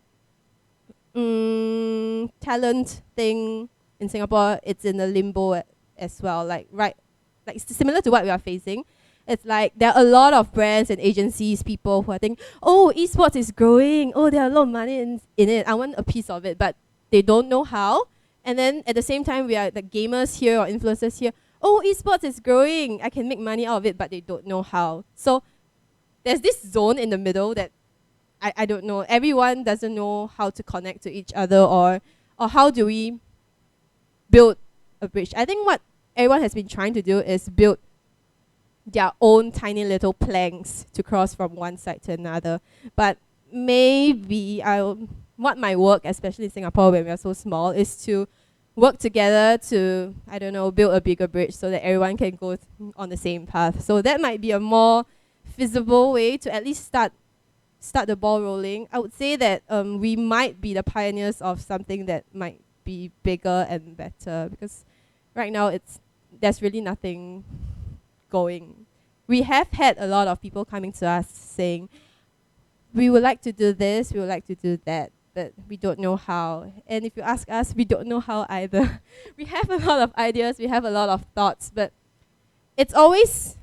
talent thing in Singapore, it's in a limbo as well. Like similar to what we are facing. It's like there are a lot of brands and agencies, people who are thinking, oh, esports is growing. Oh, there are a lot of money in it. I want a piece of it. But they don't know how. And then at the same time, we are the gamers here or influencers here. Oh, esports is growing. I can make money out of it, but they don't know how. So there's this zone in the middle that I don't know. Everyone doesn't know how to connect to each other, or how do we build a bridge. I think what everyone has been trying to do is build their own tiny little planks to cross from one side to another. But maybe what my work, especially in Singapore when we are so small, is to work together to, I don't know, build a bigger bridge so that everyone can go on the same path. So that might be a more feasible way to at least start the ball rolling. I would say that we might be the pioneers of something that might be bigger and better, because right now there's really nothing going. We have had a lot of people coming to us saying, we would like to do this, we would like to do that, but we don't know how. And if you ask us, we don't know how either. We have a lot of ideas, we have a lot of thoughts, but it always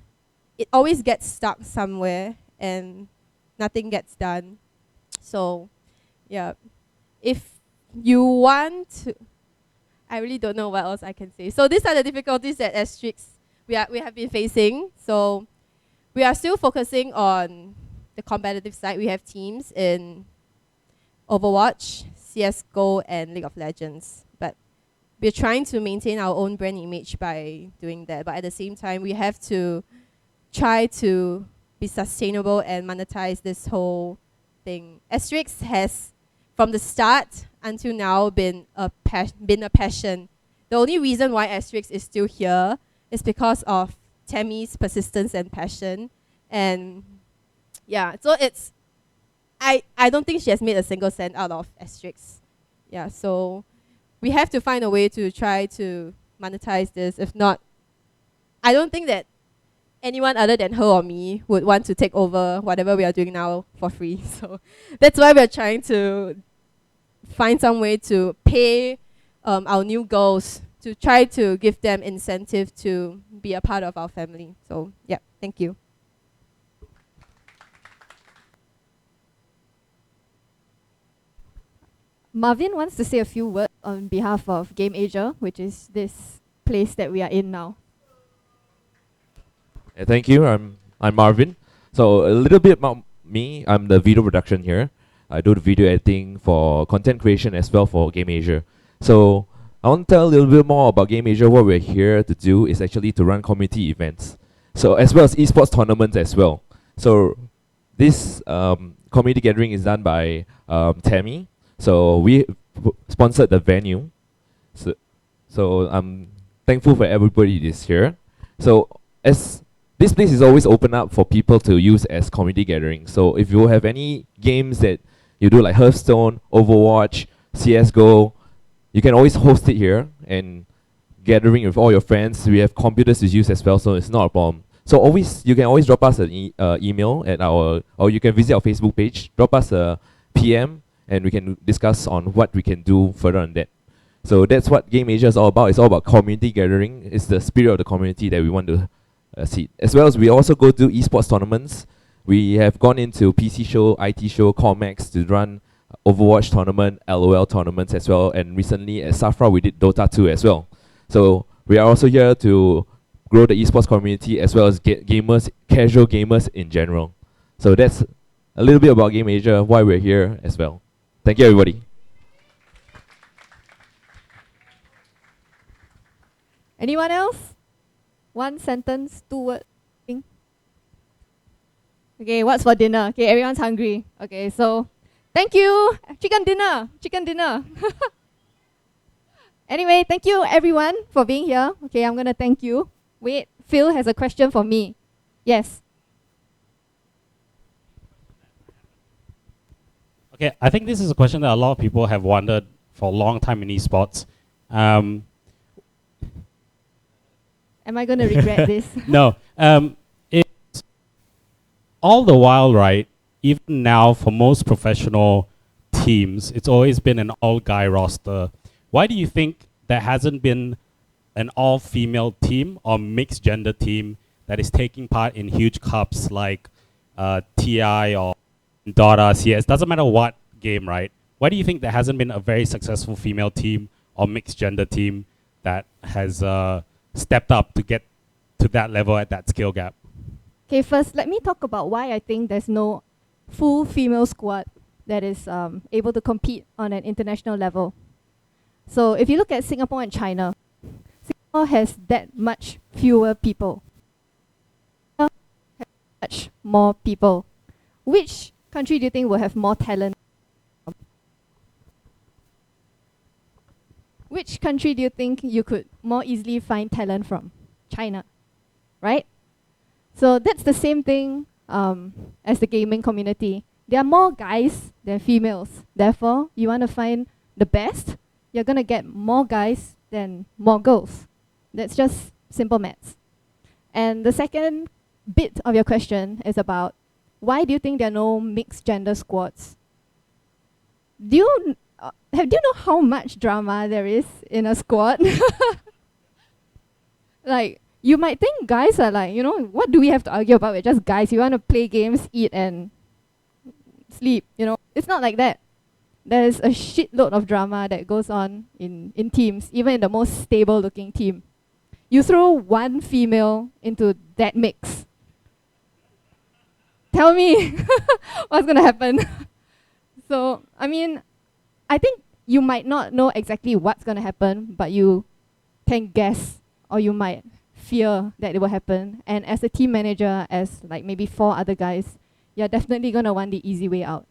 gets stuck somewhere and nothing gets done. So yeah, if you want to, I really don't know what else I can say. So these are the difficulties that Asterix we have been facing. So we are still focusing on the competitive side. We have teams in Overwatch, CSGO, and League of Legends. But we're trying to maintain our own brand image by doing that. But at the same time, we have to try to be sustainable and monetize this whole thing. Asterix has, from the start until now, been a passion. The only reason why Asterix is still here is because of Tammy's persistence and passion. And yeah, so I don't think she has made a single cent out of Asterix. Yeah, so we have to find a way to try to monetize this. If not, I don't think that anyone other than her or me would want to take over whatever we are doing now for free. So that's why we're trying to find some way to pay our new girls, to try to give them incentive to be a part of our family. So yeah, thank you. Marvin wants to say a few words on behalf of Game Asia, which is this place that we are in now. Yeah, thank you. I'm Marvin. So a little bit about me. I'm the video production here. I do the video editing for content creation as well for Game Asia. So I want to tell a little bit more about Game Asia. What we're here to do is actually to run community events. So as well as esports tournaments as well. So this community gathering is done by Tammy. So we sponsored the venue. So I'm thankful for everybody that's here. So as this place is always open up for people to use as community gathering. So if you have any games that you do like Hearthstone, Overwatch, CSGO, you can always host it here and gathering with all your friends. We have computers to use as well, so it's not a problem. So you can always drop us an email at or you can visit our Facebook page, drop us a PM, and we can discuss on what we can do further on that. So that's what Game Asia is all about. It's all about community gathering. It's the spirit of the community that we want to see. As well as we also go to esports tournaments. We have gone into PC show, IT show, Comex to run Overwatch tournament, LOL tournaments as well. And recently at Safra we did Dota 2 as well. So we are also here to grow the esports community as well as gamers, casual gamers in general. So that's a little bit about Game Asia, why we're here as well. Thank you, everybody. Anyone else? One sentence, 2 word thing. Okay, what's for dinner? Okay, everyone's hungry. Okay, so thank you. Chicken dinner. Chicken dinner. Anyway, thank you everyone for being here. Okay, I'm gonna thank you. Wait, Phil has a question for me. Yes. Okay, I think this is a question that a lot of people have wondered for a long time in esports. Am I going to regret this? No. It's all the while, right? Even now, for most professional teams, it's always been an all-guy roster. Why do you think there hasn't been an all-female team or mixed-gender team that is taking part in huge cups like TI or Dota, CS, doesn't matter what game, right? Why do you think there hasn't been a very successful female team or mixed gender team that has stepped up to get to that level at that skill gap? Okay, first, let me talk about why I think there's no full female squad that is able to compete on an international level. So if you look at Singapore and China, Singapore has that much fewer people. China has much more people. Which country do you think will have more talent? Which country do you think you could more easily find talent from? China, right? So that's the same thing as the gaming community. There are more guys than females. Therefore, you want to find the best, you're going to get more guys than more girls. That's just simple maths. And the second bit of your question is about why do you think there are no mixed gender squads? Do you know how much drama there is in a squad? Like, you might think guys are like, what do we have to argue about? We're just guys. You want to play games, eat, and sleep. It's not like that. There's a shitload of drama that goes on in teams, even in the most stable-looking team. You throw one female into that mix. Tell me what's going to happen. So, I think you might not know exactly what's going to happen, but you can guess, or you might fear that it will happen. And as a team manager, as like maybe 4 other guys, you're definitely going to want the easy way out.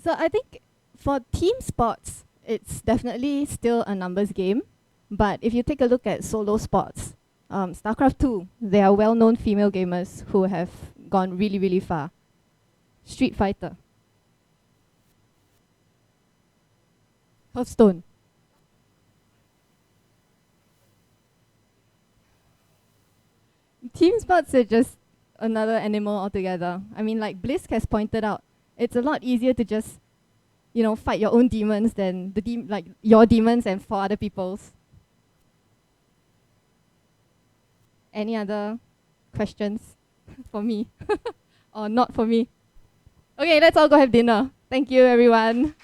So I think for team sports, it's definitely still a numbers game. But if you take a look at solo sports, StarCraft 2, there are well-known female gamers who have gone really, really far. Street Fighter. Hearthstone. Team sports are just another animal altogether. Like Blisk has pointed out, it's a lot easier to just, fight your own demons than your demons and 4 other people's. Any other questions for me? Or not for me? Okay, let's all go have dinner. Thank you, everyone.